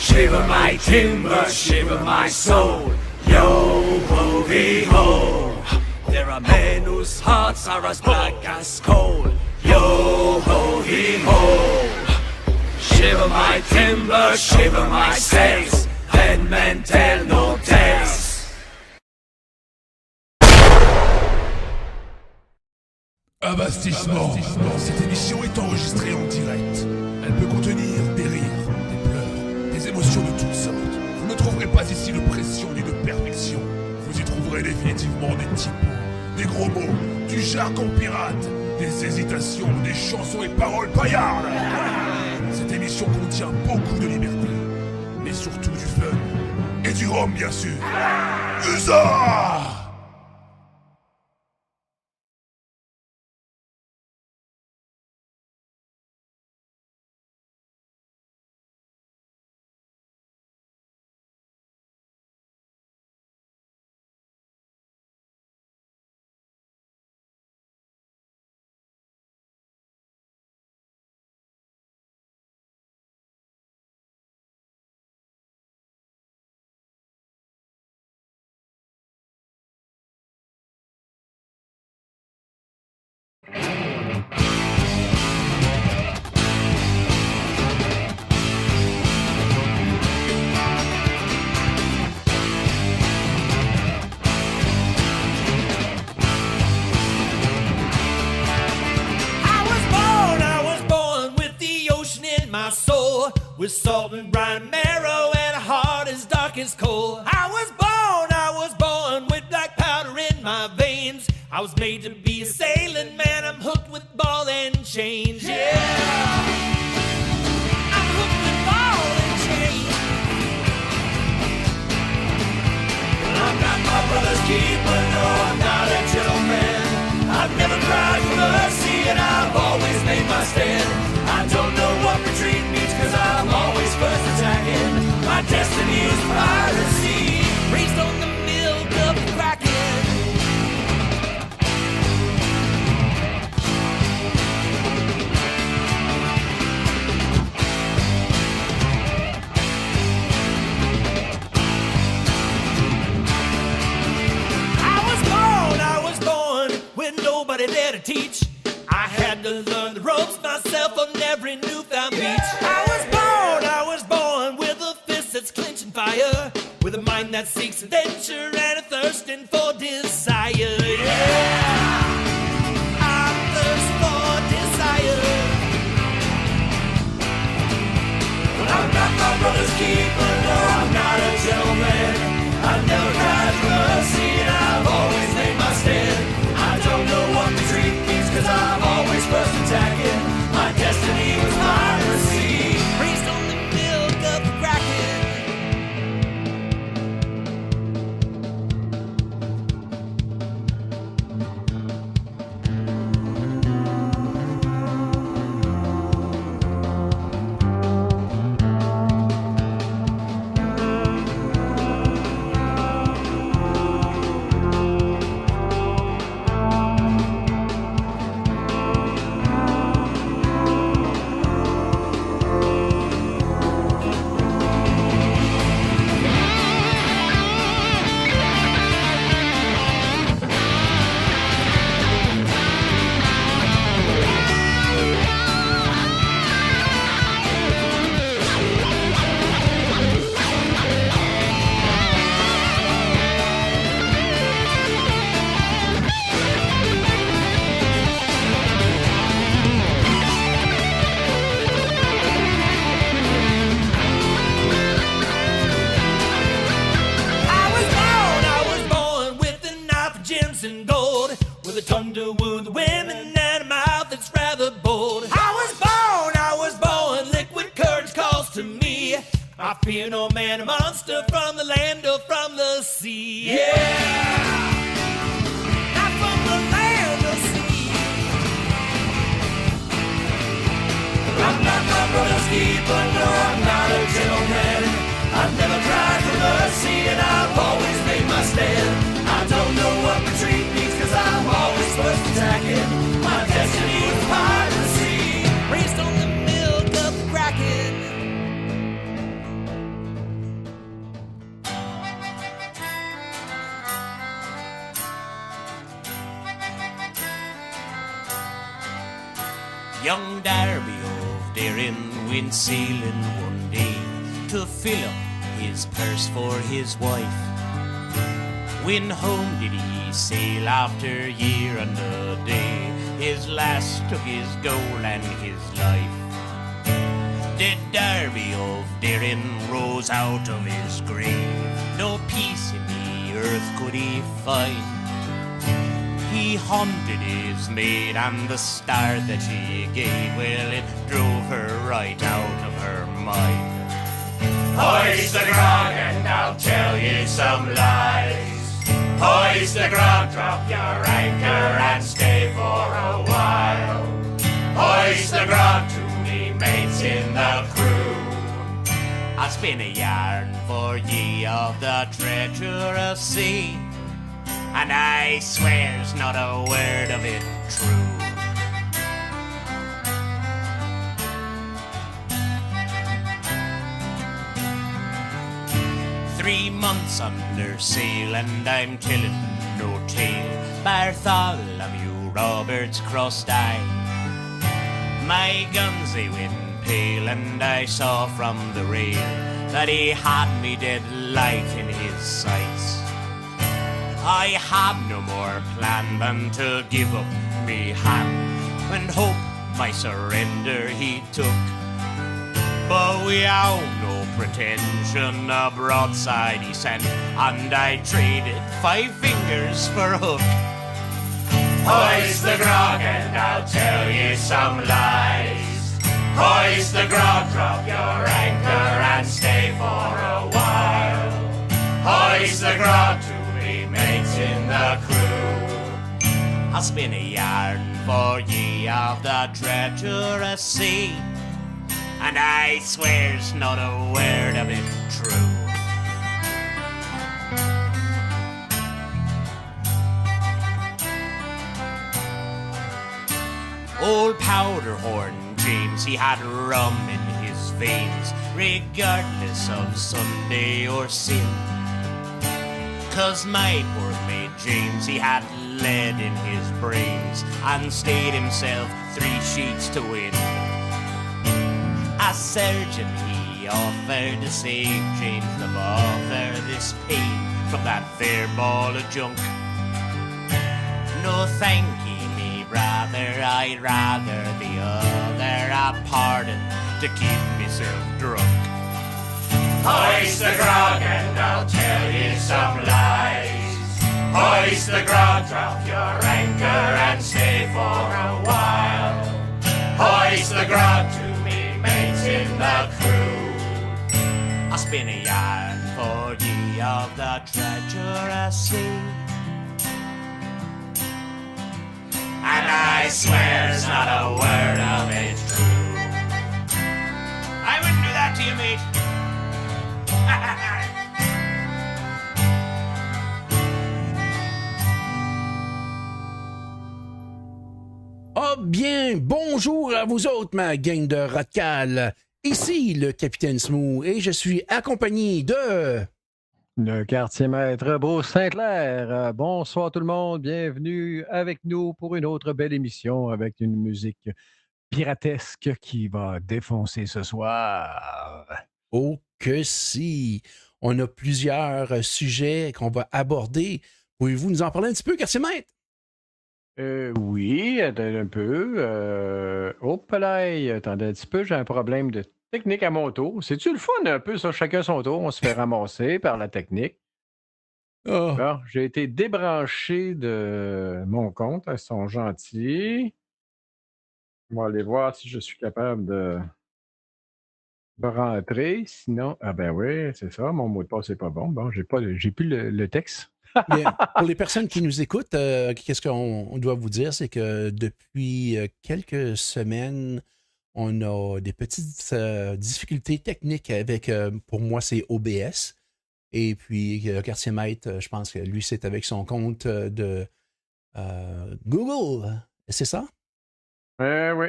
Shiver my timber, shiver my soul. Yo-ho-hee-ho. There are men whose hearts are as black as coal. Yo-ho-hee-ho. Shiver my timber, shiver my sails. Then men tell no tales. Investissement. Cette émission est enregistrée en direct. Elle peut contenir des rires, des pleurs, des émotions de toutes sortes. Vous ne trouverez pas ici le pression d'une perfection. Vous y trouverez définitivement des typos, des gros mots, du jargon pirate, des hésitations, des chansons et paroles paillardes. Cette émission contient beaucoup de liberté, mais surtout du fun et du rhum bien sûr. Usa! With salt and brine marrow and a heart as dark as coal. I was born with black powder in my veins. I was made to be a sailing man. I'm hooked with ball and chains. Yeah, I'm hooked with ball and chains. I'm not my brother's keeper, no, I'm not a gentleman. I've never cried for mercy and I've always made my stand. I don't know what retreat means, cause I'm always first attacking. My destiny is piracy, raised on the milk of the kraken. I was born with nobody there to teach. I had to learn the ropes myself on every newfound beach. I was born with a fist that's clenching fire, with a mind that seeks adventure and a thirsting for desire. Yeah, I thirst for desire. I'm not my brother's keeper, no, I'm not a gentleman. I've never cried for mercy and I've always made my stand. I don't know what retreat means, cause I'm always first attacking. My destiny was piracy, raised on the milk of the kraken. I fear no man, a monster from the land or from the sea. Yeah, not from the land or sea. I'm not my brother's keeper, no, I'm not a gentleman. I've never cried for mercy and I've always made my stand. I don't know what retreat means, cause I'm always first attacking. My destiny is piracy, raised on the milk of the kraken. Young Darby of Darren went sailing one day to fill up his purse for his wife. When home did he sail after year and a day, his lass took his gold and his life. Dead Darby of Darren rose out of his grave, no peace in the earth could he find. He haunted his maid and the star that she gave, well, it drove her right out of her mind. Hoist the grog and I'll tell you some lies. Hoist the grog, drop your anchor and stay for a while. Hoist the grog to me mates in the crew. I'll spin a yarn for ye of the treacherous sea, and I swear's not a word of it true. 3 months under sail and I'm telling no tale. Bartholomew Roberts crossed I. My guns they went pale and I saw from the rail that he had me dead light in his sights. I had no more plan than to give up me hand and hope my surrender he took. But we have no pretension, a broadside he sent, and I traded 5 fingers for a hook. Hoist the grog and I'll tell you some lies. Hoist the grog, drop your anchor and stay for a while. Hoist the grog to me mates in the crew. I'll spin a yarn for ye of the treacherous sea, and I swear's not a word of it true. Old Powderhorn James, he had rum in his veins, regardless of Sunday or sin. 'Cause my poor mate James, he had lead in his brains, and stayed himself 3 sheets to win. A surgeon he offered to save James the bother this pain from that fair ball of junk. No thank ye, me brother, I'd rather the other a pardon to keep myself drunk. Hoist the grog and I'll tell you some lies. Hoist the grog, drop your anchor and stay for a while. Hoist the grog to mates in the crew. I'll spin a yarn for ye of the treacherous sea, and I swear's not a word of it true. I wouldn't do that to you, mate. Ah bien, bonjour à vous autres, ma gang de Rotcal. Ici le Capitaine Smooth et je suis accompagné de... Le quartier maître Beau-Saint-Clair. Bonsoir tout le monde, bienvenue avec nous pour une autre belle émission avec une musique piratesque qui va défoncer ce soir. Oh que si! On a plusieurs sujets qu'on va aborder. Pouvez-vous nous en parler un petit peu, quartier maître? Oui, attendez un peu. Hop là, attendez un petit peu, j'ai un problème de technique à mon tour. C'est-tu le fun un peu, ça, chacun son tour, on se fait ramasser par la technique. Oh. Alors, j'ai été débranché de mon compte, ils sont gentils. On va aller voir si je suis capable de rentrer, sinon... Ah ben oui, c'est ça, mon mot de passe n'est pas bon. Bon, j'ai plus le texte. Bien, pour les personnes qui nous écoutent, qu'est-ce qu'on doit vous dire, c'est que depuis quelques semaines, on a des petites difficultés techniques avec, pour moi, c'est OBS. Et puis, quartier maître, je pense que lui, c'est avec son compte de Google. C'est ça? Oui.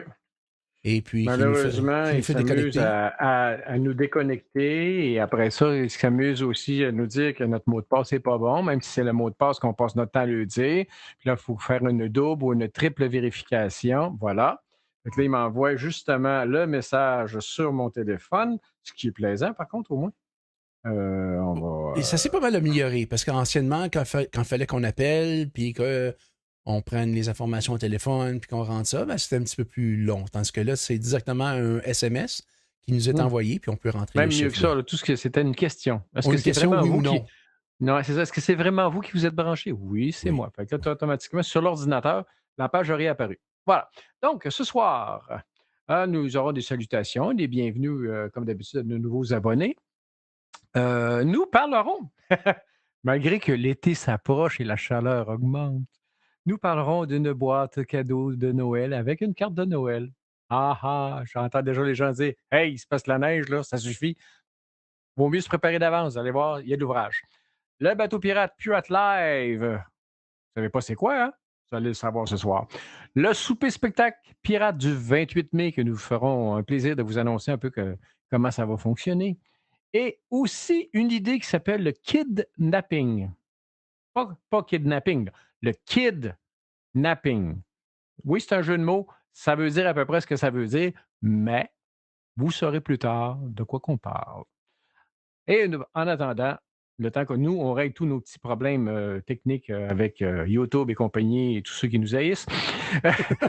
Et puis, malheureusement, il s'amuse à nous déconnecter et après ça, il s'amuse aussi à nous dire que notre mot de passe n'est pas bon, même si c'est le mot de passe qu'on passe notre temps à le dire. Puis là, il faut faire une double ou une triple vérification. Voilà. Fait que là, il m'envoie justement le message sur mon téléphone, ce qui est plaisant, par contre, au moins. On va... Et ça s'est pas mal amélioré, parce qu'anciennement, quand fallait qu'on appelle, puis qu'on prenne les informations au téléphone, puis qu'on rentre ça, ben, c'était un petit peu plus long. Tandis que là, c'est directement un SMS qui nous est envoyé, puis on peut rentrer Même les mieux chiffres. que ça, là, tout ce que c'était une question. Est-ce que Une c'est question, vraiment oui vous ou non? qui... Non, c'est ça. Est-ce que c'est vraiment vous qui vous êtes branché? Oui, c'est moi. Fait que là, automatiquement, sur l'ordinateur, la page a réapparu. Voilà. Donc, ce soir, nous aurons des salutations, des bienvenus, comme d'habitude, de nouveaux abonnés. Nous parlerons, malgré que l'été s'approche et la chaleur augmente, nous parlerons d'une boîte cadeau de Noël avec une carte de Noël. Ah ah, j'entends déjà les gens dire « Hey, il se passe la neige, là, ça suffit. » Vaut mieux se préparer d'avance, vous allez voir, il y a de l'ouvrage. Le bateau pirate Pirate Live. Vous ne savez pas c'est quoi, hein? Vous allez le savoir ce soir. Le souper spectacle pirate du 28 mai que nous ferons un plaisir de vous annoncer un peu comment ça va fonctionner. Et aussi une idée qui s'appelle le kidnapping. Pas kidnapping, le kidnapping. Oui, c'est un jeu de mots. Ça veut dire à peu près ce que ça veut dire, mais vous saurez plus tard de quoi qu'on parle. Et en attendant, le temps que nous, on règle tous nos petits problèmes techniques avec YouTube et compagnie et tous ceux qui nous haïssent,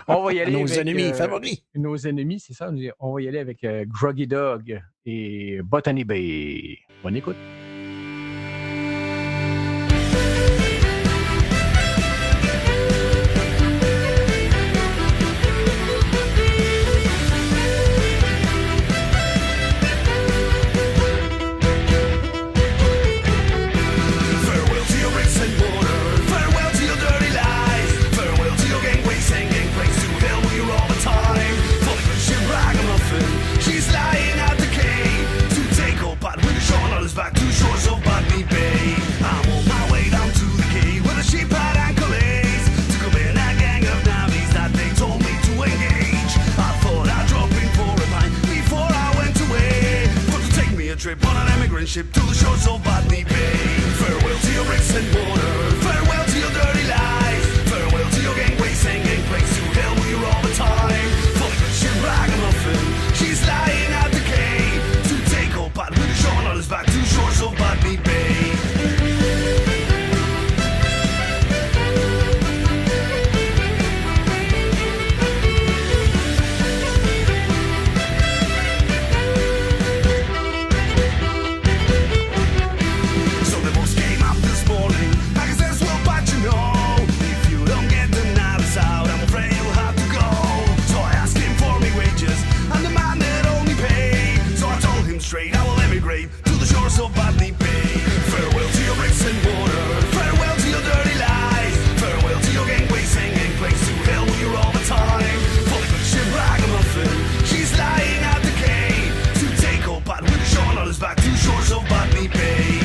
on va y aller nos avec... ennemis favoris. Nos ennemis, c'est ça. On va y aller avec Groggy Dog et Botany Bay. Bonne écoute. Back to shores of Botany Bay. I'm on my way down to the quay where the sheep had anchorage. To come in a gang of navvies that they told me to engage. I thought I'd drop in for a pint before I went away, but to take me a trip on an emigrant ship to the shores of Botany Bay. Farewell to your bricks and mortar, farewell to your dirty lies, farewell to your gangway singing place to hell with you all the time. For the good ship ragamuffin, she's lying at the quay to take her part with the shore on his back. Shores of Botany Bay. So the boss came up this morning. I guess that's well, but you know, if you don't get the knives out, I'm afraid you'll have to go. So I asked him for me wages, and the man that only paid. So I told him straight, I will emigrate to the shores of Botany Bay. Farewell to your bricks and mortar, farewell to your dirty lies, farewell to your gangway singing place to hell with you all the time. For the good ship ragamuffin, she's lying at the quay to take her part with the shore on his back to shores of Botany Bay.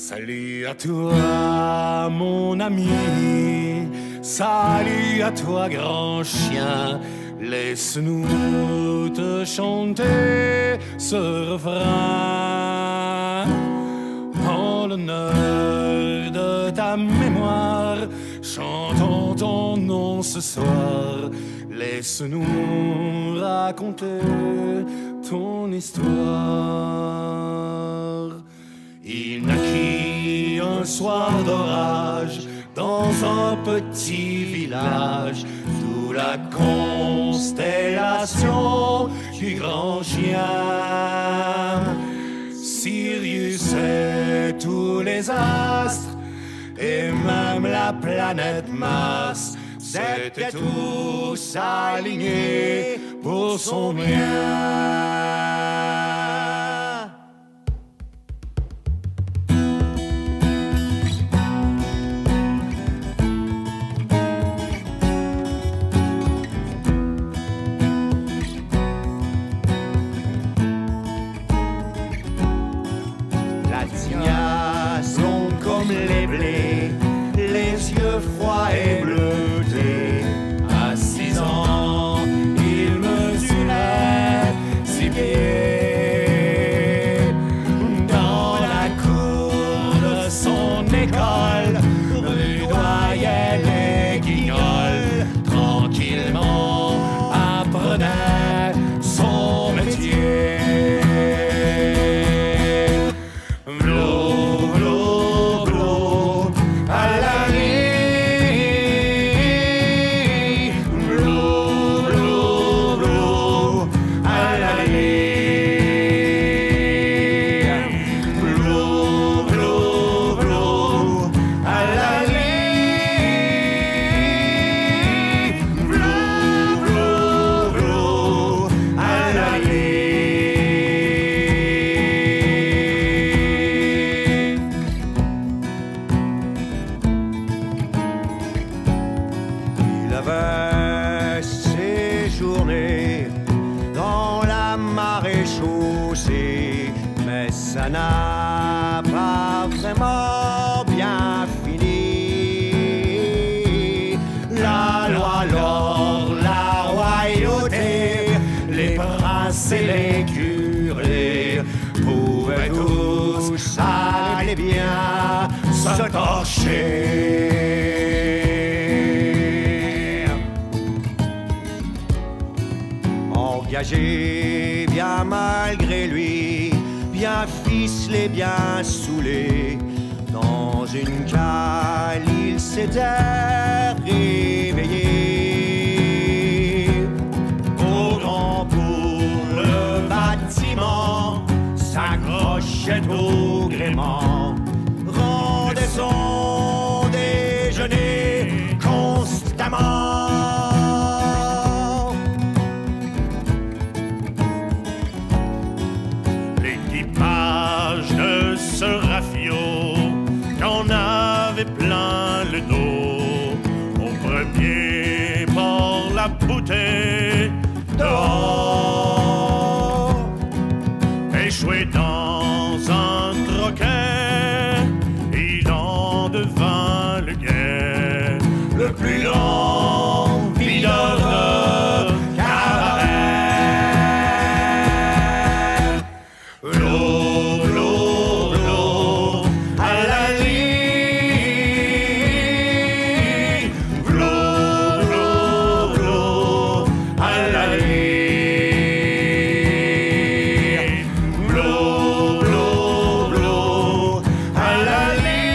Salut à toi, mon ami. Salut à toi, grand chien. Laisse-nous te chanter ce refrain. En l'honneur de ta mémoire, chantons ton nom ce soir. Laisse-nous raconter ton histoire. Il naquit un soir d'orage dans un petit village, sous la constellation du grand chien. Sirius et tous les astres, et même la planète Mars, s'étaient tous alignés pour son bien. Les yeux froids et bleutés. À 6 ans, il mesurait 6 pieds. Dans la cour de son école, rudoyait les guignols. Tranquillement apprenait son métier. Ça n'a pas vraiment bien fini. La loi, l'or, la royauté, les princes et les curés pouvaient tous aller bien se torcher. Engagé bien malgré lui, bien ficelé, bien saoulé, dans une cale il s'était réveillé. Au grand pour le bâtiment, s'accrochait au gréement, rendait son déjeuner constamment. J'en avais plein le dos. Au premier port, la bouteille dehors. Échoué dans un troquet, il en devint le guet, le plus grand videur de cabaret. L'eau, l'eau, l'eau, à la lit. L'eau, l'eau, l'eau, à la lit. L'eau, l'eau, l'eau, à la lit.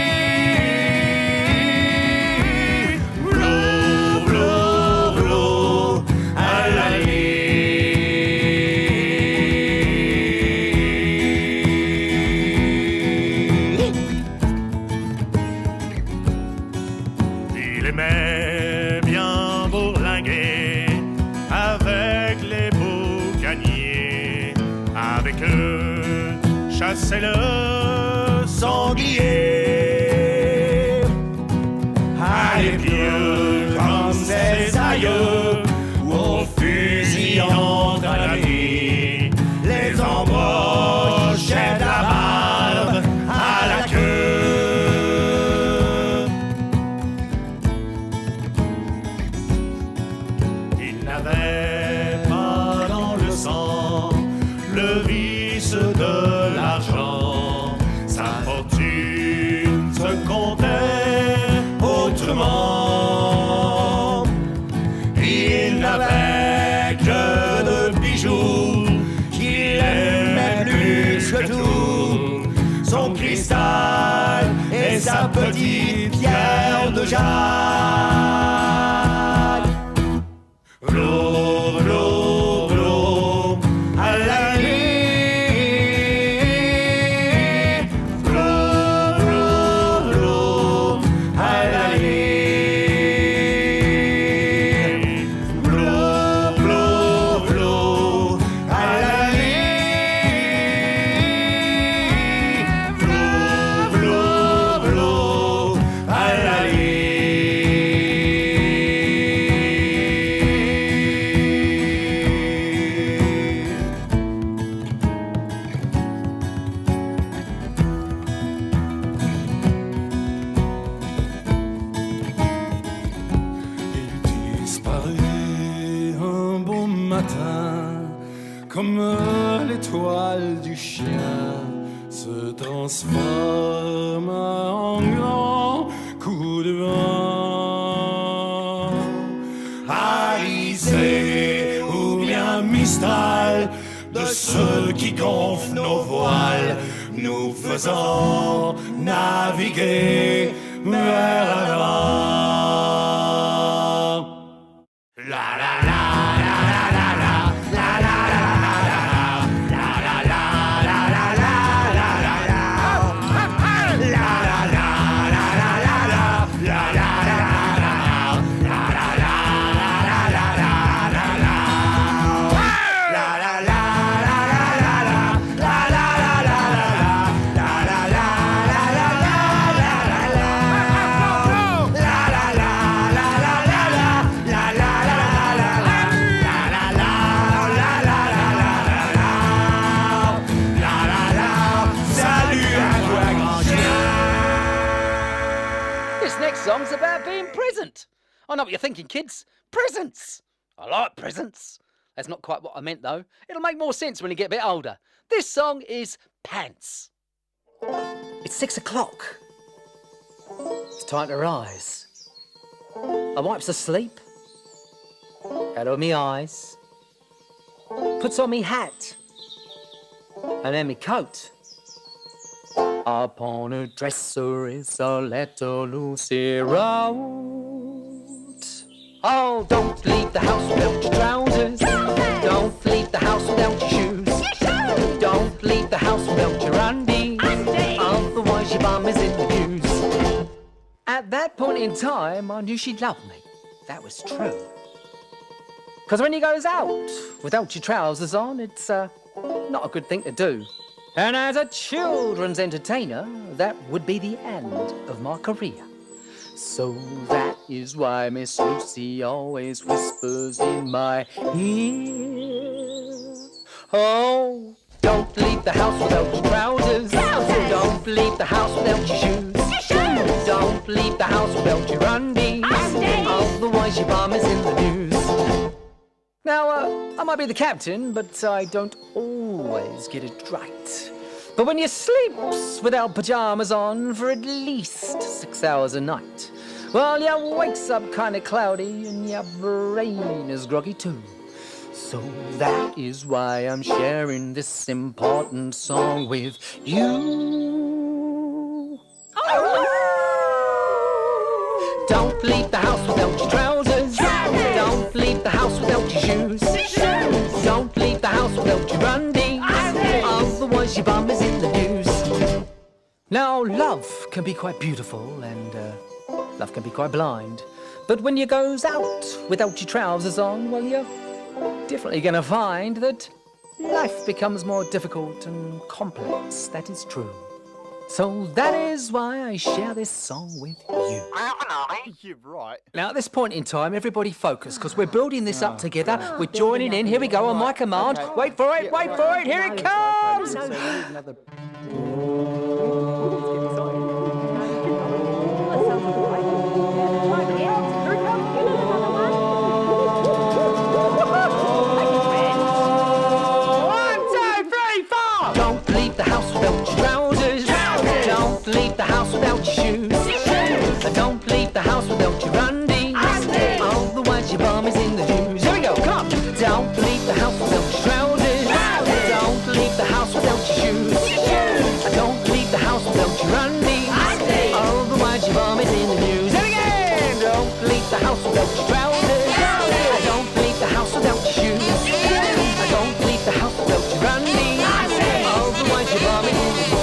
L'eau, l'eau, l'eau, à la Il aimait bien bourlinguer avec les boucaniers. Avec eux, chasser le sanglier. Allez vieux comme ses aïeux, ou au fusil entre amis, les embrochaient de la barbe à la queue. S'il se comptait autrement, il n'avait que de bijoux qu'il aimait plus que tout. Son cristal et sa petite pierre de jade. V'là, v'là, v'là, à la nuit. V'là, v'là, v'là, à la nuit. V'là, v'là, v'là, à la nuit. V'là, v'là, v'là, à la nuit. Il disparaît un beau matin, comme l'étoile du chien se transforme en grand coup de vent. Alizé ou bien Mistral, de ceux qui gonflent nos voiles, nous faisons naviguer vers l'avant. La la la la la la la la la la la la This next song's about being present. I know what you're thinking, kids. Presents. I like presents. That's not quite what I meant, though. It'll make more sense when you get a bit older. This song is Pants. It's 6 o'clock. It's time to rise. I wipes the sleep out of me eyes, puts on me hat, and then me coat. Upon a dresser is a letter Lucy wrote. Oh, don't leave the house without your trousers. Don't leave the house without your shoes. Don't leave the house without your undies. Otherwise your bum is in the news. At that point in time, I knew she'd love me. That was true. Because when you goes out without your trousers on, it's not a good thing to do. And as a children's entertainer, that would be the end of my career. So that is why Miss Lucy always whispers in my ear. Oh, don't leave the house without your trousers. Don't leave the house without your shoes. Don't leave the house without your undies. Otherwise your bum is in the news. Now, I might be the captain, but I don't always get it right. But when you sleep without pyjamas on for at least 6 hours a night, well, you wakes up kind of cloudy and your brain is groggy too. So that is why I'm sharing this important song with you. Don't leave the house without your trousers. Don't leave the house without your shoes. Don't leave the house without your undies. Otherwise your bum is in the news. Now, love can be quite beautiful and love can be quite blind. But when you goes out without your trousers on, well, you're definitely going to find that life becomes more difficult and complex. That is true. So that is why I share this song with you. You're right. Now, at this point in time, everybody focus, because we're building this up together. We're joining in. Here we go on my command. Okay. Wait for it, wait for it. Here it comes. Don't leave the house without your trousers. Don't leave the house without your shoes. Don't leave the house without your undies. Otherwise your bum is in the news. Here we go, come on. Don't leave the house without your trousers. Don't leave the house without your shoes. Don't leave the house without your undies. Otherwise your bum is in the news. And again, don't leave the house without your trousers. Don't leave the house without your shoes. Don't leave the house without your undies. Otherwise your bum is in the news.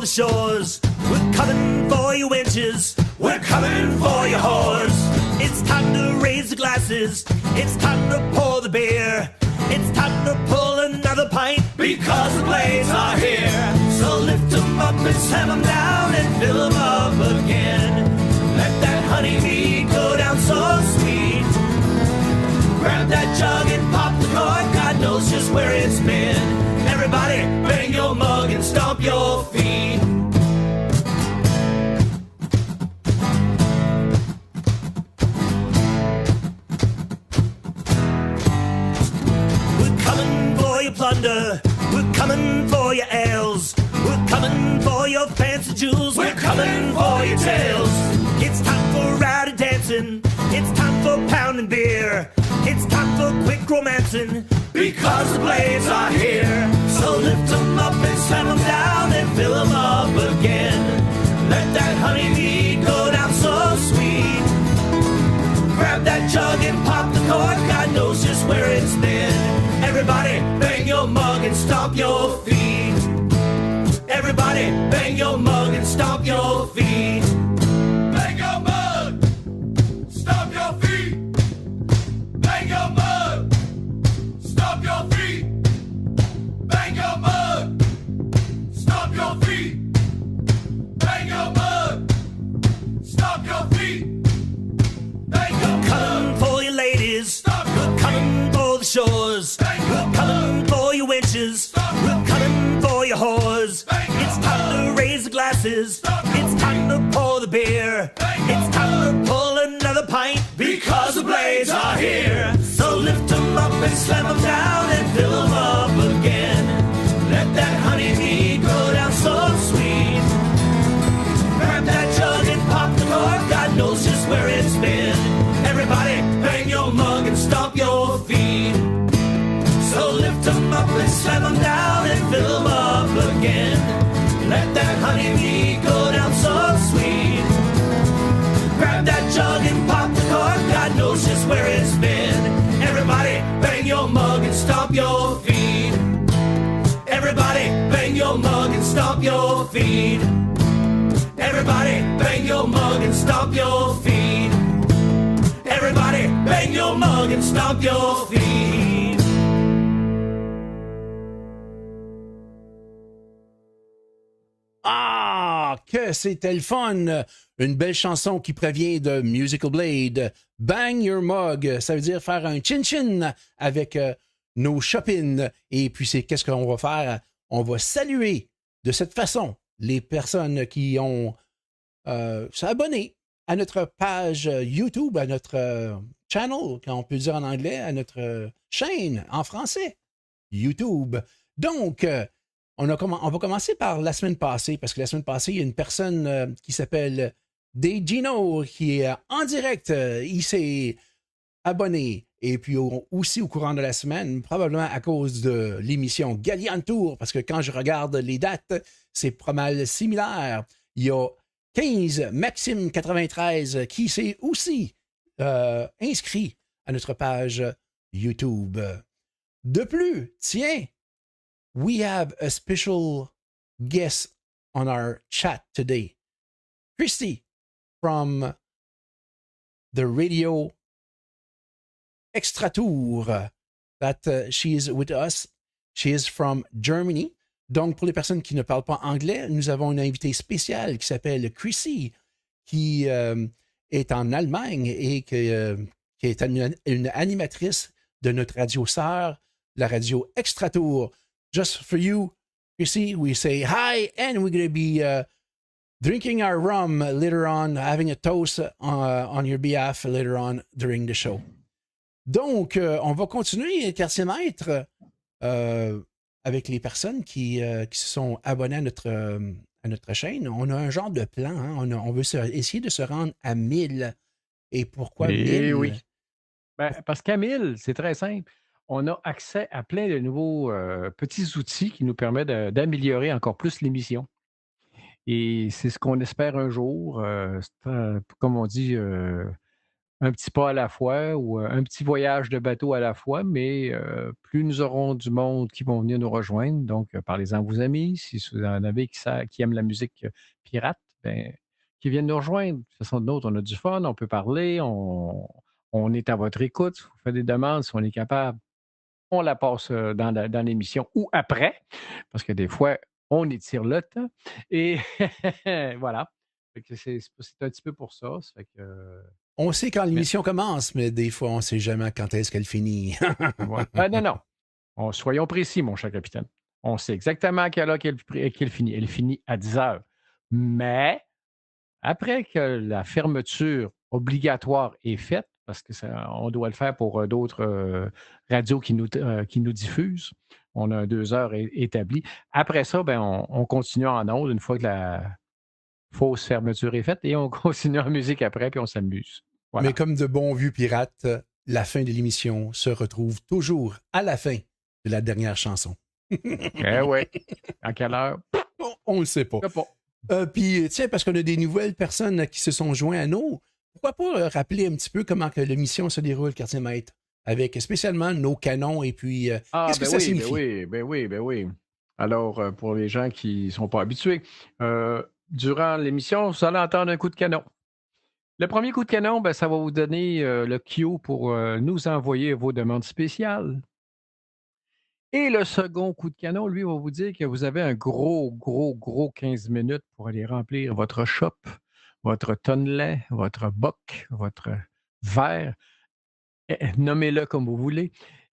Shores. We're coming for your wenches. We're coming for your whores. It's time to raise the glasses. It's time to pour the beer. It's time to pull another pint because the blades are here. So lift them up and slam them down and fill them up again. Let that honeybee go down so sweet. Grab that jug and pop the cork. God knows just where it's been. Everybody, bang your mug and stomp your feet. We're coming for your plunder. We're coming for your ales. We're coming for your fancy jewels. We're coming for your tails. It's time for rowdy dancing. It's time for pounding beer. It's time for quick romancing because the blades are here. So lift them up and slam them down and fill them up again. Let that honeybee go down so sweet. Grab that jug and pop the cork. God knows just where it's been. Everybody, bang your mug and stomp your feet. Everybody, bang your mug and stomp your feet. Bang your mug, stomp your feet. Bang your mug, stomp your feet. Bang your mug, stomp your feet. Bang your mug, stomp your feet. Bang your mug. Coming for your ladies. We're coming for the shores. We're coming for your wenches. We're coming for your whores. It's time to raise the glasses. It's time to pour the beer. It's time to pull another pint because the blades are here. So lift them up and slam them down and fill them up again. Let that honeybee go down so sweet. Grab that jug and pop the cork. God knows just where it's been. Everybody, bang your mug and stomp your feet. So lift them up and slam them down and fill them up again. Let that honeybee go down so sweet. Grab that jug and pop the cork. God knows just where it's been. Everybody, bang your mug and stomp your feet. Everybody, bang your mug and stomp your feet. Everybody, bang your mug and stomp your feet. Everybody, bang your mug and stomp your feet. Ah, que c'était le fun! Une belle chanson qui provient de Musical Blade. Bang Your Mug, ça veut dire faire un chin-chin avec nos chopines. Et puis, c'est qu'est-ce qu'on va faire? On va saluer de cette façon les personnes qui ont s'abonné à notre page YouTube, à notre channel, quand on peut dire en anglais, à notre chaîne en français, YouTube. Donc, on va commencer par la semaine passée, parce que la semaine passée, il y a une personne qui s'appelle Des Gino qui est en direct. Il s'est abonné. Et puis aussi au courant de la semaine, probablement à cause de l'émission Gallian Tour, parce que quand je regarde les dates, c'est pas mal similaire. Il y a 15 Maxime 93 qui s'est aussi inscrit à notre page YouTube. De plus, tiens, we have a special guest on our chat today. Christy from the radio Extra Tour that she is with us. She is from Germany. Donc, pour les personnes qui ne parlent pas anglais, nous avons une invitée spéciale qui s'appelle Chrissy, qui est en Allemagne et qui est une animatrice de notre radio sœur, la radio Extra Tour. Just for you, Chrissy, we say hi, and we're going to be drinking our rum later on, having a toast on your behalf later on during the show. Donc, on va continuer, quartier maître, avec les personnes qui se sont abonnées à notre chaîne. On a un genre de plan. Hein? On veut essayer de se rendre à 1000. Et pourquoi 1000? Oui. Ben, parce qu'à 1000, c'est très simple. On a accès à plein de nouveaux petits outils qui nous permettent d'améliorer encore plus l'émission. Et c'est ce qu'on espère un jour. Comme on dit, un petit pas à la fois ou un petit voyage de bateau à la fois, mais plus nous aurons du monde qui vont venir nous rejoindre, donc parlez-en à vos amis, si vous en avez qui aiment la musique pirate, ben, qui viennent nous rejoindre. De toute façon, de notre, on a du fun, on peut parler, on est à votre écoute, vous faites des demandes, si on est capable, on la passe dans l'émission ou après, parce que des fois, on étire le temps. Et voilà. Fait que c'est un petit peu pour ça. Ça fait que, on sait quand l'émission commence, mais des fois, on ne sait jamais quand est-ce qu'elle finit. ouais. Non. Soyons précis, mon cher capitaine. On sait exactement à quelle heure qu'elle finit. Elle finit à 10 heures. Mais après que la fermeture obligatoire est faite, parce que on doit le faire pour d'autres radios qui nous diffusent, on a 2 heures établies. Après ça, ben, on continue en ondes une fois que la fausse fermeture est faite et on continue en musique après, puis on s'amuse. Voilà. Mais comme de bons vieux pirates, la fin de l'émission se retrouve toujours à la fin de la dernière chanson. Ouais. À quelle heure? On ne le sait pas. Puis, tiens, parce qu'on a des nouvelles personnes qui se sont joints à nous, pourquoi pas rappeler un petit peu comment que l'émission se déroule, quartier maître, avec spécialement nos canons et puis qu'est-ce que ça signifie? Ben oui. Alors, pour les gens qui ne sont pas habitués, durant l'émission, vous allez entendre un coup de canon. Le premier coup de canon, ben, ça va vous donner le cue pour nous envoyer vos demandes spéciales. Et le second coup de canon, lui, va vous dire que vous avez un gros 15 minutes pour aller remplir votre shop, votre tonnelet, votre boc, votre verre. Nommez-le comme vous voulez.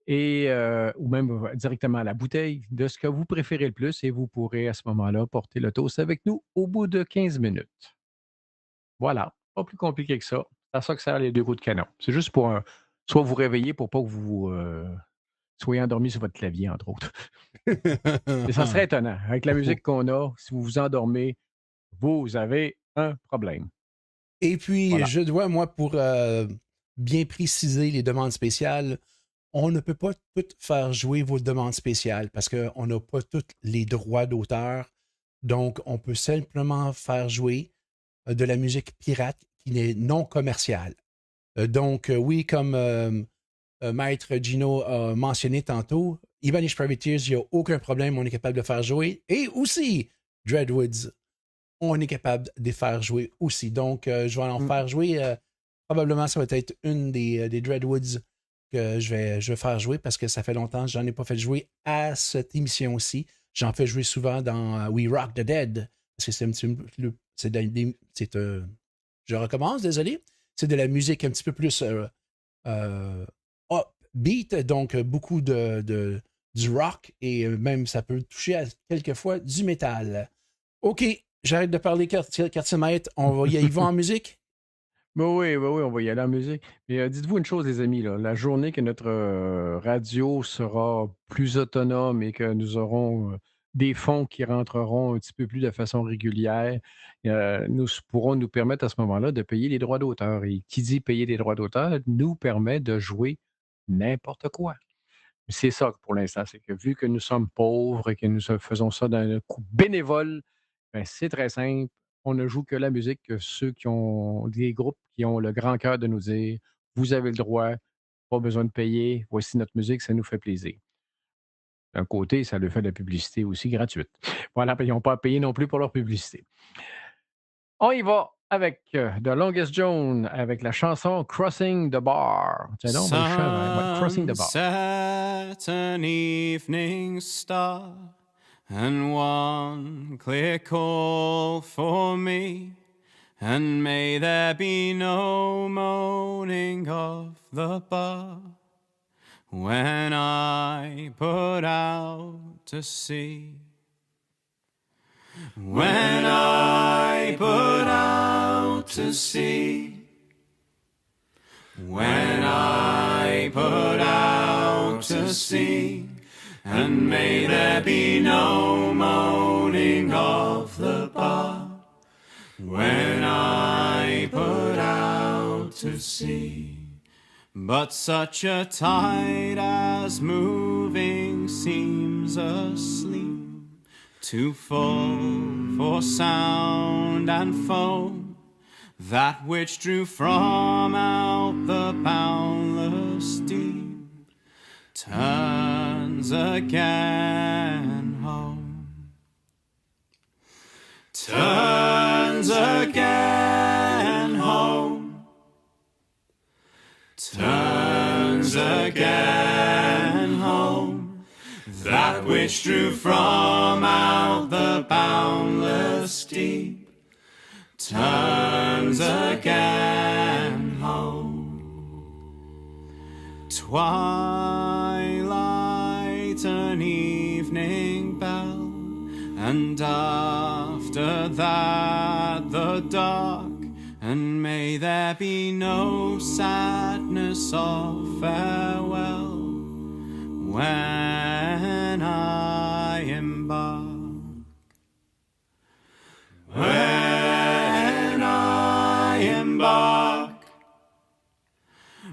Et, ou même directement à la bouteille, de ce que vous préférez le plus. Et vous pourrez à ce moment-là porter le toast avec nous au bout de 15 minutes. Voilà. Pas plus compliqué que ça. C'est à ça que sert les 2 coups de canon. C'est juste pour soit vous réveiller pour pas que vous soyez endormi sur votre clavier, entre autres. Et ça serait étonnant. Avec la musique qu'on a, si vous vous endormez, vous avez un problème. Et puis, voilà. Je dois, moi, pour bien préciser les demandes spéciales, on ne peut pas toutes faire jouer vos demandes spéciales parce qu'on n'a pas tous les droits d'auteur. Donc, on peut simplement faire jouer de la musique pirate qui n'est non commerciale. Donc, oui, comme Maître Gino a mentionné tantôt, Evanish Privateers, il n'y a aucun problème, on est capable de faire jouer. Et aussi, Dreadwoods, on est capable de faire jouer aussi. Donc, je vais en faire jouer. Probablement, ça va être une des Dreadwoods que je vais faire jouer parce que ça fait longtemps que je n'en ai pas fait jouer à cette émission aussi. J'en fais jouer souvent dans We Rock the Dead. Parce que c'est un petit peu. Je recommence, désolé. C'est de la musique un petit peu plus upbeat, donc beaucoup du rock et même ça peut toucher à quelquefois du métal. OK, j'arrête de parler quartier maître. On va y aller en musique? Oui, on va y aller en musique. Mais dites-vous une chose, les amis, là, la journée que notre radio sera plus autonome et que nous aurons des fonds qui rentreront un petit peu plus de façon régulière, nous pourront nous permettre à ce moment-là de payer les droits d'auteur. Et qui dit payer les droits d'auteur nous permet de jouer n'importe quoi. C'est ça pour l'instant, c'est que vu que nous sommes pauvres et que nous faisons ça d'un coup bénévole, ben, c'est très simple. On ne joue que la musique que ceux qui ont des groupes qui ont le grand cœur de nous dire: «Vous avez le droit, pas besoin de payer, voici notre musique, ça nous fait plaisir». D'un côté, ça leur fait de la publicité aussi gratuite. Voilà, puis ils n'ont pas à payer non plus pour leur publicité. On y va avec The Longest Joan, avec la chanson Crossing the Bar. Tiens donc, ben, le chant, ouais, Crossing the Bar. Sunset, an evening star, and one clear call for me. And may there be no moaning of the bar when I put out to sea. When I put out to sea. When I put out to sea. And may there be no moaning of the bar when I put out to sea. But such a tide as moving seems asleep, too full for sound and foam, that which drew from out the boundless deep, turns again home. Turns again home. Turns again home. That which drew from out the boundless deep turns again home. Twilight, an evening bell, and after that the dark, and may there be no sadness of farewell when I embark. When I embark.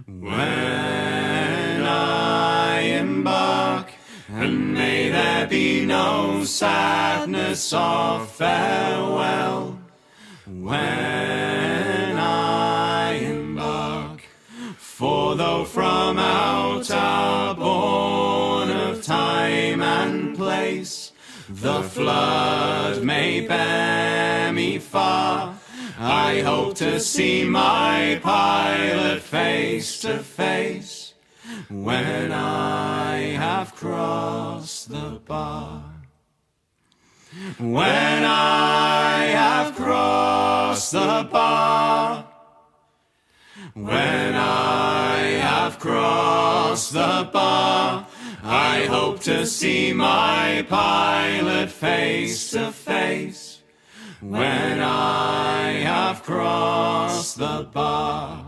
When I embark. And may there be no sadness of farewell when I embark. For though from out our bourne of time and place the flood may bear me far, I hope to see my pilot face to face when I have crossed the bar. When I have crossed the bar. When I have crossed the bar, I hope to see my pilot face to face when I have crossed the bar.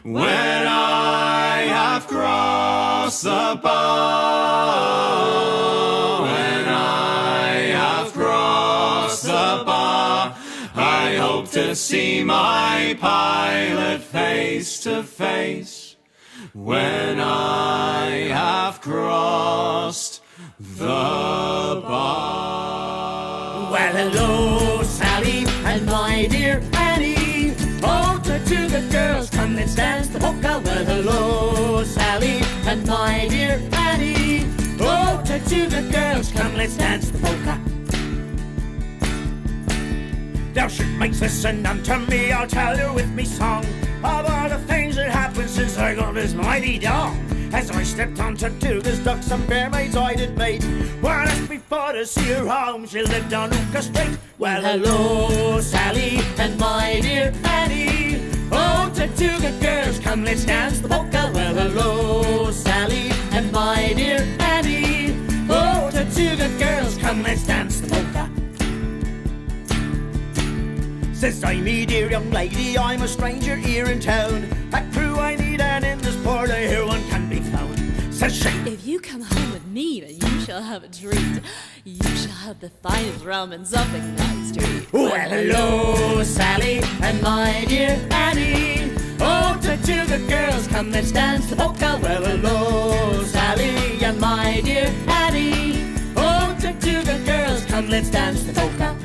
When I have crossed the bar. When I have crossed the bar, I hope to see my pilot face to face when I have crossed the bar. Well, hello, Sally, and my dear Annie. Oh, to the girls, come, let's dance the polka. Well, hello, Sally, and my dear Annie. Oh, to the girls, come, let's dance the polka. Now, shipmates, listen unto me, I'll tell you with me song of all the things that happened since I got this mighty dong. As I stepped onto this dock, some fair maids I did meet. Well, that's before to see her home, she lived on Ooka Street. Well, hello, Sally, and my dear Annie. Oh, to the girls, come, let's dance the polka. Well, hello, Sally, and my dear Annie. Oh, to the girls, come, let's dance the polka. Says I, me dear young lady, I'm a stranger here in town. That crew I need, and in this port I hear one can be found. Says she, if you come home with need, and you shall have a treat. You shall have the finest rum and something nice to eat. Well, hello, Sally, and my dear Annie. Oh, the two good girls, come, let's dance the polka. Well, hello, Sally, and my dear Annie. Oh, the two good girls, come, let's dance the polka.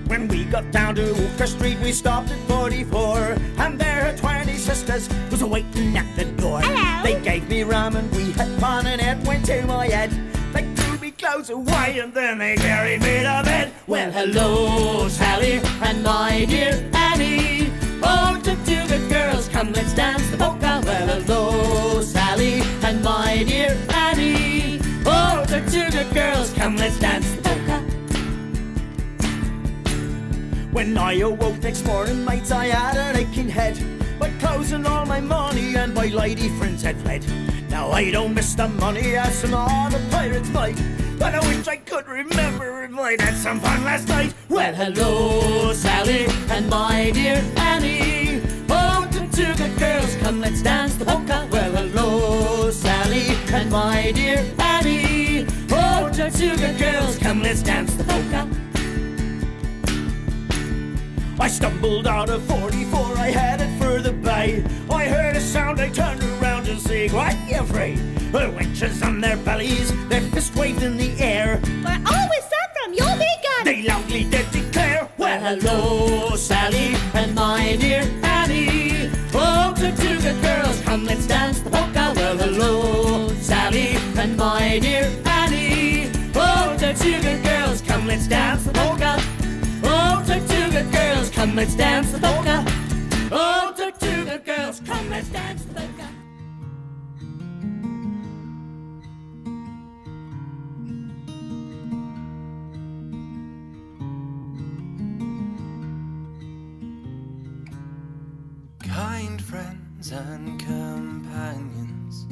When we got down to Hooker Street, we stopped at 44, and there her 20 sisters was a-waiting at the door. Hello. They gave me rum and we had fun, and it went to my head. They drew me close away and then they carried me to bed. Well, hello, Sally, and my dear Annie. Oh, the two good girls, come, let's dance the polka. Well, hello, Sally, and my dear Annie. Oh, the two good girls, come, let's dance the polka. When I awoke next morning, mates, I had an aching head. My clothes and all my money and my lady friends had fled. Now I don't miss the money as some other pirates might, but I wish I could remember if I'd had some fun last night. Well, hello, Sally, and my dear Annie. Oh, the two good girls, come, let's dance the polka. Well, hello, Sally, and my dear Annie. Oh, the two good girls, come, let's dance the polka. I stumbled out of 44, I headed for the bay. I heard a sound, I turned around to see, what you afraid? The wenches on their bellies, their fists waved in the air. Where always start from, you'll be gone. They loudly did declare, well, hello, Sally, and my dear Annie. Oh, the two good girls, come, let's dance the polka. Well, hello, Sally, and my dear Annie. Oh, the two good girls, come, let's dance the polka. Oh, the two good girls, come, let's dance the polka. Oh, the two good girls, come, let's dance the polka. Kind friends and companions,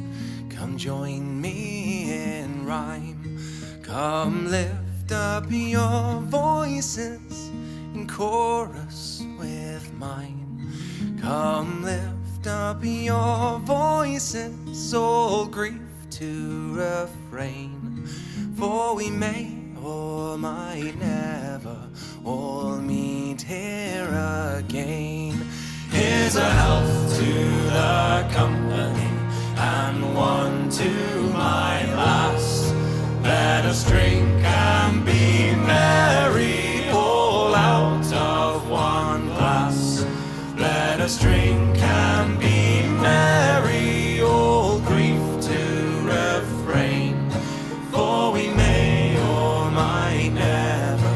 come join me in rhyme. Come lift up your voices in chorus with mine. Come lift up your voices, all grief to refrain. For we may or might never all meet here again. Here's a health to the company, and one to my lass. Let us drink and be merry, all out of one glass. Let us drink and be merry, all grief to refrain. For we may or might never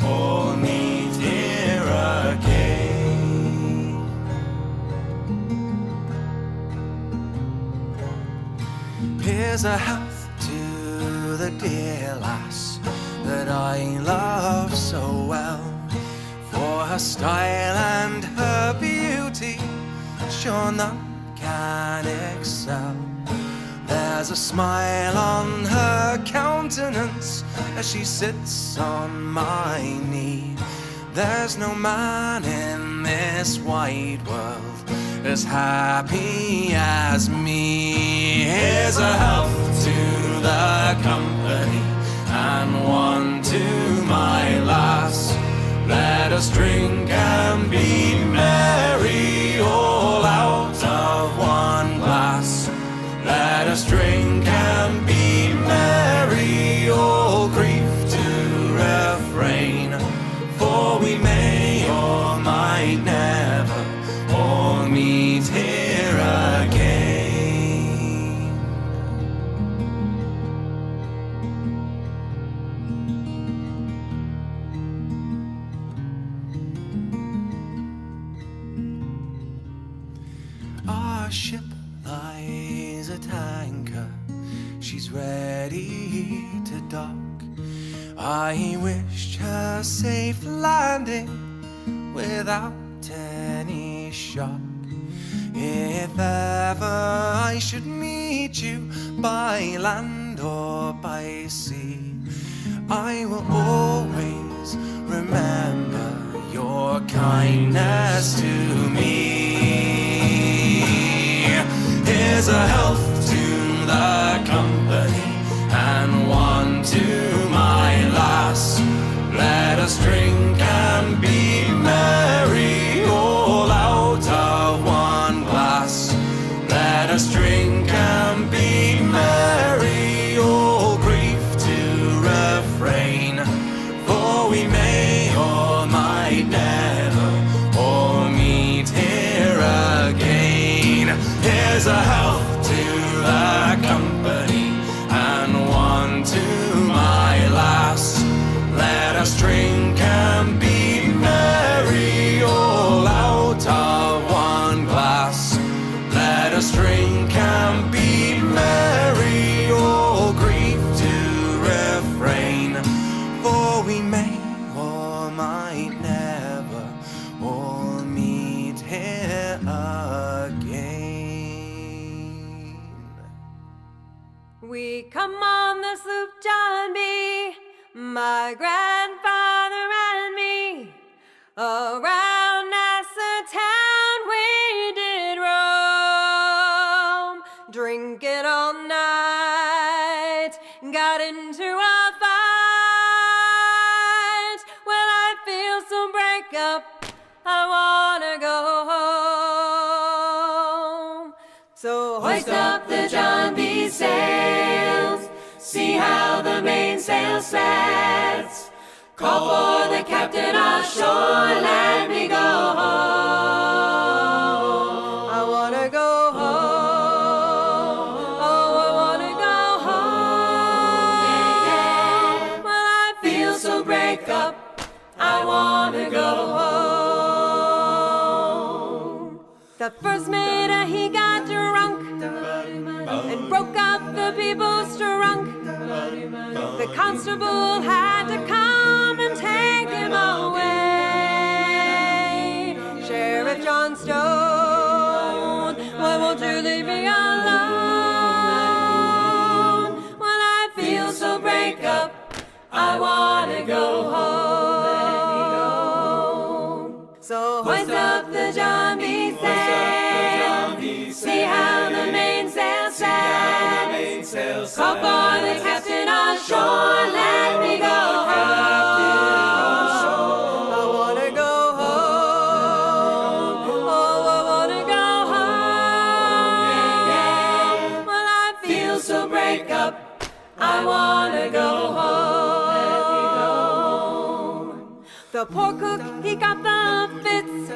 all meet here again. Here's a health to the dear lass that I love so well. For her style and her beauty, sure none can excel. There's a smile on her countenance as she sits on my knee. There's no man in this wide world as happy as me. Here's a health to the company, and one to my lass. Let us drink and be merry, all out of one glass. Let us drink and be merry, all grief to refrain. For we may or might never all meet here again. Our ship lies at anchor, she's ready to dock. I wished her safe landing without any shock. If ever I should meet you by land or by sea, I will always remember your kindness to me. Here's a health to the again. We come on the sloop John B, my grandfather and me. Around Nassau town we did roam, drinking all night, got into a fight. Well, I feel some break up, I wanna go home. So hoist up the John B sails, see how the mainsail sets. Call for the captain ashore, let me go home. I wanna go home. Oh, I wanna go home. Well, I feel so break up, I wanna go home. The first mate, he got drunk and broke up the people's trunk. The constable had to come and take him away. Sheriff John Stone, why won't you leave me alone? Well, I feel so break up, I wanna go home. So hoist up the John B sail, see how the mainsail sets. Call for the captain ashore, let me go home. I wanna go home. Oh, I wanna go home. Well, I feel so break up, I wanna go home. The poor cook, he got the fits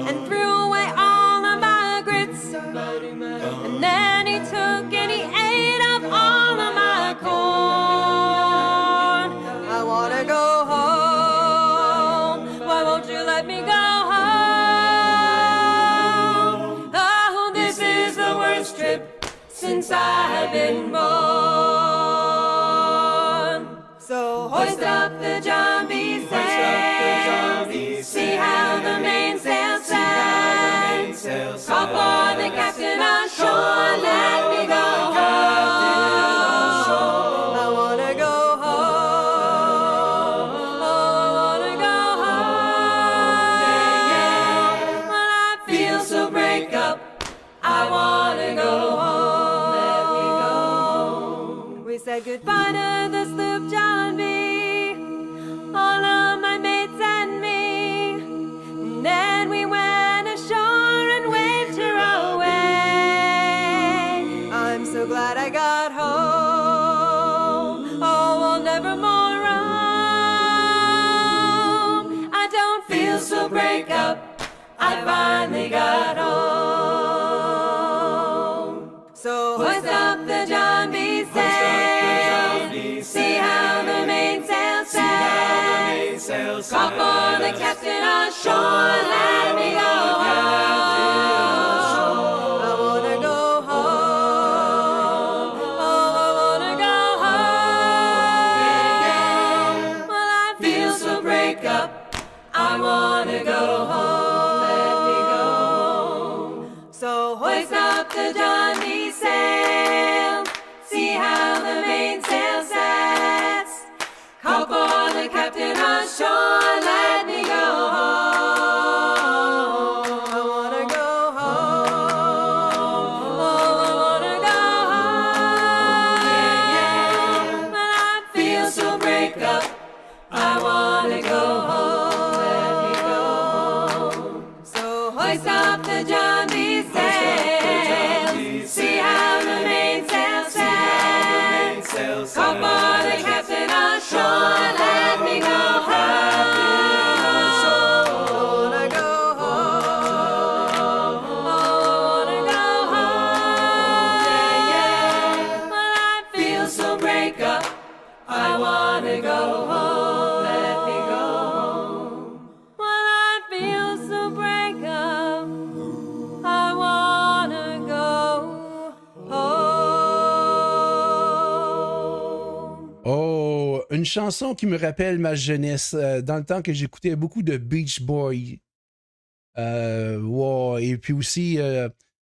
and threw away all of my grits. And then he took and he ate up all of my corn. I wanna go home. Why won't you let me go home? Oh, this is the worst trip since I've been born. So hoist up the John B sail, see how the mainsail sets. Call for the captain ashore, let me go home. I wanna go home. Oh, I wanna go home. Well, I feel so break up, I wanna go home. Let me go home. We said goodbye to the sloop John B, all of my mates and me. And then we went ashore and waved her away. I'm so glad I got home. Oh, I'll never more roam. I don't feel so break up, I finally got home. So hoist up the John B sail, see how the mainsail sets. Call for the captain ashore, let me go home. I wanna go home. Oh, I wanna go home. Well, I feel so break up, I wanna go home. Let me go home. So hoist up the John B sail, see how the mainsail sets. Call for the captain ashore, let me go home. I wanna go home. Oh, I wanna go home. But I feel so break up, I wanna go home. Let me go home. So hoist up the John B sail, see how the mainsail sets. Call for the captain ashore, let me go home. I wanna go home. Oh, I wanna go home. But I feel so break up, I wanna go home. Let me go home. Well, I feel so break up, I wanna go home. Oh, une chanson qui me rappelle ma jeunesse, dans le temps que j'écoutais beaucoup de Beach Boys. Ouais, Et puis aussi,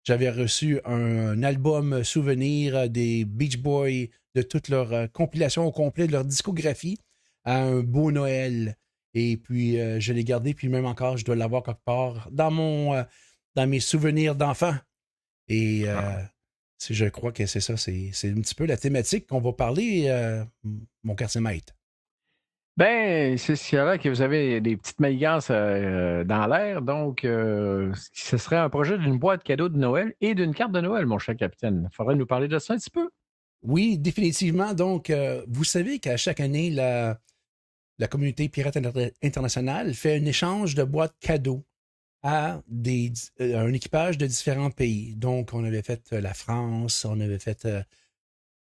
j'avais reçu un album souvenir des Beach Boys, de toute leur compilation au complet de leur discographie, à un beau Noël. Et puis, je l'ai gardé, puis même encore, je dois l'avoir quelque part dans mes souvenirs d'enfant. Et je crois que c'est ça, c'est un petit peu la thématique qu'on va parler, mon quartier maître. Ben, c'est là que vous avez des petites manigances dans l'air. Donc, ce serait un projet d'une boîte cadeau de Noël et d'une carte de Noël, mon cher capitaine. Il faudrait nous parler de ça un petit peu. Oui, définitivement. Donc, vous savez qu'à chaque année, la communauté pirate internationale fait un échange de boîtes cadeaux à un équipage de différents pays. Donc, on avait fait la France, on avait fait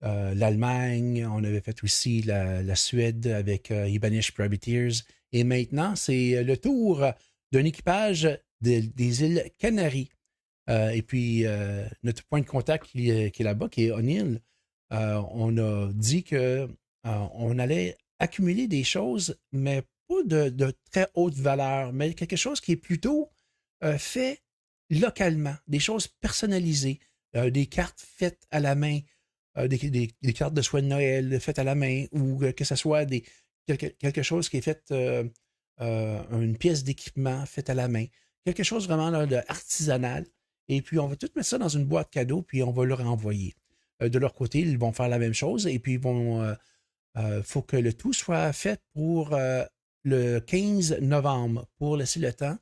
l'Allemagne, on avait fait aussi la Suède avec Ibanish Privateers. Et maintenant, c'est le tour d'un équipage des îles Canaries. Et puis, notre point de contact qui est là-bas, qui est O'Neill, on a dit qu'on allait accumuler des choses, mais pas de très haute valeur, mais quelque chose qui est plutôt fait localement, des choses personnalisées, des cartes faites à la main, des cartes de soie de Noël faites à la main, ou que ce soit quelque chose qui est fait, une pièce d'équipement faite à la main, quelque chose vraiment là, de artisanal. Et puis, on va tout mettre ça dans une boîte cadeau, puis on va leur envoyer. De leur côté, ils vont faire la même chose, et puis faut que le tout soit fait pour le 15 novembre, pour laisser le temps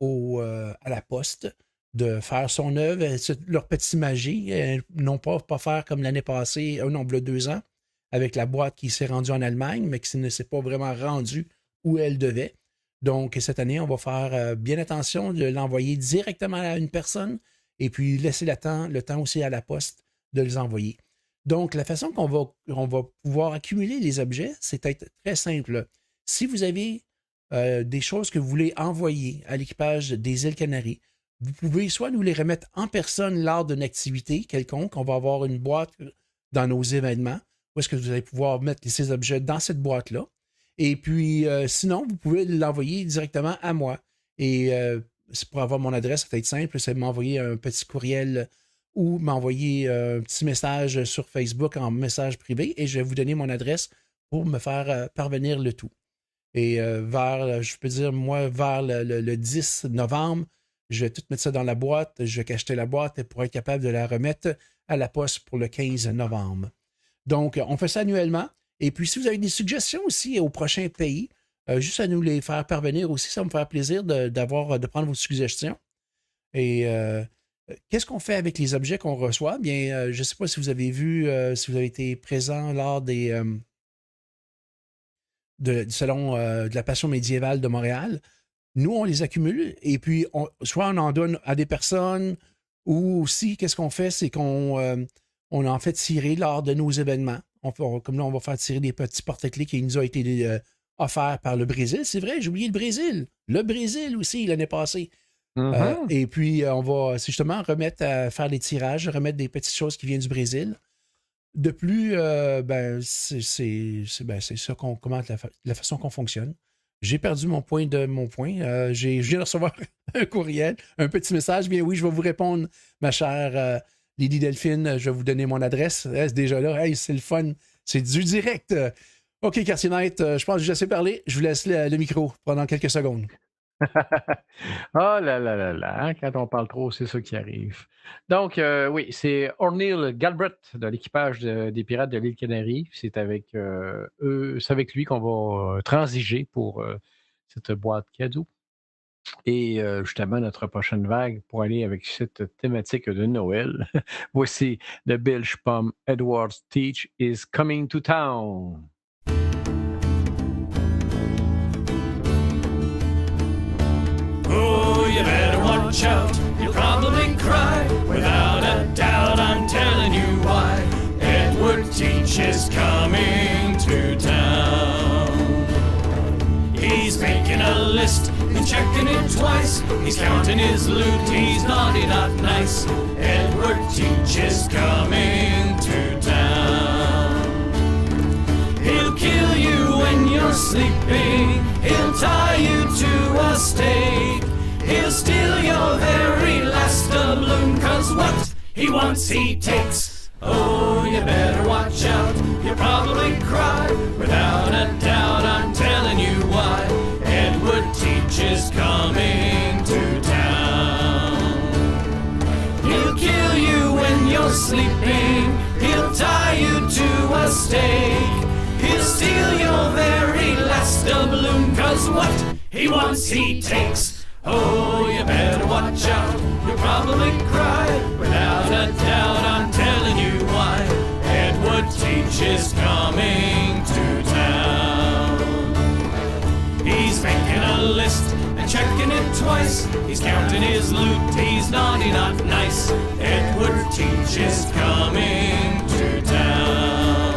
à la poste de faire son œuvre, leur petit magie, non pas faire comme l'année passée, non, il y a 2 ans, avec la boîte qui s'est rendue en Allemagne, mais qui ne s'est pas vraiment rendue où elle devait. Donc, cette année, on va faire bien attention de l'envoyer directement à une personne et puis laisser le temps aussi à la poste de les envoyer. Donc, la façon qu'on va pouvoir accumuler les objets, c'est très simple. Si vous avez des choses que vous voulez envoyer à l'équipage des îles Canaries, vous pouvez soit nous les remettre en personne lors d'une activité quelconque. On va avoir une boîte dans nos événements où est-ce que vous allez pouvoir mettre ces objets dans cette boîte-là. Et puis, sinon, vous pouvez l'envoyer directement à moi. Et pour avoir mon adresse, ça va être simple, c'est m'envoyer un petit courriel ou m'envoyer un petit message sur Facebook en message privé et je vais vous donner mon adresse pour me faire parvenir le tout. Et je peux dire, moi, vers le 10 novembre, je vais tout mettre ça dans la boîte, je vais cacheter la boîte pour être capable de la remettre à la poste pour le 15 novembre. Donc, on fait ça annuellement. Et puis, si vous avez des suggestions aussi aux prochains pays, juste à nous les faire parvenir aussi, ça va me faire plaisir de prendre vos suggestions. Et qu'est-ce qu'on fait avec les objets qu'on reçoit? Bien, je ne sais pas si vous avez vu, si vous avez été présent lors du Salon de la Passion médiévale de Montréal. Nous, on les accumule et puis soit on en donne à des personnes ou aussi, qu'est-ce qu'on fait? C'est qu'on en fait tirer lors de nos événements. Comme là, on va faire tirer des petits porte-clés qui nous ont été offerts par le Brésil. C'est vrai, j'ai oublié le Brésil. Le Brésil aussi, l'année passée. Mm-hmm. Et puis, on va justement faire des tirages, remettre des petites choses qui viennent du Brésil. De plus, c'est ça la façon qu'on fonctionne. J'ai perdu mon point. Je viens de recevoir un courriel, un petit message. Bien oui, je vais vous répondre, ma chère Lydie Delphine. Je vais vous donner mon adresse. C'est déjà là. Hey, c'est le fun. C'est du direct. OK, quartier maître, je pense que j'ai assez parlé. Je vous laisse le micro pendant quelques secondes. Oh là là là là, hein, quand on parle trop, c'est ça qui arrive. Donc, oui, c'est O'Neill Galbraith de l'équipage des Pirates de l'île Canaries. C'est avec lui qu'on va transiger pour cette boîte cadeau. Et justement, notre prochaine vague pour aller avec cette thématique de Noël. Voici The Bilge Pump Edwards Teach is Coming to Town. Oh, you better watch out, you'll probably cry. Without a doubt, I'm telling you why. Edward Teach is coming to town. He's making a list, he's checking it twice. He's counting his loot, he's naughty, not nice. Edward Teach is coming to town. He'll kill you when you're sleeping. He'll tie you to a stake. He'll steal your very last doubloon, 'cause what he wants he takes. Oh, you better watch out, you'll probably cry. Without a doubt, I'm telling you why. Edward Teach is coming to town. He'll kill you when you're sleeping, he'll tie you to a stake. He'll steal your very last doubloon, 'cause what he wants he takes. Oh, you better watch out, you'll probably cry. Without a doubt, I'm telling you why. Edward Teach is coming to town. He's making a list and checking it twice. He's counting his loot, he's naughty, not nice. Edward Teach is coming to town.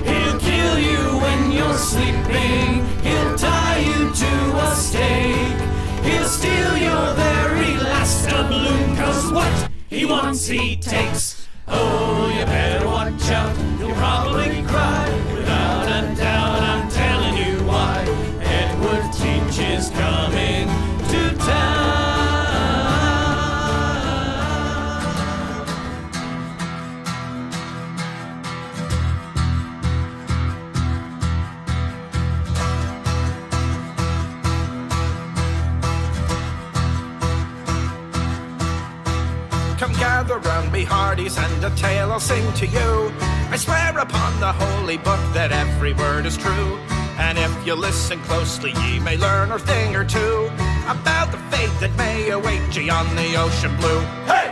He'll kill you when you're sleeping, he'll tie you to a stake. He'll steal your very last doubloon, 'cause what he wants he takes. Oh, you better watch out, you'll probably cry. Without a doubt, I'm telling you why. Edward Teach is coming to town. Come gather round me hearties and a tale I'll sing to you. I swear upon the holy book that every word is true. And if you listen closely, ye may learn a thing or two about the fate that may await ye on the ocean blue. Hey!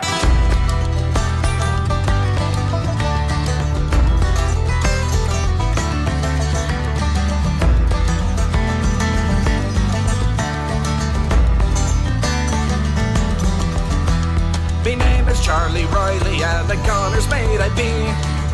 Me name is Charlie Riley and the gunner's mate I be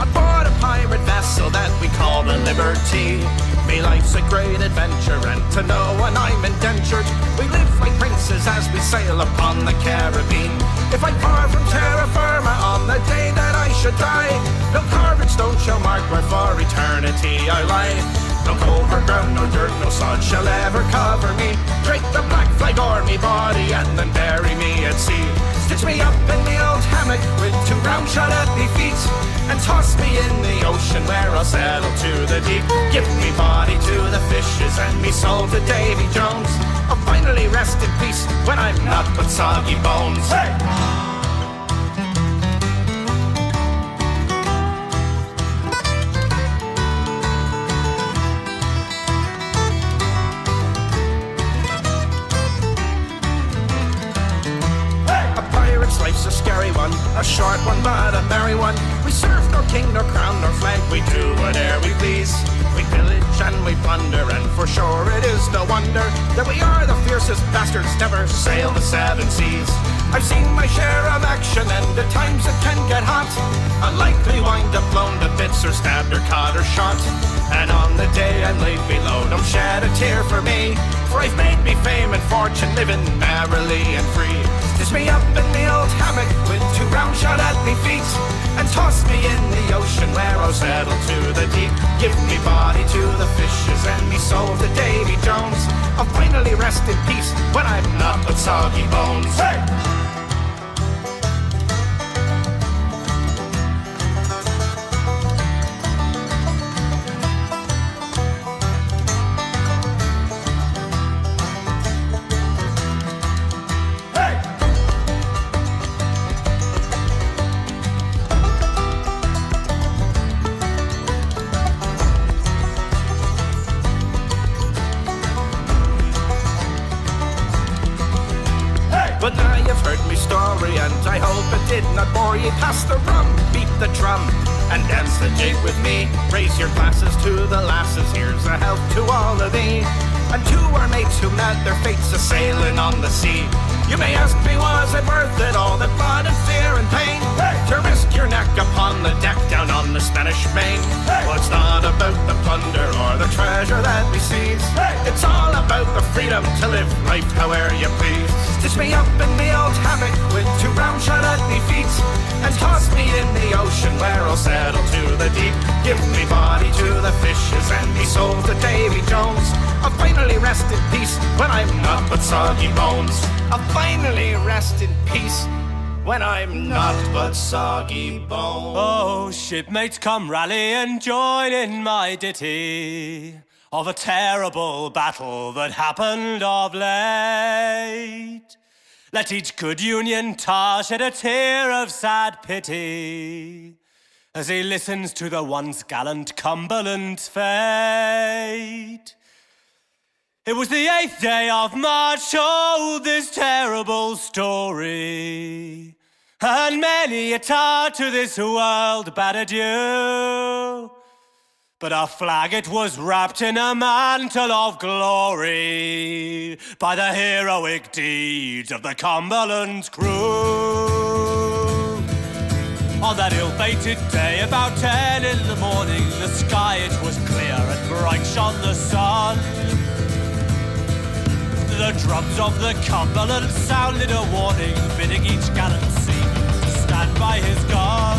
on board a pirate vessel that we call the Liberty. Me life's a great adventure and to no one I'm indentured. We live like princes as we sail upon the Caribbean. If I part from terra firma on the day that I should die, no carved stone shall mark where for eternity I lie. No overground, no dirt, no sod shall ever cover me. Drape the black flag o'er me body and then bury me at sea. Stitch me up in the old hammock with 2 round shot at me feet, and toss me in the ocean where I'll settle to the deep. Give me body to the fishes and me soul to Davy Jones. I'll finally rest in peace when I'm not but soggy bones. Hey! Life's a scary one, a short one but a merry one. We serve nor king nor crown nor flag, we do whate'er we please. We pillage and we plunder, and for sure it is no wonder that we are the fiercest bastards never sail the 7 seas. I've seen my share of action and at times it can get hot. Unlikely wind up blown to bits or stabbed or caught or shot. And on the day I'm laid below, don't shed a tear for me, for I've made me fame and fortune living merrily and free. Stitch me up in the old hammock with 2 round shot at me feet, and toss me in the ocean where I'll settle to the deep. Give me body to the fishes and me soul to Davy Jones. I'll finally rest in peace when I'm not but soggy bones. Hey! But now you've heard me story, and I hope it did not bore ye. Pass the rum, beat the drum, and dance the jig with me. Raise your glasses to the lasses, here's a health to all of thee, and to our mates who met their fates a-sailing on the sea. You may ask me, was it worth it, all the blood and fear and pain, to risk your neck upon the deck down on the Spanish Main? Well, it's not about the plunder or the treasure that we seize. It's all about the freedom to live life however you please. Stitch me up in the old hammock with 2 round shot at me feet, and toss me in the ocean where I'll settle to the deep. Give me body to the fishes and me soul to Davy Jones. I'll finally rest in peace when I'm not but soggy bones. I'll finally rest in peace when I'm not but soggy bones. Oh, shipmates, come rally and join in my ditty of a terrible battle that happened of late. Let each good Union tar shed a tear of sad pity as he listens to the once gallant Cumberland's fate. It was the 8th day of March told this terrible story, and many a tar to this world bade adieu. But our flag it was wrapped in a mantle of glory by the heroic deeds of the Cumberland's crew. On that ill-fated day, about 10 in the morning, the sky it was clear and bright shone the sun. The drums of the Cumberland sounded a warning, bidding each gallant seaman to stand by his gun.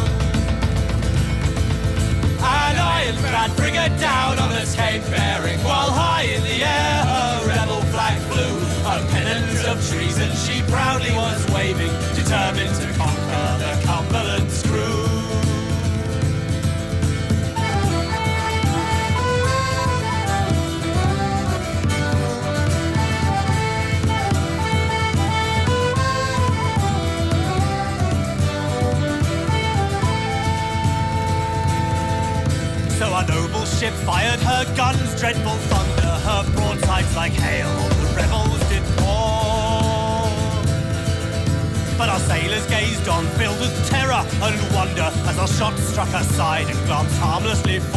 An iron-clad frigate down on the Cape bearing, while high in the air her rebel flag flew. A pennant of treason she proudly was waving, determined to conquer the Cumberland's crew. So our noble ship fired her guns, dreadful thunder, her broadsides like hail, the rebels did pour. But our sailors gazed on, filled with terror and wonder, as our shots struck her side and glanced harmlessly forth.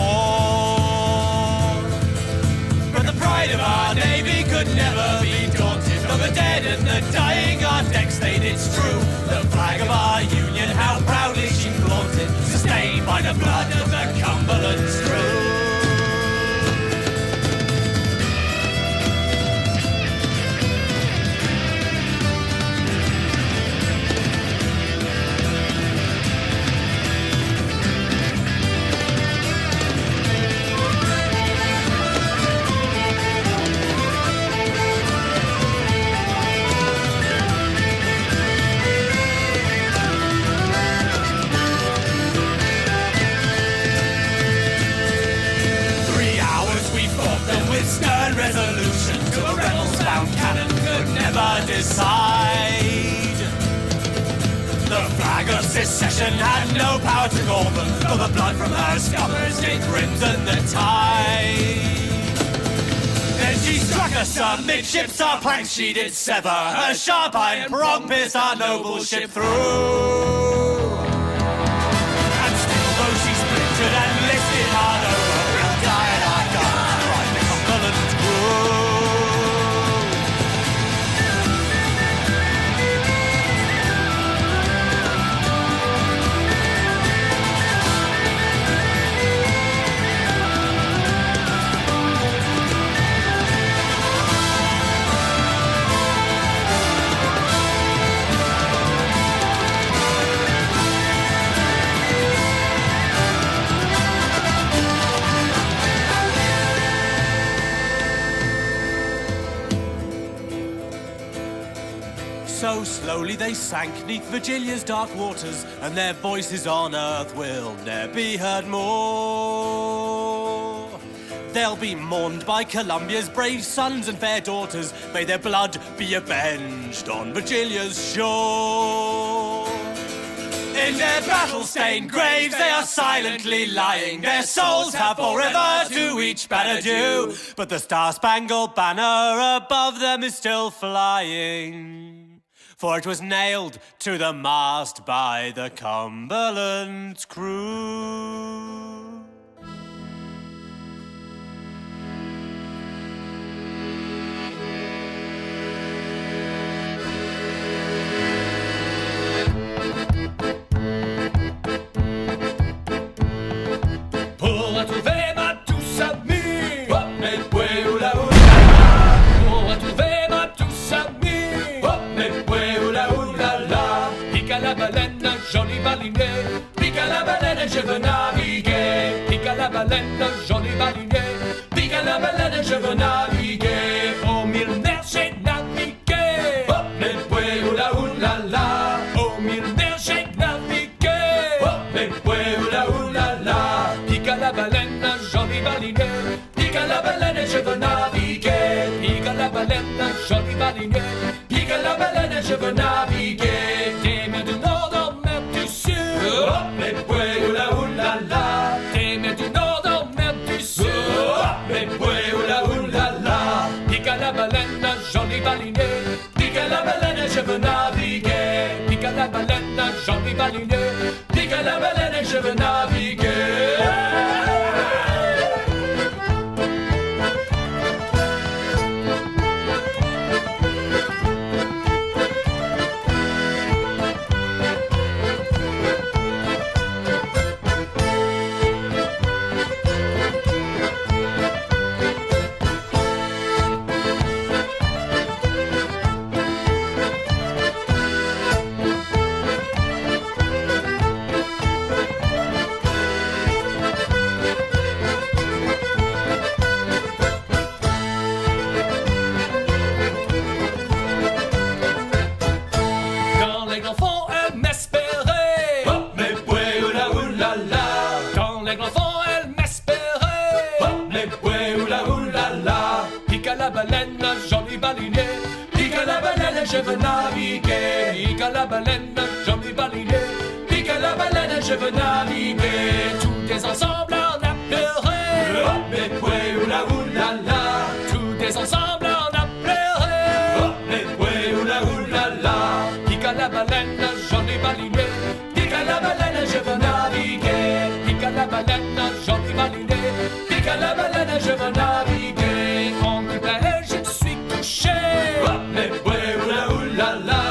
But the pride of our navy could never be daunted, though the dead and the dying our decks they did strew. The flag of our union, how proudly she flaunted, sustained by the blood of the Cumberland's crew. Stern resolution to a rebels bound cannon could never decide. The flag of secession had no power to call them, though the blood from her scuppers did crimson the tide. Then she struck us amidships, our planks she did sever, her sharp iron prong pierced our noble ship through. And still though she splintered and listed hard over, we'll die at our guns, cried the Cumberland's crew. So slowly they sank neath Virgilia's dark waters, and their voices on earth will ne'er be heard more. They'll be mourned by Columbia's brave sons and fair daughters. May their blood be avenged on Virgilia's shore. In their battle-stained graves they are silently lying. Their souls have forever to each bade adieu, but the star-spangled banner above them is still flying. For it was nailed to the mast by the Cumberland's crew. Pour retrouver ma douce amie, oh, mais ouais, oula, oula. Pour retrouver ma douce amie, oh, mais ouais, oula, oula, la. Pique à la baleine, joli baliné, pique à la baleine, je veux naviguer. Pique à la baleine, j'en ai baliné. Puis qu'à la baleine, je veux naviguer. Au mille mers, j'ai navigué. Hop, les pouets, oula, oula, la. Au mille mers, j'ai navigué. Hop, les pouets, oula, oula, la. Puis qu'à la baleine, j'en ai baliné. Puis qu'à la baleine, je veux naviguer. Puis qu'à la baleine, j'en ai baliné. Puis qu'à la baleine, je veux naviguer. Des mers du nord en mer du sud. Hop, les pouets, oula, oula, la. Des mers du nord en mer du sud. Hop, les pouets, oula, oula, la. Puis qu'à la baleine, j'en ai baliné. Puis qu'à la baleine, je veux naviguer. Puis qu'à la baleine, j'en ai baliné. Puis qu'à la baleine, je veux naviguer. Quand les grands font m'espérer. Hop, mes pouets, oula, oula, la. Quand les grands font m'espérer. Hop, mes pouets, oula, oula, la. Puis qu'à la baleine, j'en ai baliné. Puis qu'à la baleine, je veux naviguer. Puis qu'à la baleine, j'en ai baliné. Puis qu'à la baleine, je veux naviguer. Tous des ensembles en a pleuré. Hop, mes pouets, oula, oula, la. Tous des ensembles en a pleuré. Hop, mes pouets, oula, oula, la. Puis qu'à la baleine, j'en ai baliné. Puis qu'à la baleine, je veux naviguer. Puis qu'à la baleine, j'en ai baliné. Puis qu'à la baleine, je veux naviguer. En couplet, je me suis couché. Hop, mes pouets, oula, oula, la.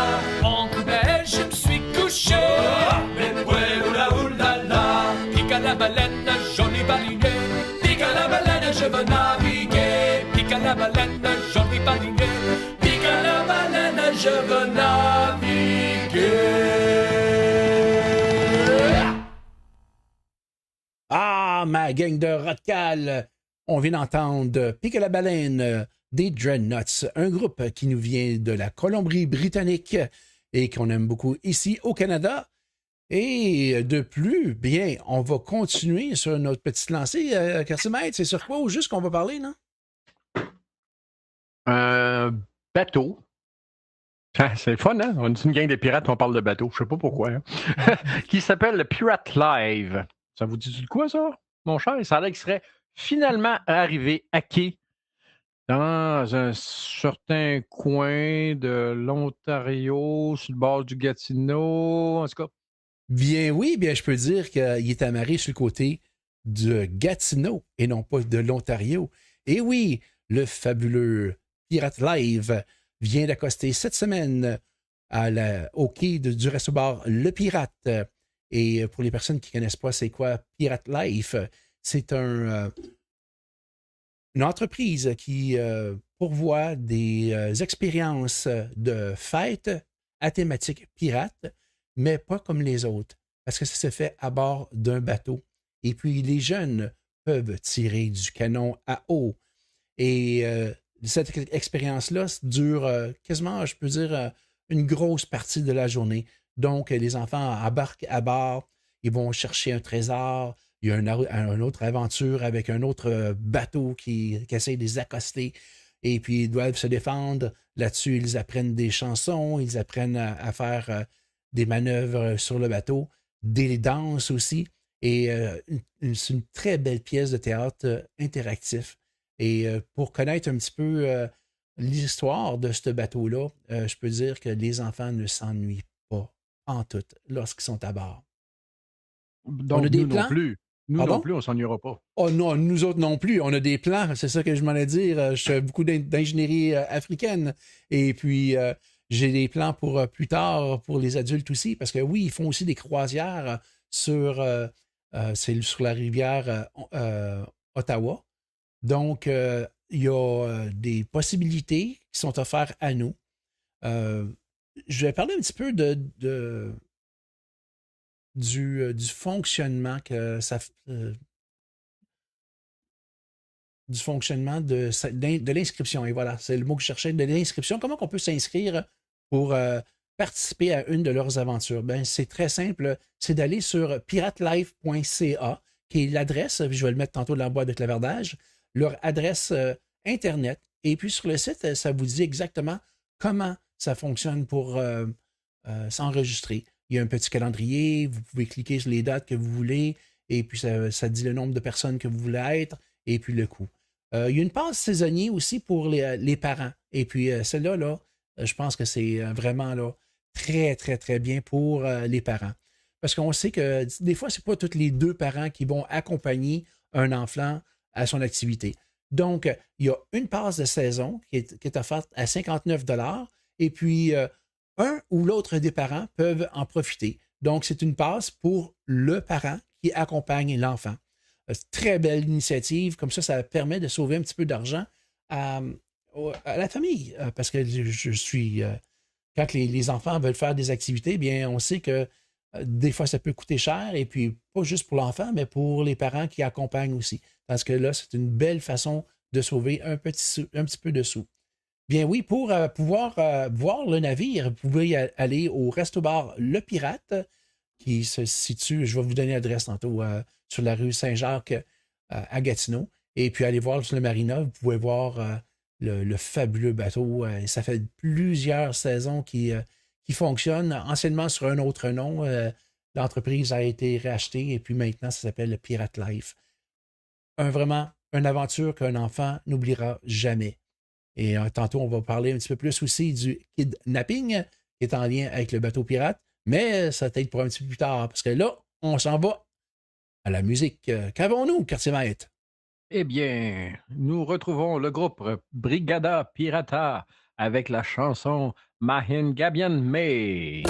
En couplet, je me suis couché. Hop, mes pouets, oula, oula, la. Puis qu'à la baleine, j'en ai baliné. Puis qu'à la baleine, je veux naviguer. Puis qu'à la baleine, j'en ai baliné. Puis qu'à la baleine, je veux naviguer. Ah, ma gang de Rotcal! On vient d'entendre Pique à la baleine des Dreadnoughts, un groupe qui nous vient de la Colombie-Britannique et qu'on aime beaucoup ici au Canada. Et de plus, bien, on va continuer sur notre petite lancée. Cartimètre, c'est sur quoi au juste qu'on va parler, non? Bateau. Ah, c'est le fun, hein? On est une gang de pirates, on parle de bateau. Je sais pas pourquoi. Hein? Qui s'appelle le Pirate Live. Ça vous dit de quoi, ça, mon cher? Ça a l'air qu'il serait finalement arrivé à quai dans un certain coin de l'Ontario, sur le bord du Gatineau, en tout cas. Bien oui, bien je peux dire qu'il est amarré sur le côté de Gatineau et non pas de l'Ontario. Et oui, le fabuleux Pirate Live vient d'accoster cette semaine au quai du resto-bar Le Pirate. Et pour les personnes qui ne connaissent pas c'est quoi Pirate Life, c'est une entreprise qui pourvoit des expériences de fête à thématique pirate, mais pas comme les autres, parce que ça se fait à bord d'un bateau. Et puis les jeunes peuvent tirer du canon à eau. Et cette expérience-là dure quasiment, je peux dire, une grosse partie de la journée. Donc, les enfants embarquent à bord, ils vont chercher un trésor, il y a une autre aventure avec un autre bateau qui essaie de les accoster, et puis ils doivent se défendre. Là-dessus, ils apprennent des chansons, ils apprennent à faire des manœuvres sur le bateau, des danses aussi, et c'est une très belle pièce de théâtre interactif. Et pour connaître un petit peu l'histoire de ce bateau-là, je peux dire que les enfants ne s'ennuient pas en tout lorsqu'ils sont à bord. Donc, on a des nous plans? non plus. Nous Pardon? non plus, on ne s'ennuiera pas. Oh non, nous autres non plus. On a des plans, c'est ça que je m'en ai dire. Je fais beaucoup d'ingénierie africaine. Et puis, j'ai des plans pour plus tard, pour les adultes aussi. Parce que oui, ils font aussi des croisières sur la rivière Ottawa. Donc, il y a des possibilités qui sont offertes à nous. Je vais parler un petit peu du fonctionnement que ça du fonctionnement de l'inscription. Et voilà, c'est le mot que je cherchais, de l'inscription. Comment on peut s'inscrire pour participer à une de leurs aventures? Ben, c'est très simple. C'est d'aller sur piratelife.ca, qui est l'adresse, je vais le mettre tantôt dans la boîte de clavardage, leur adresse Internet. Et puis sur le site, ça vous dit exactement comment ça fonctionne pour s'enregistrer. Il y a un petit calendrier, vous pouvez cliquer sur les dates que vous voulez, et puis ça dit le nombre de personnes que vous voulez être, et puis le coût. Il y a une passe saisonnière aussi pour les parents. Et puis celle-là, là, je pense que c'est vraiment là, très, très, très bien pour les parents. Parce qu'on sait que des fois, ce n'est pas tous les deux parents qui vont accompagner un enfant à son activité. Donc, il y a une passe de saison qui est offerte à 59 $, et puis un ou l'autre des parents peuvent en profiter. Donc, c'est une passe pour le parent qui accompagne l'enfant. Très belle initiative. Comme ça permet de sauver un petit peu d'argent à la famille. Parce que je suis... quand les enfants veulent faire des activités, bien, on sait que des fois, ça peut coûter cher. Et puis, pas juste pour l'enfant, mais pour les parents qui accompagnent aussi. Parce que là, c'est une belle façon de sauver un petit peu de sous. Bien oui, pour pouvoir voir le navire, vous pouvez aller au resto-bar Le Pirate, qui se situe, je vais vous donner l'adresse tantôt, sur la rue Saint-Jacques à Gatineau. Et puis aller voir sur le marina, vous pouvez voir le fabuleux bateau. Ça fait plusieurs saisons qui fonctionne, anciennement sur un autre nom. L'entreprise a été rachetée et puis maintenant, ça s'appelle le Pirate Life. Vraiment, une aventure qu'un enfant n'oubliera jamais. Et tantôt, on va parler un petit peu plus aussi du kidnapping, qui est en lien avec le bateau pirate, mais ça va être pour un petit peu plus tard, parce que là, on s'en va à la musique. Qu'avons-nous, quartier maître? Eh bien, nous retrouvons le groupe Brigada Pirata avec la chanson Mahin Gabian May.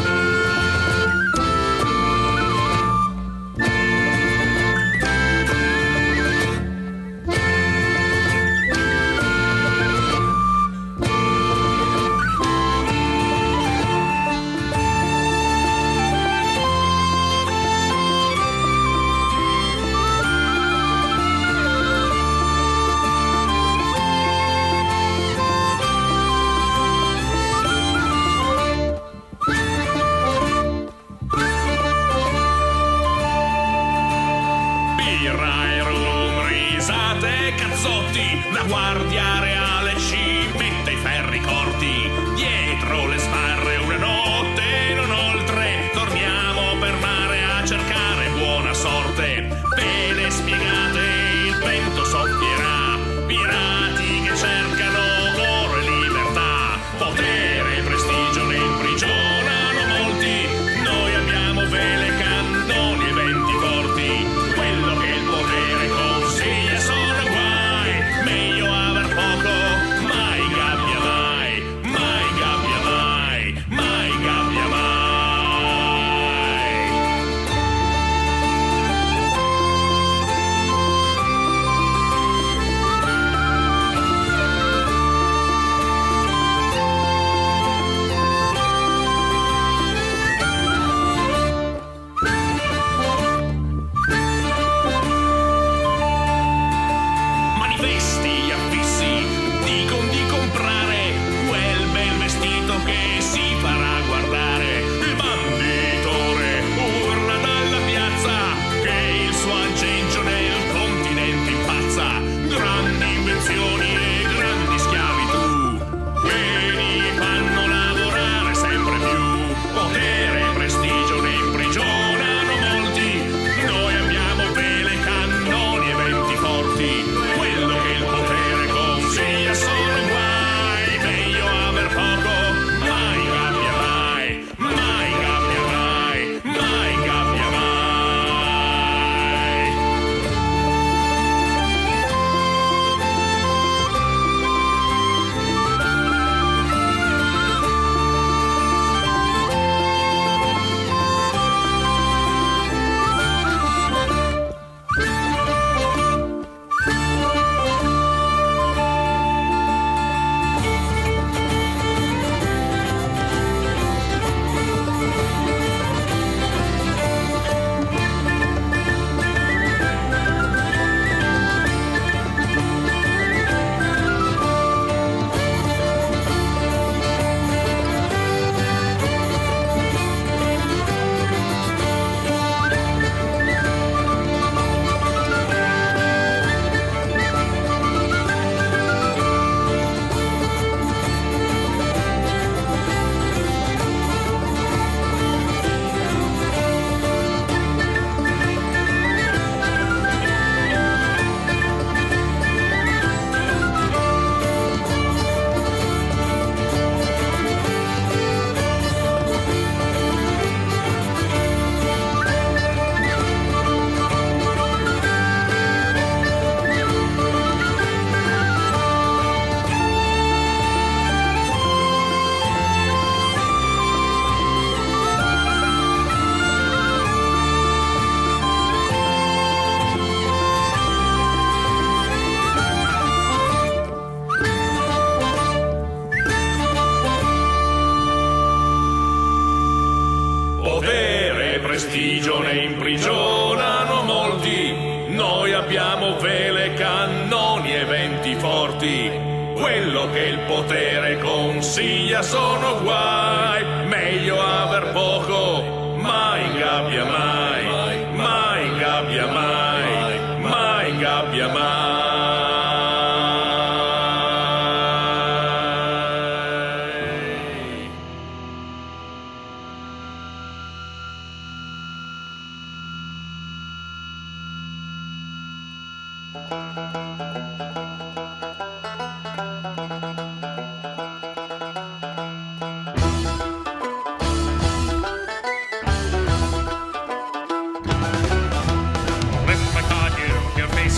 prestigio ne imprigionano molti. Noi abbiamo vele, cannoni e venti forti. Quello che il potere consiglia sono guai. Meglio aver poco, mai in gabbia mai, mai in gabbia mai, mai in gabbia mai.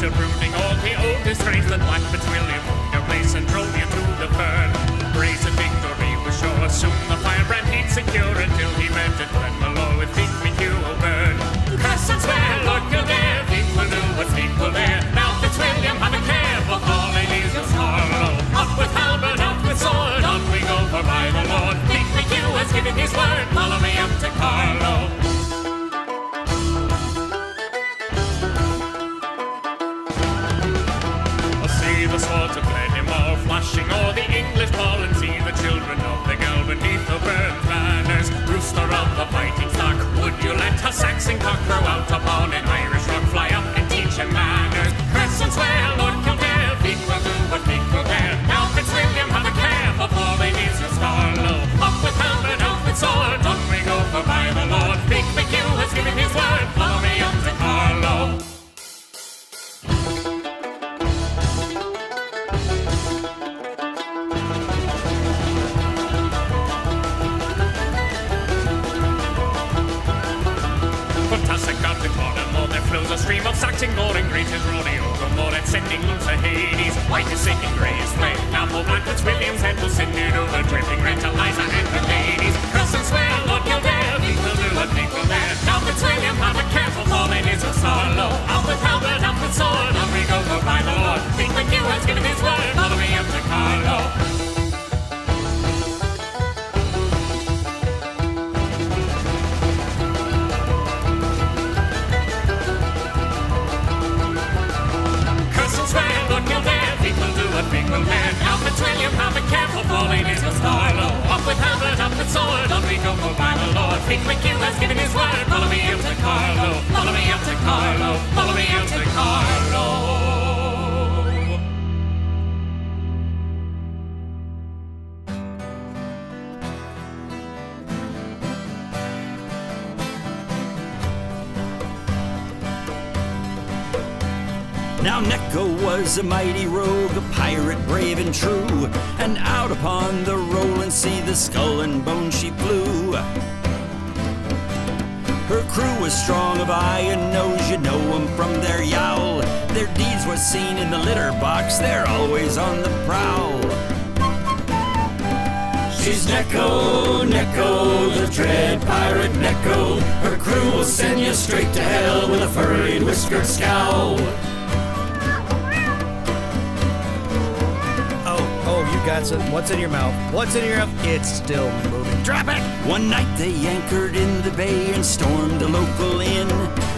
Uprooting all the old disgrace that Black Fitzwilliam your place and drove you to the burn. Grace and victory was sure. Soon the firebrand he'd secure until he met it when Malloy with Fleet McHugh will burn. Curse and swear, Lord Kildare, Fleet will do what Fleet will dare. Now Fitzwilliam, have a care for falling is your Carlo. Up with halberd, out with sword, on we go for by the Lord. Fleet McHugh has given his word, follow me up to Carlo. The swords of Glenimore flashing o'er the English ball, and see the children of the Gel beneath the burnt banners. Rooster of the fighting stock, would you let a Saxon cock crow out upon an Irish rock? Fly up and teach him manners. Curse and swear, Lord Kildare, Fleet will do what Fleet will dare. Now Fitzwilliam, have a care for falling is your Starlow. Up with helmet, out with sword, on we go for by the Lord. Fleet McHugh has given his word, follow me up to Carlo. A stream of Saxon goring great his rodeo, go more at sending loose a Hades. White is sick and grey is flame. Now for Black Fitzwilliam's head will send it over, dripping red to Liza and the ladies. Curse and swear, Lord Kildare, Fleet will do what Fleet will dare. Now Fitzwilliam, have a careful falling is a Starlow. Out with halberd, out with sword, on we go for by the Lord. Fleet McHugh has given his word, follow me up to Carlo. Now Fitzwilliam, have a careful falling is a Starlow. Up with halberd, up with sword, on we go for by the Lord. Fleet McHugh has given his word, follow me up to Carlo. Follow me up to Carlo, follow me up to Carlo. Now Necho was a mighty rogue, a pirate brave and true, and out upon the rolling sea the skull and bone she flew. Her crew was strong of eye and nose, you know 'em from their yowl. Their deeds was seen in the litter box, they're always on the prowl. She's Necho, Necho, the dread pirate Necho. Her crew will send you straight to hell with a furried whiskered scowl. Oh, you got some. What's in your mouth? What's in your mouth? It's still moving. Drop it! One night they anchored in the bay and stormed a local inn.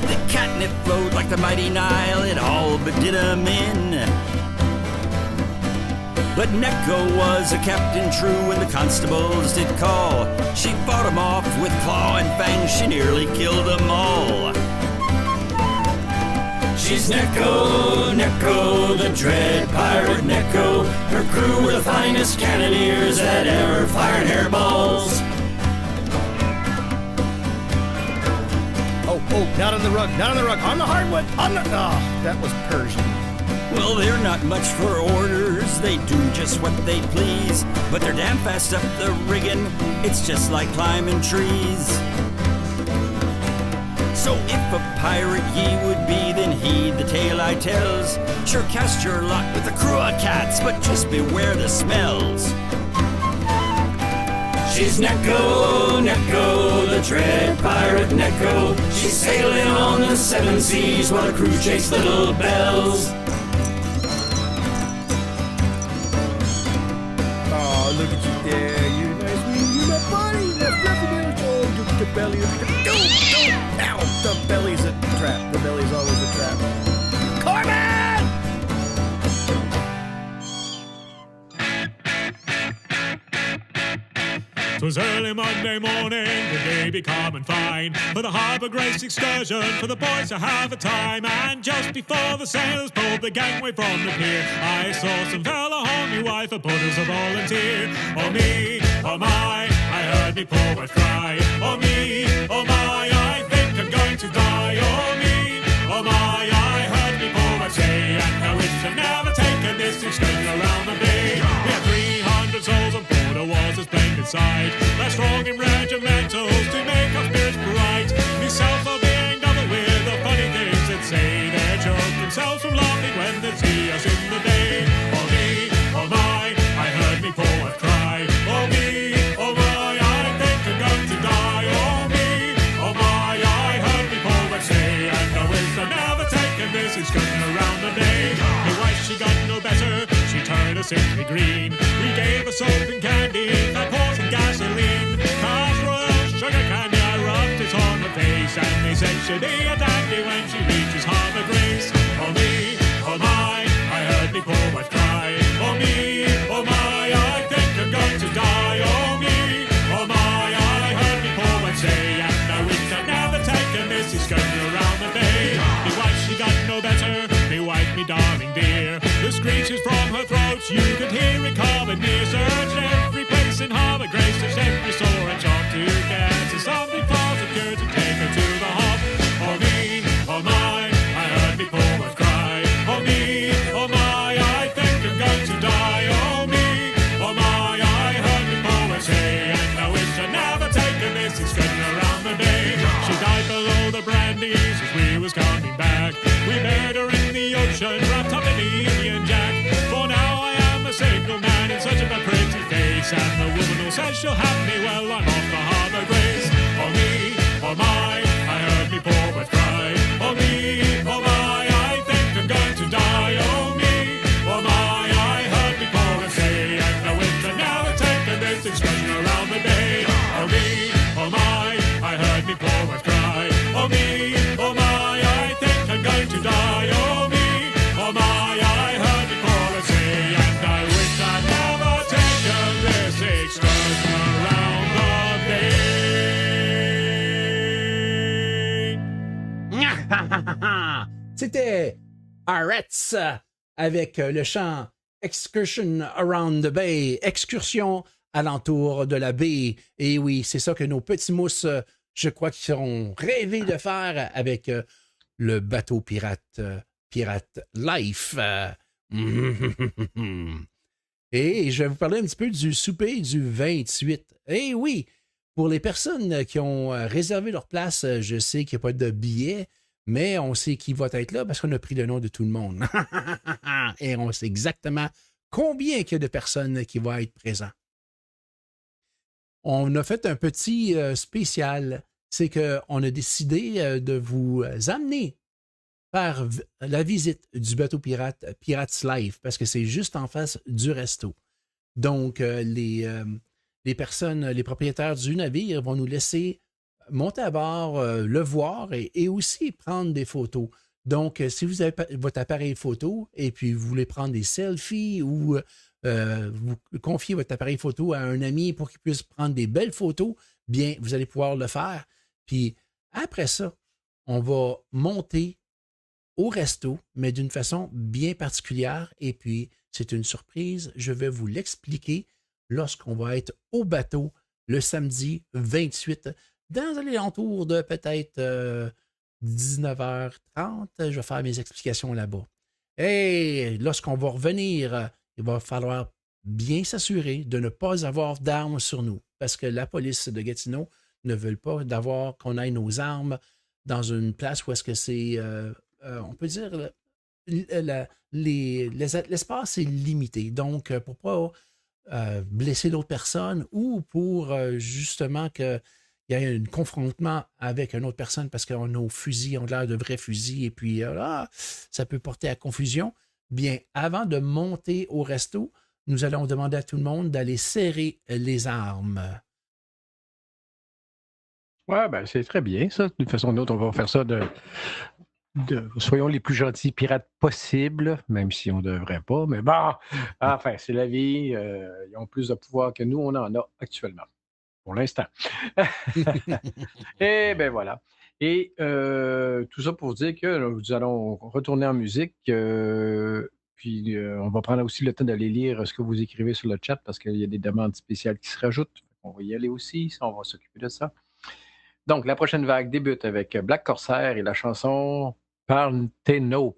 The catnip flowed like the mighty Nile, it all but did 'em in. But Necho was a captain true and the constables did call. She fought 'em off with claw and fang, she nearly killed 'em all. She's Necho, Necho, the dread pirate Necho. Her crew were the finest cannoneers that ever fired hairballs. Oh, not on the rug, not on the rug, on the hardwood, on the... Oh, that was Persian. Well, they're not much for orders, they do just what they please. But they're damn fast up the rigging, it's just like climbing trees. So if a pirate ye would be, then heed the tale I tells. Sure cast your lot with the crew of cats, but just beware the smells. She's Necho, Necho, the dread pirate Necho. She's sailing on the seven seas while the crew chase little bells. Oh, look at you there, you nice wee, you my buddy, that's nothing else. Oh, look at the belly, look at the... Ow! The belly's a trap. The belly's always a trap. Corbin! 'Twas early Monday morning, the day becoming fine, for the Harbour Grace excursion, for the boys to have a time. And just before the sailors pulled the gangway from the pier, I saw some fella hold me wife a put as a volunteer. Oh me, oh my, I heard me poet cry. Oh me, oh my, I think I'm going to die. Oh me, oh my, I heard me poet say, and I wish I'd never taken this excursion around the bay. We had 300 souls on board, there was a splendid sight. They're strong in regimentals to make our spirits bright. Myself are being double with the funny things that say. They choke themselves from laughing when they see us in the day. Oh me, oh my, I heard me poet cry. Oh me, oh my, I think I'm going to die. Oh me, oh my, I heard me poet say, and I wish I'd never taken this excursion around the day. My wife, she got no better, she turned us sickly green. We gave her soap and candy, apples and gasoline. Casserole, sugar candy, I rubbed it on her face, and they said she'll be a dandy when she reaches Harbour Grace. Oh me, oh my, I heard me poet cry. Oh me, oh my, I think I'm going to die. Oh me, oh my, I heard me poet say, and I wish I'd never taken this excursion around the bay. Me wife, she got no better, me wife, me darling dear. The screeches from her throat, you could hear it coming near. Searched every place in Harbour Grace, searched every store and shop to get to something positive to take her to the hop. Oh me, oh my, I heard me poet cry. Oh me, oh my, I think I'm going to die. Oh me, oh my, I heard me poet say, and I wish I'd never taken this excursion around the bay. She died below the brandies as we was coming back. We buried her in the ocean, wrapped up in the Union Jack. For now I am a single man in such a pretty face, and the woman who says she'll have me, well, I'm off the Harbour Grace. Oh me, oh my, I heard me poet cry. Oh me, oh my, I think I'm going to die. Oh me, oh my, I heard me poet say, and I wish I'd never taken this excursion around the bay. Oh me, oh my, I heard me poet cry. Oh me, oh my, I think I'm going to die. Oh me, oh my, I heard me poet say, and I wish I'd never taken this excursion around the bay. C'était Arets avec le chant Excursion Around the Bay, excursion alentour de la baie. Et oui, c'est ça que nos petits mousses, je crois qu'ils seront rêvés de faire avec le bateau pirate, Pirate Life. Et je vais vous parler un petit peu du souper du 28. Et oui, pour les personnes qui ont réservé leur place, je sais qu'il n'y a pas de billets, mais on sait qui va être là parce qu'on a pris le nom de tout le monde. Et on sait exactement combien il y a de personnes qui vont être présentes. On a fait un petit spécial. C'est qu'on a décidé de vous amener par la visite du bateau pirate Pirates Life parce que c'est juste en face du resto. Donc, les personnes, les propriétaires du navire vont nous laisser monter à bord, le voir et aussi prendre des photos. Donc, si vous avez votre appareil photo et puis vous voulez prendre des selfies ou vous confiez votre appareil photo à un ami pour qu'il puisse prendre des belles photos, bien, vous allez pouvoir le faire. Puis après ça, on va monter au resto, mais d'une façon bien particulière. Et puis, c'est une surprise. Je vais vous l'expliquer lorsqu'on va être au bateau le samedi 28, dans l'alentour de peut-être 19h30. Je vais faire mes explications là-bas. Et lorsqu'on va revenir, il va falloir bien s'assurer de ne pas avoir d'armes sur nous, parce que la police de Gatineau ne veut pas qu'on aille nos armes dans une place où est-ce que c'est, on peut dire, l'espace est limité. Donc, pour ne pas blesser d'autres personnes ou pour justement qu'il y ait un confrontement avec une autre personne parce que nos fusils ont l'air de vrais fusils et puis ça peut porter à confusion. Bien, avant de monter au resto, nous allons demander à tout le monde d'aller serrer les armes. Ouais, ben c'est très bien, ça. D'une façon ou d'une autre, on va faire ça soyons les plus gentils pirates possibles, même si on ne devrait pas. Mais bon, enfin, c'est la vie. Ils ont plus de pouvoir que nous, on en a actuellement, pour l'instant. Et ben voilà. Et tout ça pour dire que nous allons retourner en musique. Puis on va prendre aussi le temps d'aller lire ce que vous écrivez sur le chat parce qu'il y a des demandes spéciales qui se rajoutent. On va y aller aussi, ça, on va s'occuper de ça. Donc, la prochaine vague débute avec Black Corsair et la chanson Partenope.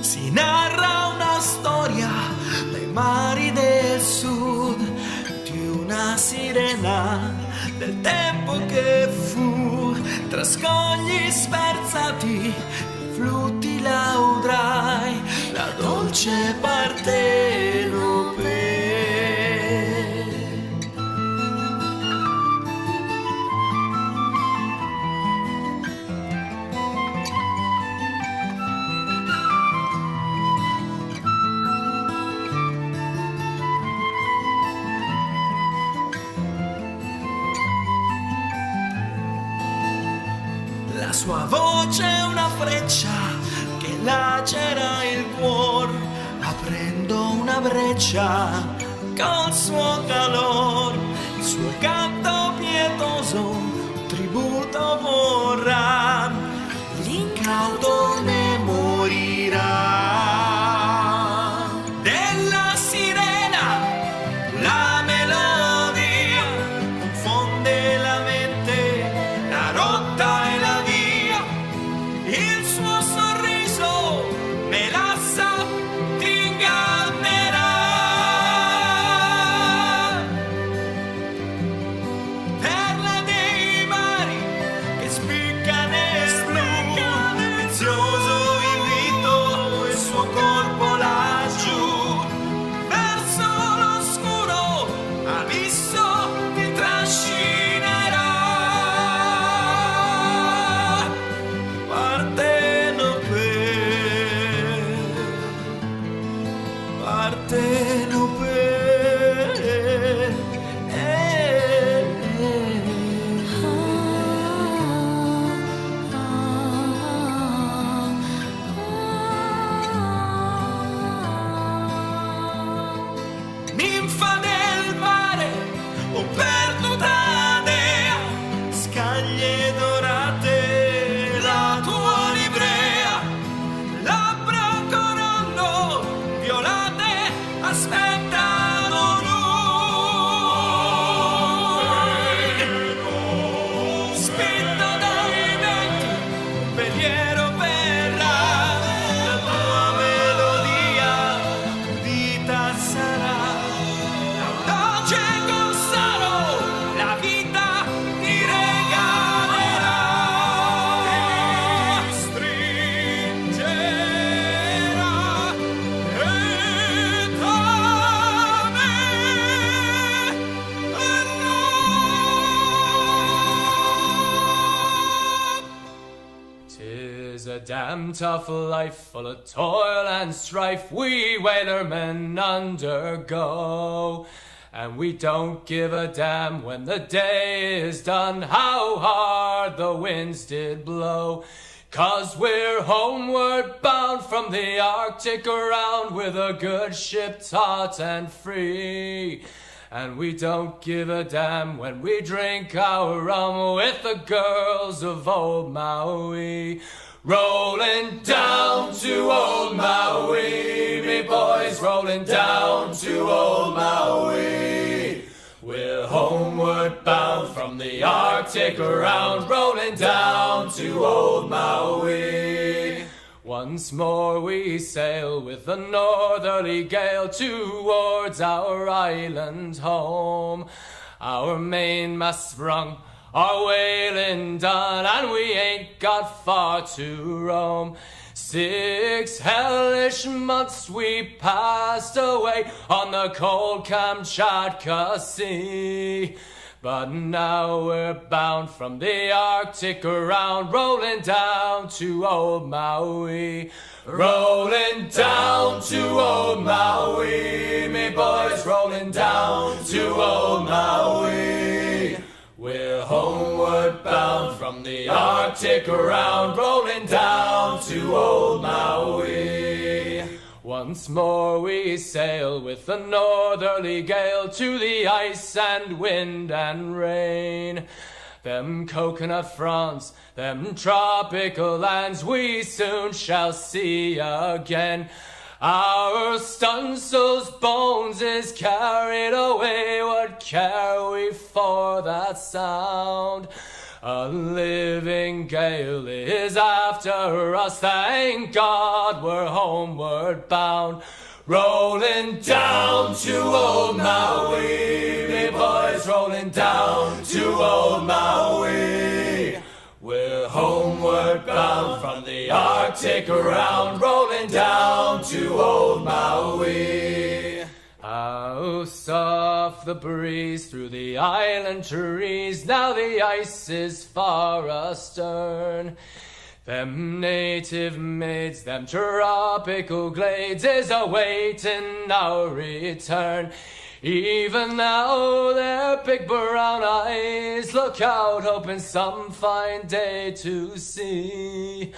Si narra una storia dai mari del sud di una sirena del tempo che fu, tra scogli sferzati e flutti laudrai la dolce Partenope. La sua voce è una freccia che lacera il cuore, aprendo una breccia col suo calor. Il suo canto pietoso tributo vorrà, l'incauto ne morirà. Della sirena la melodia confonde la mente, la rotta e la via. Il suo sorriso melassa ti ingannerà. Perla dei mari che spicca nel blu, prezioso invito il suo corpo laggiù. Verso l'oscuro abisso ti trascinerà. Partenope, Partenope, ninfa del mare o perduta dea, scaglie dorate la tua livrea, labbra corallo violate aspettano lui. Spinto dai venti un veliero verrà, la tua melodia udita sarà. Dolce Corsaro, la vita ti regalerà, ti stringerà Tis a damn tough life full of toil and strife we whalermen undergo. And we don't give a damn when the day is done how hard the winds did blow. 'Cause we're homeward bound from the Arctic around with a good ship taut and free. And we don't give a damn when we drink our rum with the girls of old Maui. Rolling down to old Maui, me boys, rolling down to old Maui. We're homeward bound from the Arctic around, rolling down to old Maui. Once more we sail with a northerly gale towards our island home. Our mainmast sprung, our whaling done, and we ain't got far to roam. 6 hellish months we passed away on the cold Kamchatka Sea. But now we're bound from the Arctic around, rolling down to old Maui. Rolling down to old Maui, me boys, rolling down to old Maui. We're homeward bound from the Arctic around, rolling down to old Maui. Once more we sail with the northerly gale to the ice and wind and rain. Them coconut fronts, them tropical lands we soon shall see again. Our Stunsel's bones is carried away, what care we for that sound? A living gale is after us, thank God we're homeward bound. Rolling down to old Maui, me boys, rolling down to old Maui. We're homeward bound from the Arctic around, rolling down to old Maui. How soft the breeze through the island trees, now the ice is far astern. Them native maids, them tropical glades is awaiting our return. Even now their big brown eyes look out, hoping some fine day to see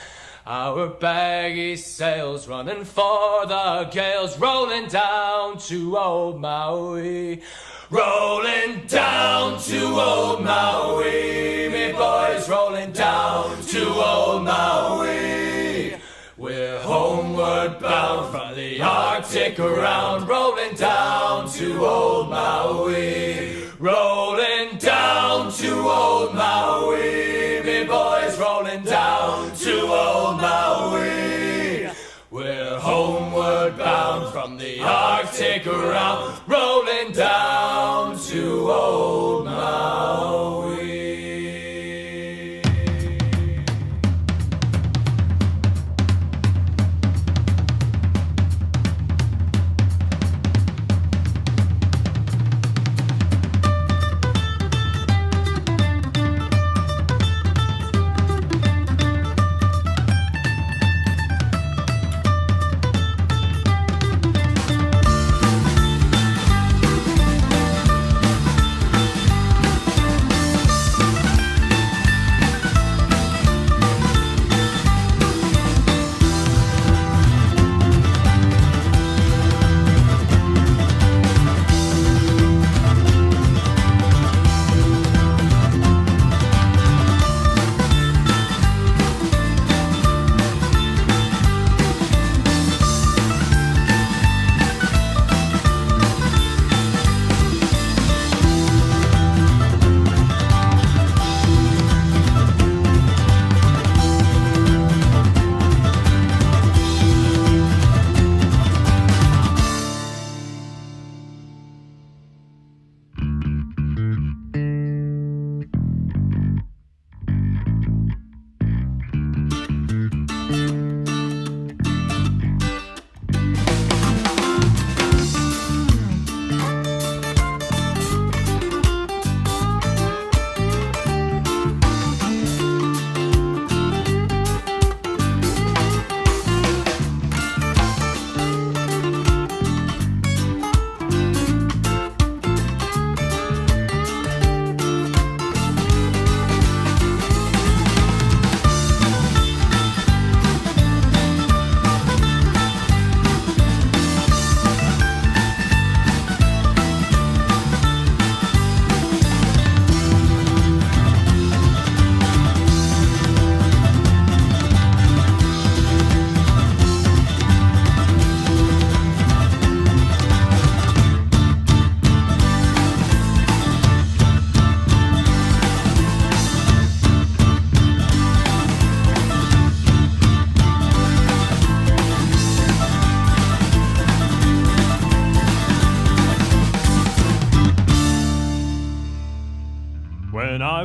our baggy sails running for the gales, rolling down to old Maui. Rolling down to old Maui, me boys, rolling down to old Maui. We're homeward bound from the Arctic around, rolling down to old Maui. Rolling down to old Maui, me boys, rolling down to old Maui. We're homeward bound from the Arctic around, rolling down to old Maui.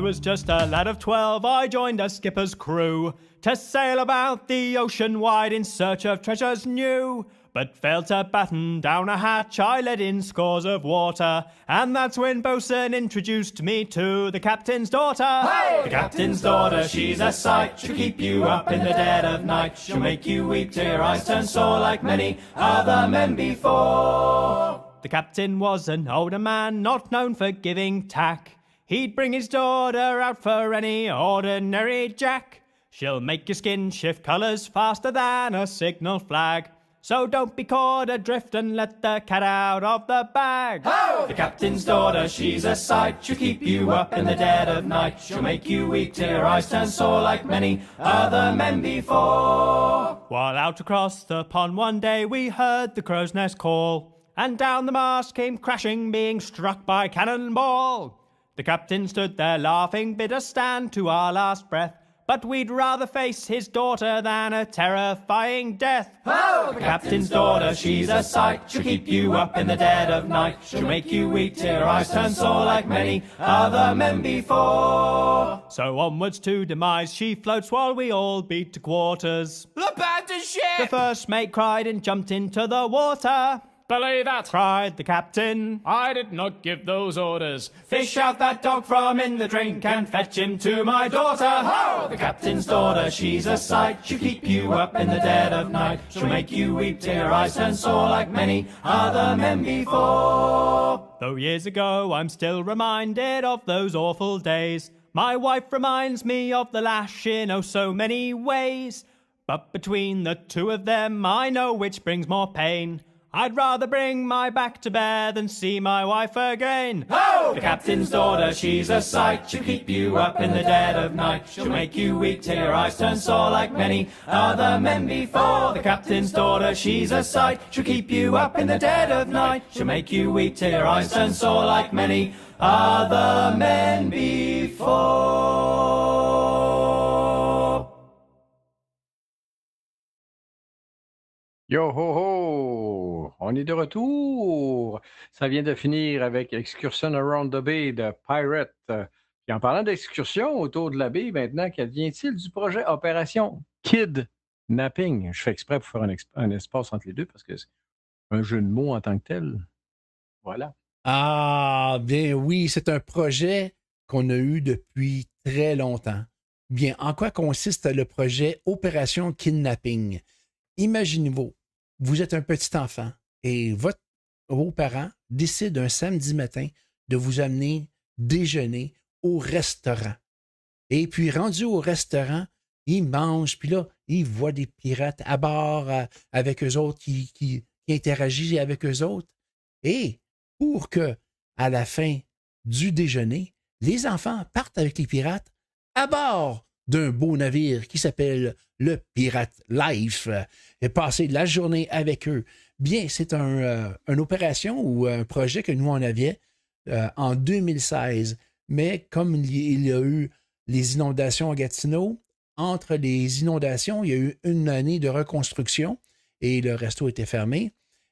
was just a lad of 12, I joined a skipper's crew to sail about the ocean wide in search of treasures new. But failed to batten down a hatch, I let in scores of water, and that's when Bosun introduced me to the captain's daughter. Hey! The captain's daughter, she's a sight, she'll keep you up in the dead of night. She'll make you weep till your eyes turn sore like many other men before. The captain was an older man, not known for giving tack. He'd bring his daughter out for any ordinary jack. She'll make your skin shift colours faster than a signal flag. So don't be caught adrift and let the cat out of the bag. Ho! The captain's daughter, she's a sight. She'll keep you up in the dead of night. She'll make you weep till your eyes turn sore like many other men before. While out across the pond one day we heard the crow's nest call, and down the mast came crashing, being struck by cannonball. The captain stood there laughing, bid us stand to our last breath, but we'd rather face his daughter than a terrifying death. Oh! The captain's daughter, she's a sight. She'll keep you up in the dead of night. She'll make you weep till your eyes turn sore like many other men before. So onwards to demise she floats while we all beat to quarters. Abandon ship! The first mate cried and jumped into the water. Belay that, cried the captain. I did not give those orders. Fish out that dog from in the drink and fetch him to my daughter. Ho! The captain's daughter, she's a sight. She'll keep you up in the dead of night. She'll make you weep till your eyes turn sore like many other men before. Though years ago I'm still reminded of those awful days, my wife reminds me of the lash in oh so many ways. But between the two of them I know which brings more pain. I'd rather bring my back to bear than see my wife again. Ho! The captain's daughter, she's a sight. She'll keep you up in the dead of night. She'll make you weep till your eyes turn sore like many other men before. The captain's daughter, she's a sight. She'll keep you up in the dead of night. She'll make you weep till your eyes turn sore like many other men before. Yo ho ho! On est de retour! Ça vient de finir avec Excursion Around the Bay de Pirate. Puis en parlant d'excursion autour de la baie, maintenant, qu'advient-il du projet Opération Kidnapping? Je fais exprès pour faire un espace entre les deux parce que c'est un jeu de mots en tant que tel. Voilà. Ah, bien oui, c'est un projet qu'on a eu depuis très longtemps. Bien, en quoi consiste le projet Opération Kidnapping? Imaginez-vous, vous êtes un petit enfant et vos parents décident un samedi matin de vous amener déjeuner au restaurant. Et puis, rendu au restaurant, ils mangent, puis là, ils voient des pirates à bord avec eux autres qui interagissent avec eux autres. Et pour que, à la fin du déjeuner, les enfants partent avec les pirates à bord d'un beau navire qui s'appelle le Pirate Life et passer la journée avec eux. Bien, c'est une opération ou un projet que nous, on avait en 2016. Mais comme il y a eu les inondations à Gatineau, entre les inondations, il y a eu une année de reconstruction et le resto était fermé.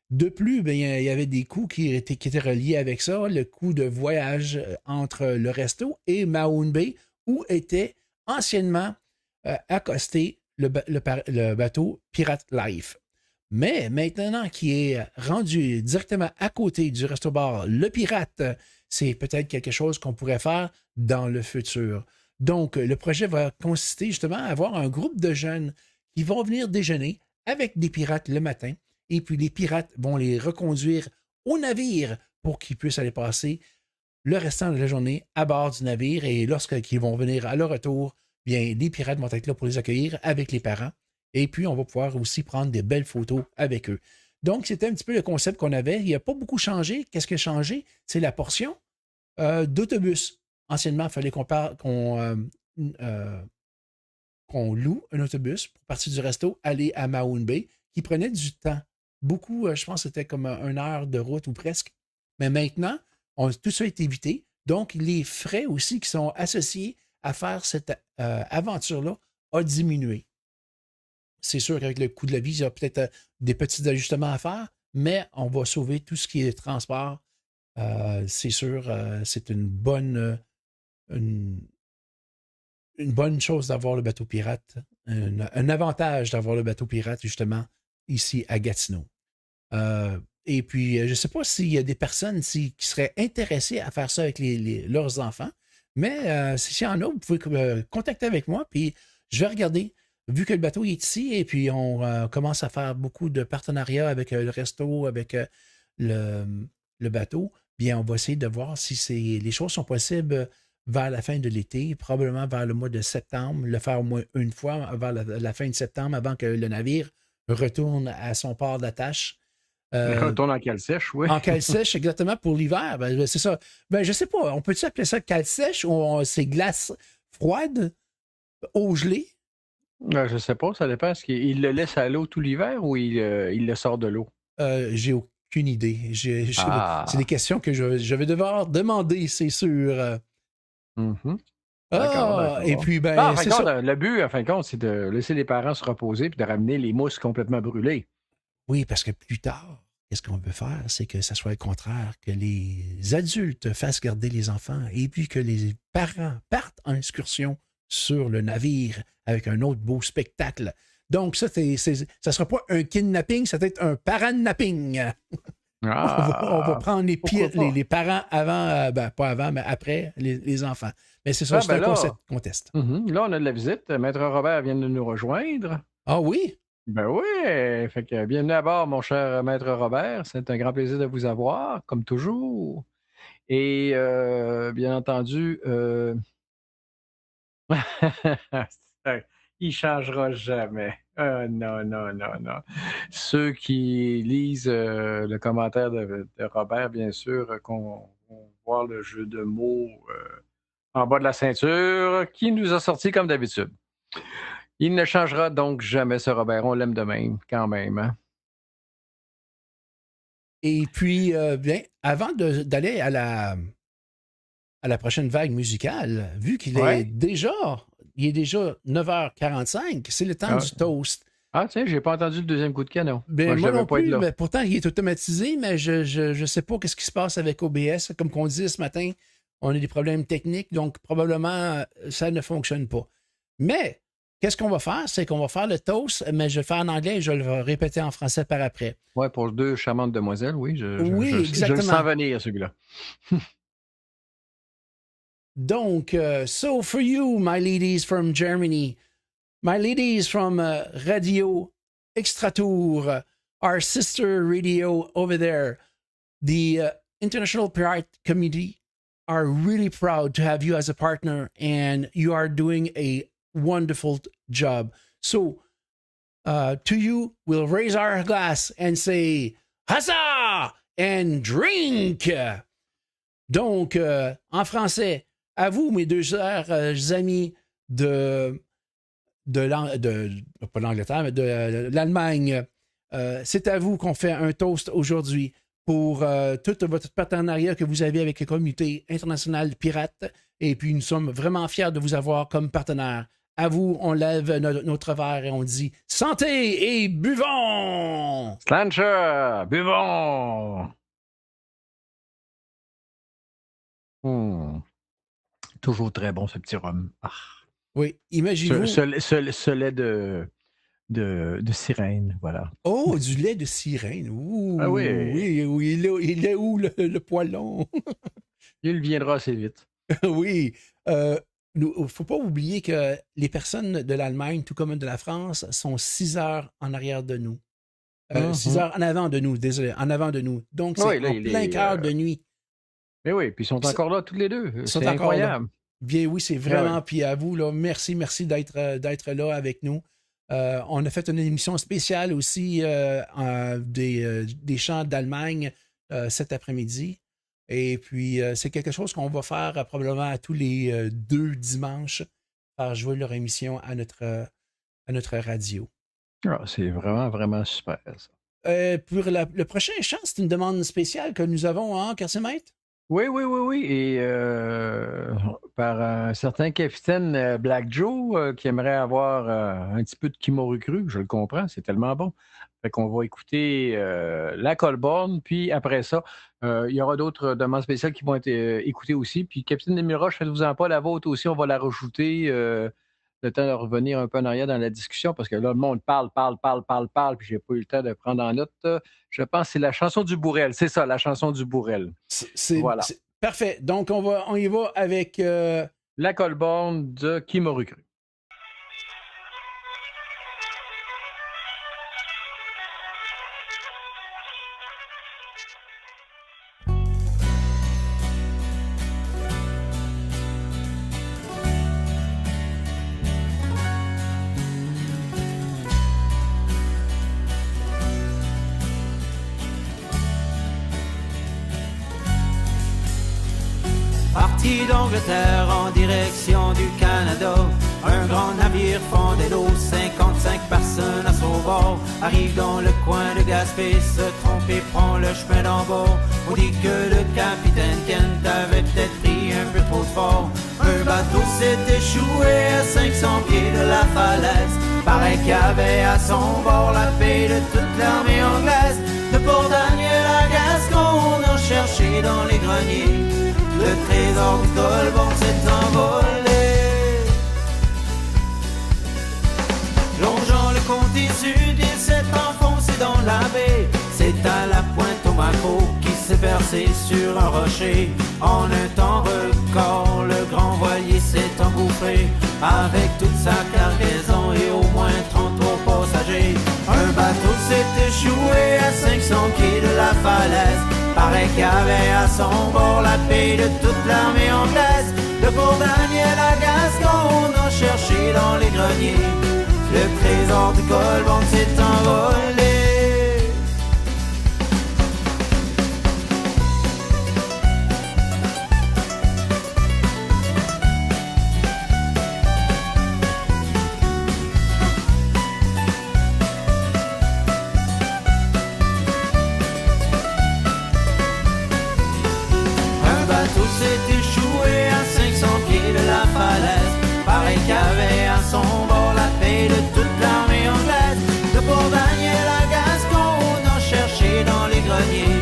De plus, bien, il y avait des coûts qui étaient reliés avec ça, le coût de voyage entre le resto et Mahoun Bay, où était anciennement accosté le bateau Pirate Life. Mais maintenant qu'il est rendu directement à côté du resto-bar Le Pirate, c'est peut-être quelque chose qu'on pourrait faire dans le futur. Donc, le projet va consister justement à avoir un groupe de jeunes qui vont venir déjeuner avec des pirates le matin, et puis les pirates vont les reconduire au navire pour qu'ils puissent aller passer le restant de la journée à bord du navire, et lorsqu'ils vont venir à leur retour, bien, les pirates vont être là pour les accueillir avec les parents, et puis on va pouvoir aussi prendre des belles photos avec eux. Donc, c'était un petit peu le concept qu'on avait. Il n'a pas beaucoup changé. Qu'est-ce qui a changé? C'est la portion d'autobus. Anciennement, il fallait qu'on loue un autobus pour partir du resto, aller à Mahoun Bay, qui prenait du temps. Beaucoup, je pense que c'était comme 1 heure de route ou presque. Mais maintenant, tout ça est évité. Donc, les frais aussi qui sont associés à faire cette aventure-là a diminué. C'est sûr qu'avec le coût de la vie, il y a peut-être des petits ajustements à faire, mais on va sauver tout ce qui est transport. C'est sûr, c'est une bonne une bonne chose d'avoir le bateau pirate, un avantage d'avoir le bateau pirate, justement, ici à Gatineau. Et puis, je ne sais pas s'il y a des personnes qui seraient intéressées à faire ça avec leurs enfants, mais s'il y en a, vous pouvez contacter avec moi, puis je vais regarder, vu que le bateau est ici, et puis on commence à faire beaucoup de partenariats avec le resto, avec le bateau, bien, on va essayer de voir si les choses sont possibles vers la fin de l'été, probablement vers le mois de septembre, le faire au moins une fois vers la fin de septembre, avant que le navire retourne à son port d'attache. Retourne en cale sèche, oui. En cale sèche, exactement, pour l'hiver. Ben, c'est ça. Ben, je sais pas, on peut-tu appeler ça cale sèche ou c'est glace froide, eau gelée? Je sais pas, ça dépend. Est-ce qu'il le laisse à l'eau tout l'hiver ou il le sort de l'eau? J'ai aucune idée. C'est des questions que je vais devoir demander, c'est sûr. Et puis, ben, c'est ça. Le but, en fin de compte, c'est de laisser les parents se reposer puis de ramener les mousses complètement brûlées. Oui, parce que plus tard, qu'est-ce qu'on veut faire? C'est que ça soit le contraire, que les adultes fassent garder les enfants et puis que les parents partent en excursion sur le navire avec un autre beau spectacle. Donc, ça ne sera pas un kidnapping, ça va être un parent-napping. On va prendre les parents avant, pas avant, mais après les enfants. Mais c'est ça, c'est un concept qu'on teste. Là, on a de la visite. Maître Robert vient de nous rejoindre. Ah oui? Ben oui, fait que bienvenue à bord, mon cher Maître Robert. C'est un grand plaisir de vous avoir, comme toujours. Et bien entendu, il ne changera jamais. Non. Ceux qui lisent le commentaire de Robert, bien sûr, qu'on voit le jeu de mots en bas de la ceinture, qui nous a sorti comme d'habitude. Il ne changera donc jamais, ce Robert. On l'aime de même, quand même. Hein? Et puis, bien, avant d'aller à la prochaine vague musicale, vu qu'il est déjà 9h45, c'est le temps du toast. Ah, tiens, j'ai pas entendu le deuxième coup de canon. Ben, moi non plus, mais pourtant, il est automatisé, mais je ne sais pas ce qui se passe avec OBS. Comme on dit ce matin, on a des problèmes techniques, donc probablement, ça ne fonctionne pas. Mais, qu'est-ce qu'on va faire? C'est qu'on va faire le toast, mais je vais le faire en anglais et je vais le répéter en français par après. Oui, pour deux charmantes demoiselles, oui. Je exactement. Je le sens venir, celui-là. Donc, so for you, my ladies from Germany, my ladies from Radio Extratour, our sister radio over there, the International Pirate Community are really proud to have you as a partner, and you are doing a wonderful job. So, to you, we'll raise our glass and say, Huzzah! And drink! Donc, en français, à vous, mes deux chers amis pas l'Angleterre, mais de l'Allemagne, c'est à vous qu'on fait un toast aujourd'hui pour tout votre partenariat que vous avez avec la communauté internationale pirate. Et puis, nous sommes vraiment fiers de vous avoir comme partenaire. À vous, on lève notre verre et on dit santé et buvons! Slancher, buvons! Toujours très bon, ce petit rhum. Ah. Oui, imaginez-vous. Ce lait de sirène, voilà. Oh, du lait de sirène. Ouh, ah oui. Oui, il est où le poêlon? Il viendra assez vite. Oui. Il ne faut pas oublier que les personnes de l'Allemagne, tout comme de la France, sont 6 heures en arrière de nous. 6 heures en avant de nous, désolé, en avant de nous. Donc, c'est en plein cœur de nuit. Mais oui, puis ils sont encore là tous les deux. C'est incroyable. Bien oui, c'est vraiment. Puis à vous, là, merci d'être là avec nous. On a fait une émission spéciale aussi des chants d'Allemagne cet après-midi. Et puis, c'est quelque chose qu'on va faire probablement à tous les 2 dimanches, faire jouer leur émission à notre radio. Ah, c'est vraiment, vraiment super, ça. Pour le prochain chant, c'est une demande spéciale que nous avons, hein, Carcimètre? Oui. Et par un certain capitaine Black Joe qui aimerait avoir un petit peu de Kimoru cru, je le comprends, c'est tellement bon. Fait qu'on va écouter la Colborne, puis après ça, il y aura d'autres demandes spéciales qui vont être écoutées aussi. Puis Capitaine Demiroche, faites-vous-en pas, la vôtre aussi, on va la rajouter. Le temps de revenir un peu en arrière dans la discussion, parce que là, le monde parle, puis j'ai pas eu le temps de prendre en note. Je pense que c'est la chanson du Bourrel. C'est ça, la chanson du Bourrel. Voilà. C'est parfait. Donc, on y va avec... La Colborne de Kimoru cru. Parti d'Angleterre en direction du Canada, un grand navire fondé d'eau, 55 personnes à son bord, arrive dans le coin de Gaspé, se trompe et prend le chemin d'en bord. On dit que le capitaine Kent avait peut-être pris un peu trop fort. Un bateau s'est échoué à 500 pieds de la falaise. Paraît qu'il y avait à son bord la paix de toute l'armée anglaise. De Port Daniel à Gascon, on a cherché dans les greniers. Le trésor du Colborne s'est envolé. Longeant le comté sud, il s'est enfoncé dans la baie. C'est à la pointe au maquereau qui s'est percé sur un rocher. En un temps record, le grand voilier s'est engouffré avec toute sa cargaison et au moins 33 passagers. Un bateau s'est échoué à 500 pieds de la falaise. Paraît qu'il y avait à son bord la paix de toute l'armée anglaise. De Port Daniel à Gascon, on a cherché dans les greniers. Le trésor du Colborne s'est envolé. S'est échoué à 500 pieds de la falaise. Pareil qu'il y avait à son bord la paix de toute l'armée anglaise. De Port Daniel à Gascon, on a cherché dans les greniers.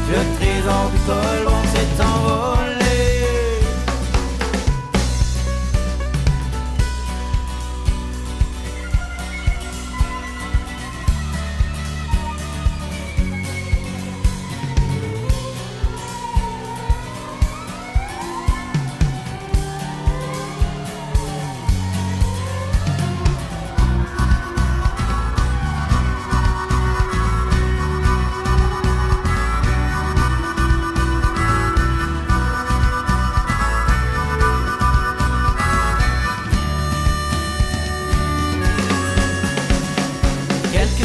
Le trésor du Colborne s'est envolé.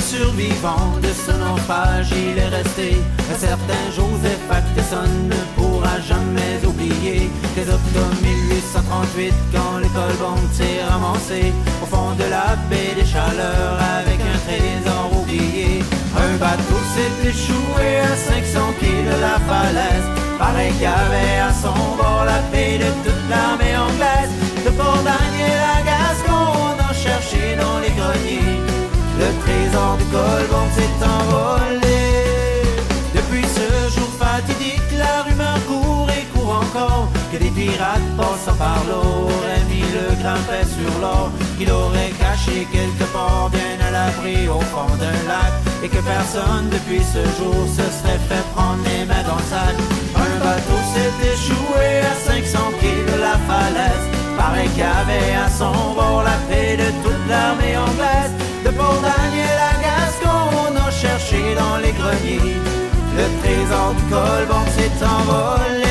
Survivant de ce naufrage, il est resté un certain Joseph Atkinson ne pourra jamais oublier qu'en octobre 1838, quand le Colborne s'est ramassé au fond de la baie des Chaleurs avec un trésor oublié. Un bateau s'est échoué à 500 pieds de la falaise. Pareil qu'il y avait à son bord la paix de toute l'armée anglaise. De Port Daniel à Gascon, on a cherché dans les greniers. Le trésor du Colborne s'est envolé. Depuis ce jour fatidique, la rumeur court et court encore que des pirates passant par l'eau auraient mis le grimpet sur l'or, qu'il aurait caché quelque part bien à l'abri au fond d'un lac, et que personne depuis ce jour se serait fait prendre les mains dans le sac. Un bateau s'est échoué à 500 pieds de la falaise. Pareil qu'il y avait à son bord la paix de toute l'armée anglaise. De Port Daniel à Gascon, on a cherché dans les greniers. Le trésor du Colborne s'est envolé.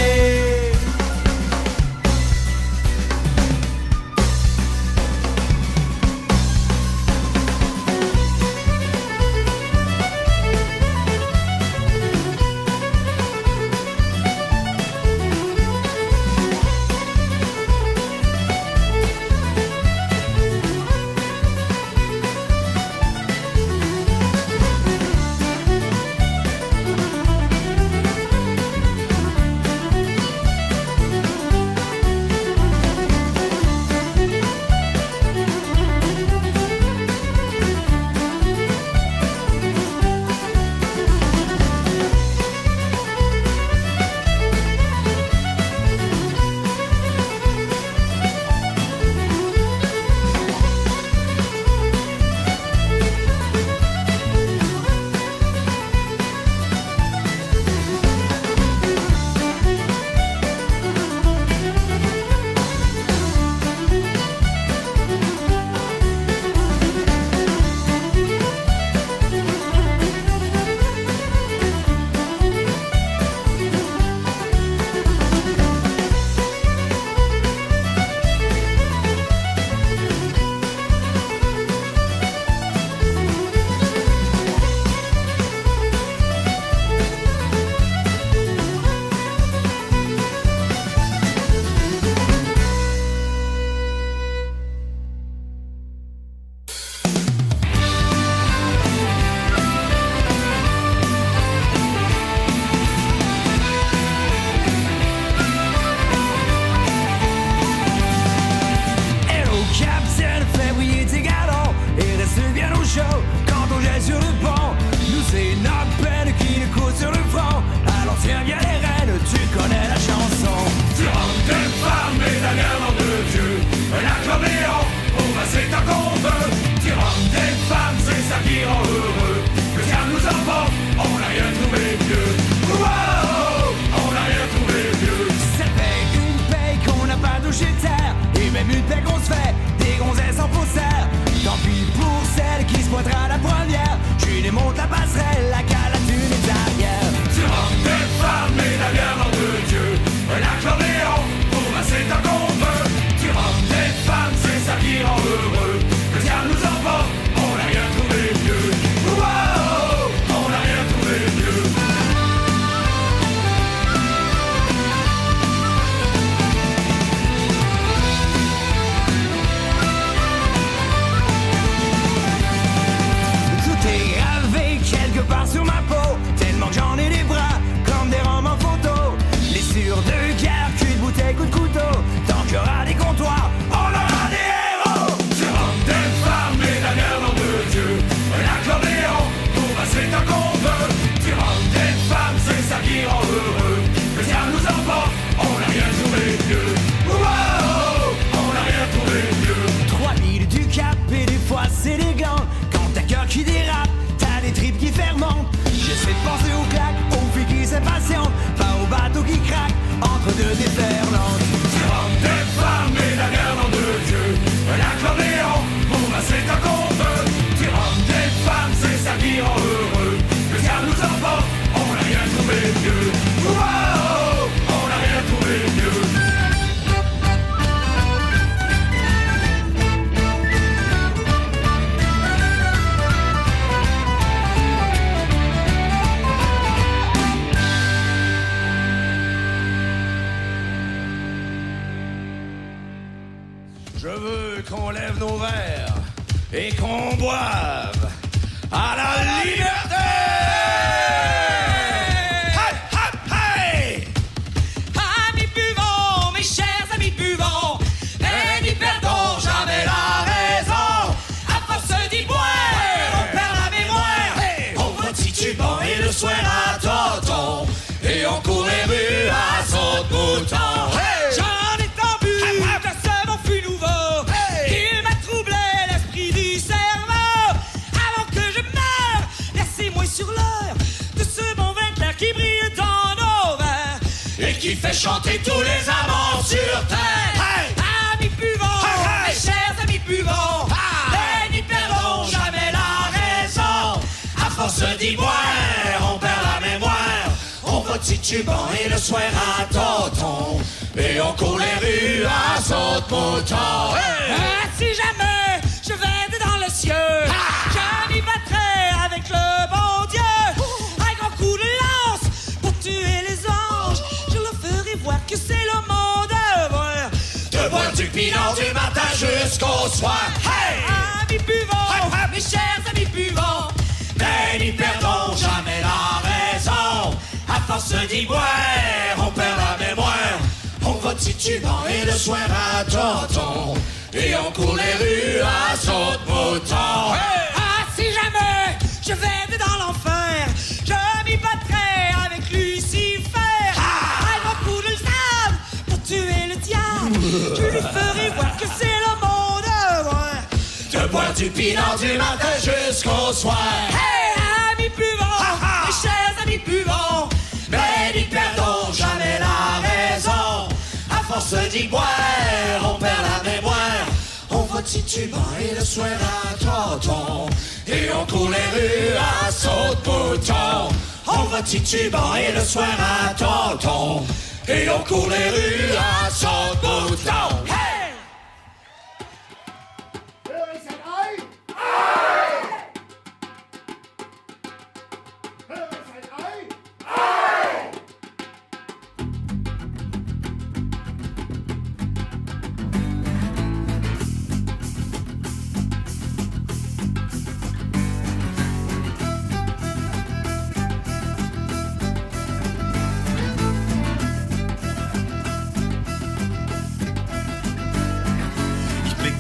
c'est des glandes. Quand t'as cœur qui dérape, t'as des tripes qui fermentent. J'essaie de penser aux claques, aux filles qui s'impatientent, pas aux bateaux qui craquent entre deux déferlantes. Tyranne des femmes et la guerre dans deux yeux, l'accordéon pour masser ta compte. Tyranne des femmes, c'est ça qui rend heureux. Le ciel nous emporte, on n'a rien trouvé mieux. Wow, on n'a rien trouvé mieux. Je veux qu'on lève nos verres et qu'on boive à la liberté. Hey, hey, hey! Amis buvons, mes chers amis buvons, et n'y perdons jamais la raison. À force d'y boire, on perd la mémoire. On va titubant et le soir à tonton, et on court les rues à saute-bouton. J'en ai tant bu, que ce mon fut nouveau, il m'a troublé l'esprit du cerveau. Avant que je meure, laissez-moi sur l'heure de ce bon vin qui brille dans nos verres et qui fait chanter tous les amants sur terre. Amis buvons, mes chers amis buvons, et n'y perdons jamais la raison. À force d'y boire, on perd la mémoire. On va titubant et le soir à tonton, et on court les rues à saute-mouton. Si jamais je vais dans le cieux, je m'y battrai avec le bon Dieu. Un grand coup de lance pour tuer les anges, je leur ferai voir que c'est le monde heureux de boire du pinot du matin jusqu'au soir. Amis buvons, mes chers amis buvons, mais n'y perdons jamais la raison. À force d'y boire, on perd la mémoire. On va titubant et le soir à tonton, et on court les rues à saute-mouton. Si jamais je vais dans l'enfer, je m'y battrai avec Lucifer. Un grand coup de sable pour tuer le diable, je lui ferai voir que c'est le monde heureux de boire du pinot du matin jusqu'au soir. Amis buvons, mes chers amis buvons, mais n'y perdons jamais la raison. À force d'y boire, on perd la mémoire. On va titubant et le soir à tonton, et on court les rues à saute-bouton. On va titubant et le soir à tonton, et on court les rues à saute-bouton.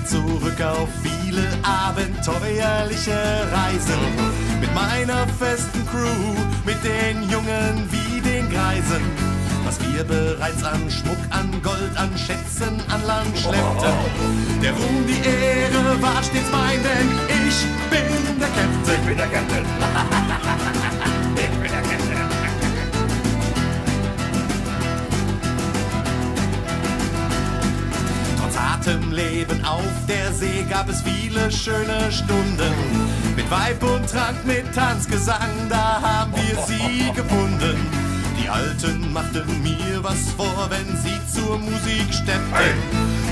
Zurück auf viele abenteuerliche Reisen. Mit meiner festen Crew, mit den Jungen wie den Greisen. Was wir bereits an Schmuck, an Gold, an Schätzen an Land schleppten. Der Ruhm, die Ehre war stets mein, denn ich bin der Captain. Ich bin der Captain. Ich bin der Captain. Atemleben auf der See gab es viele schöne Stunden. Mit Weib und Trank, mit Tanzgesang, da haben wir sie gefunden. Die Alten machten mir was vor, wenn sie zur Musik steppten.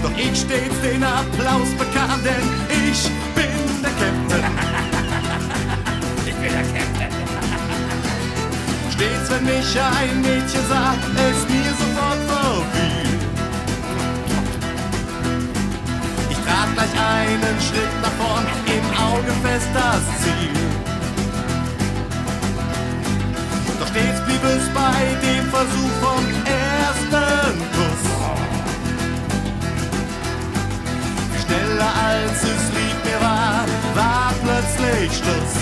Doch ich stets den Applaus bekam, denn ich bin der Captain. Ich bin der Captain. Stets, wenn mich ein Mädchen sah, es mir sofort verfiel. Trat gleich einen Schritt nach vorn, im Auge fest das Ziel. Doch stets blieb es bei dem Versuch vom ersten Kuss. Viel schneller als es lieb mir war plötzlich Schluss.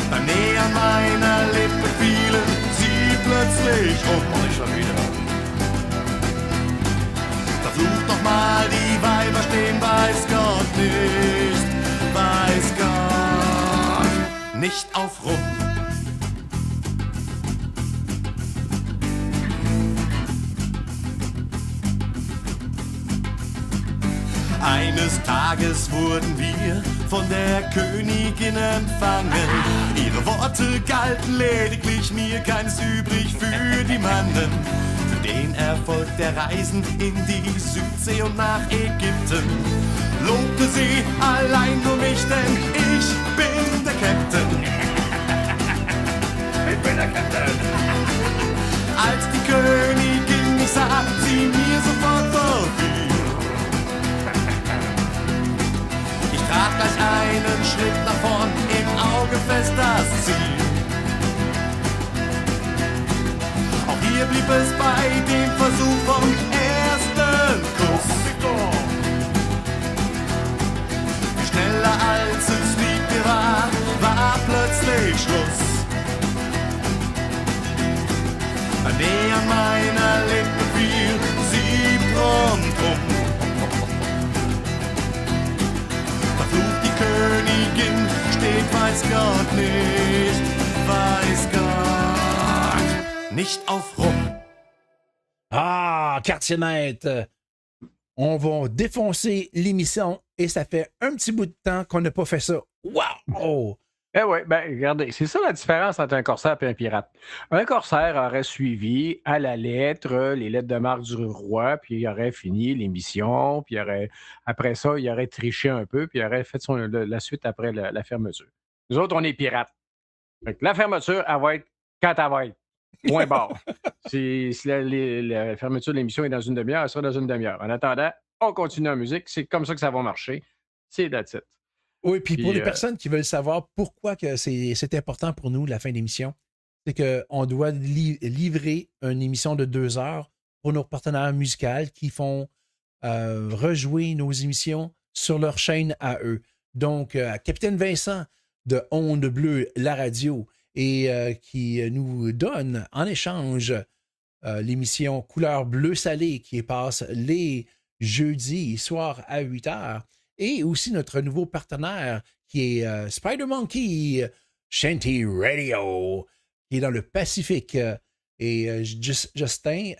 Beim Nähern meiner Lippen fielen sie plötzlich Und ich schon wieder. Versucht noch mal, die Weiber stehen bei Sky. nicht auf Rum. Eines Tages wurden wir von der Königin empfangen. Ihre Worte galten lediglich, mir keins übrig für die Mannen. Für den Erfolg der Reisen in die Südsee und nach Ägypten lobte sie allein nur mich, denn ich bin der Captain. Ich bin der Captain. Als die Königin mich sah, sie mir sofort verfiel. Ich trat gleich einen Schritt nach vorn, im Auge fest das Ziel. Auch hier blieb es bei dem Versuch vom ersten Kuss. Wie schneller als es lieb mir war plötzlich Schluss. Ein Nähe an meiner Lippe fiel, sie prompt um. Verflucht die Königin, steht weiß Gott nicht auf Rum. Ah, quartier maître, on va défoncer l'émission et ça fait un petit bout de temps qu'on n'a pas fait ça. Wow! Eh oui, ben regardez, c'est ça la différence entre un corsaire et un pirate. Un corsaire aurait suivi à la lettre les lettres de marque du roi, puis il aurait fini l'émission, puis après ça, il aurait triché un peu, puis il aurait fait la suite après la fermeture. Nous autres, on est pirates. Donc, la fermeture, elle va être quand elle va être. Point barre. Si la fermeture de l'émission est dans une demi-heure, elle sera dans une demi-heure. En attendant, on continue en musique. C'est comme ça que ça va marcher. C'est that's it. Oui, puis pour les personnes qui veulent savoir pourquoi que c'est important pour nous, la fin d'émission, c'est qu'on doit livrer une émission de 2 heures pour nos partenaires musicaux qui font rejouer nos émissions sur leur chaîne à eux. Donc, Capitaine Vincent de Onde Bleue, la radio, et qui nous donne en échange l'émission Couleur Bleu Salé qui passe les jeudis soirs à 8 heures. Et aussi notre nouveau partenaire qui est Spider Monkey Shanty Radio, qui est dans le Pacifique. Et Justin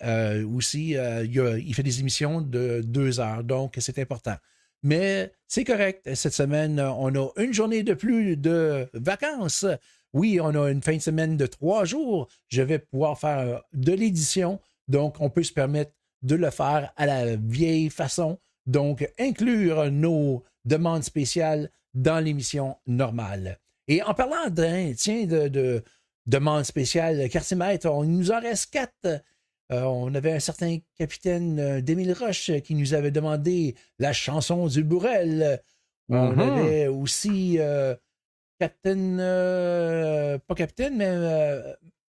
aussi, il fait des émissions de 2 heures, donc c'est important. Mais c'est correct, cette semaine, on a une journée de plus de vacances. Oui, on a une fin de semaine de 3 jours. Je vais pouvoir faire de l'édition, donc on peut se permettre de le faire à la vieille façon. Donc, inclure nos demandes spéciales dans l'émission normale. Et en parlant de demandes spéciales, quartier maître, il nous en reste 4. On avait un certain capitaine d'Émile Roche qui nous avait demandé la chanson du Bourrel. On avait aussi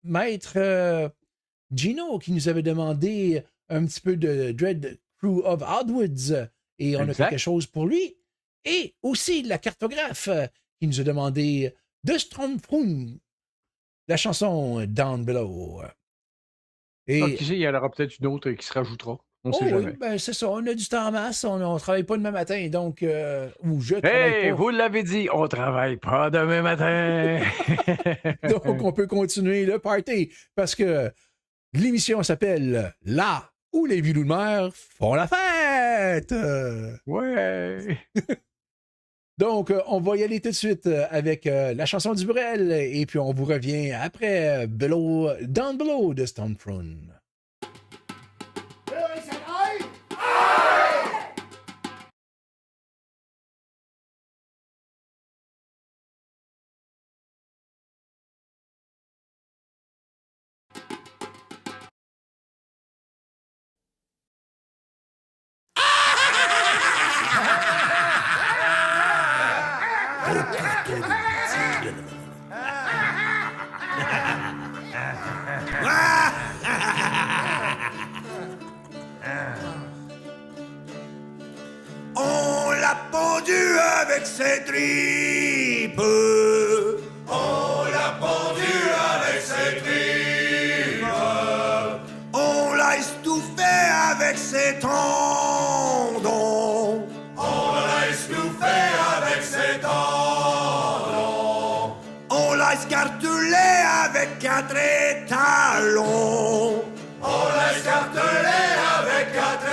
maître Gino qui nous avait demandé un petit peu de Dread Crew of Hardwoods, et on a quelque chose pour lui. Et aussi la cartographe qui nous a demandé de Stromfroom, la chanson Down Below. Et qui sait, il y en aura peut-être une autre qui se rajoutera. On sait jamais. Oui, ben c'est ça, on a du temps en masse, on ne travaille pas demain matin, donc ou je travaille pas. Vous l'avez dit, on travaille pas demain matin. Donc on peut continuer le party, parce que l'émission s'appelle Là où les vieux loups de mer font la fête! Ouais! Donc, on va y aller tout de suite avec la chanson du Brel, et puis on vous revient après Down Below de Stormfront. On l'a pendu avec ses tripes. On l'a pendu avec ses tripes. On l'a estouffé avec ses tendons. On l'a estouffé avec ses tendons. On escartelé avec 4 étalons. On l'a escartelé avec 4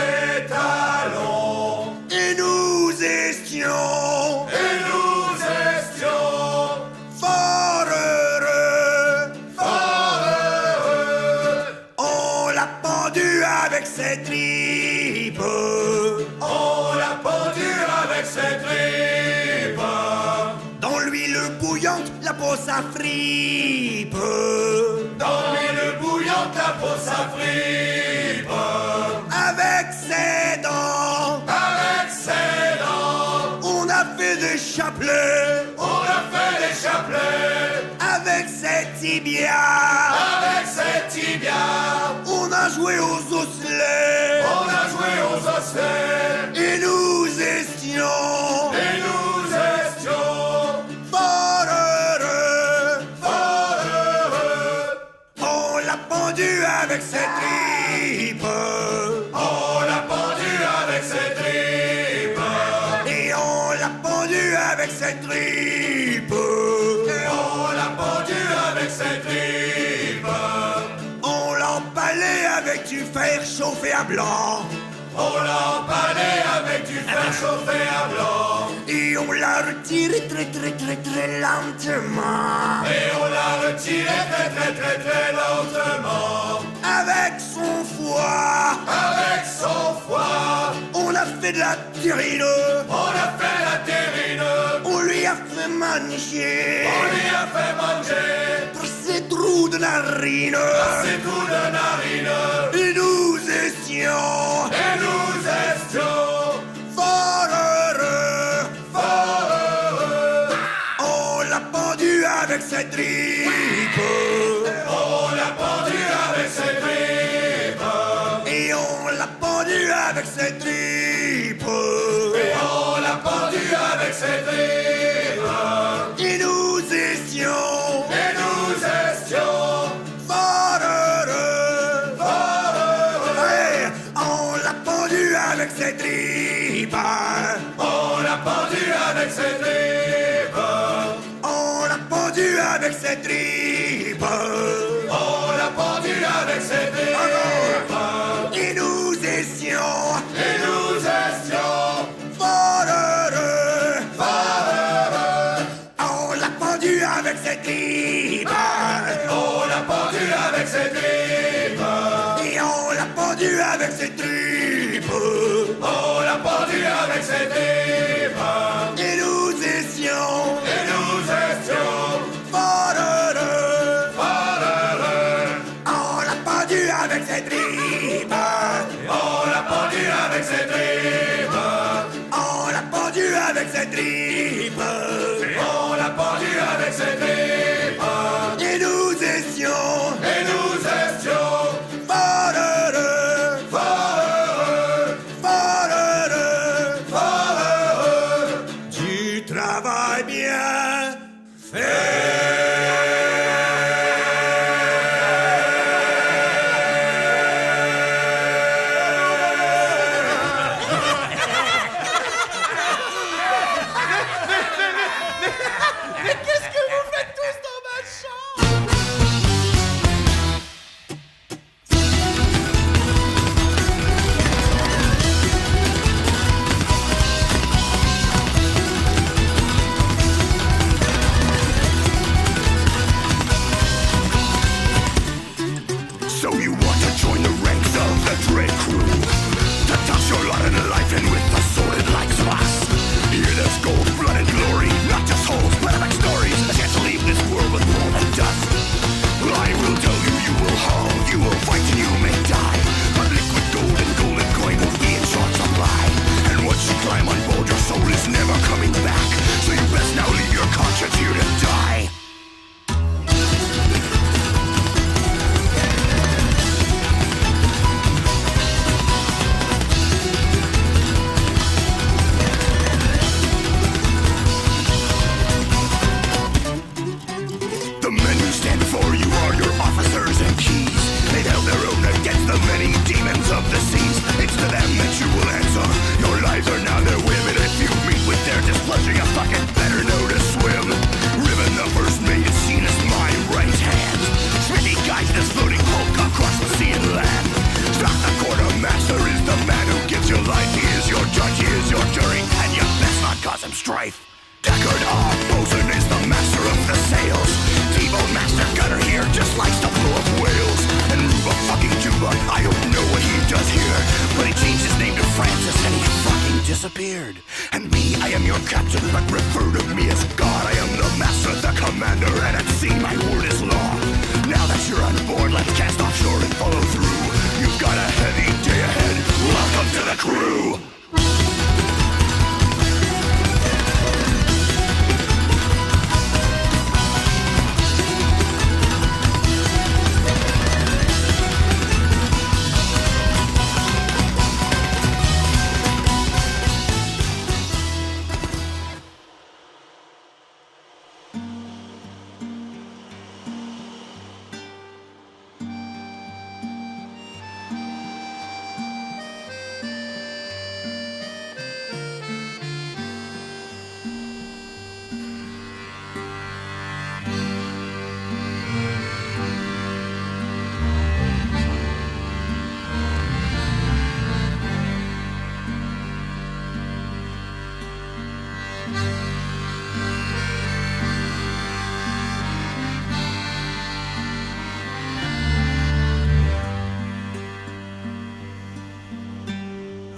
étalons. Et nous étions fort heureux. On l'a pendu avec ses tripes. On l'a pendu avec ses tripes. Dans l'huile bouillante, la peau s'affripe. Dans l'huile bouillante, la peau s'affripe. Avec ses dents. Avec ses dents. On a fait des chapelets. On a fait des chapelets. Avec ses tibias. Avec ses tibias. On a joué aux osselets. On a joué aux osselets. Et nous étions. Et nous étions. Fort heureux. Fort heureux. On l'a pendu avec ses tripes. On l'a pendu avec ses tripes. Et on l'a pendu avec ses tripes. Et on l'a pendu avec ses tripes. On l'a empalé avec du fer chauffé à blanc. On l'a empalé avec du fer chauffé à blanc. Et on l'a retiré très lentement. Et on l'a retiré très lentement. Avec son foie. Avec son foie. On a fait de la terrine. On a fait de la terrine. On lui a fait manger. On lui a fait manger. Par ses trous de narine. Par ses trous de narine. Et nous étions. Et nous étions. Fort heureux. Fort heureux. On l'a pendu avec ses tripes. On l'a pendu avec ses tripes. Et on l'a pendu avec ses tripes. Et on l'a pendu avec ses tripes. Et nous étions. Et nous étions. Fort heureux. Fort heureux. Hey, on l'a pendu avec ses tripes. On l'a pendu avec ses tripes. On l'a pendu avec ses tripes. On l'a pendu avec ses tripes. Et nous étions. Et nous étions. Fort heureux. Fort heureux. On l'a pendu avec ses tripes. On l'a pendu avec ses tripes. Et on l'a pendu avec ses tripes. On l'a pendu avec ses tripes. Et nous étions. Et nous étions. Fort heureux. Fort heureux. On l'a pendu avec ses tripes. On l'a pendu avec ses tripes. On l'a pendu avec ses tripes. On l'a pendu avec ses tripes. Et nous étions. Et nous étions. Fort heureux. Fort heureux. Fort heureux. Fort heureux. Du travail bien fait. Mais qu'est-ce que vous faites tous dans ma chambre? So you want to join the ranks of the dread crew, to toss your lot in life and with the sordid likes of us. Here there's gold, blood and glory, not just holes, but backstories. A chance to leave this world with more than dust. Well, I will tell you, you will haul, you will fight and you may die. But liquid gold and golden coin will be in short supply. And once you climb on board, your soul is never coming back. So you best now leave your conscience here to die. some strife. Deckard R. Bosun is the master of the sails. T-Bone Master Gunner here just likes to blow up whales. And Ruba fucking Juba, I don't know what he does here, but he changed his name to Francis and he fucking disappeared. And me, I am your captain, but refer to me as God. I am the master, the commander, and at sea my word is law. Now that you're on board, let's cast offshore and follow through. You've got a heavy day ahead. Welcome to the crew.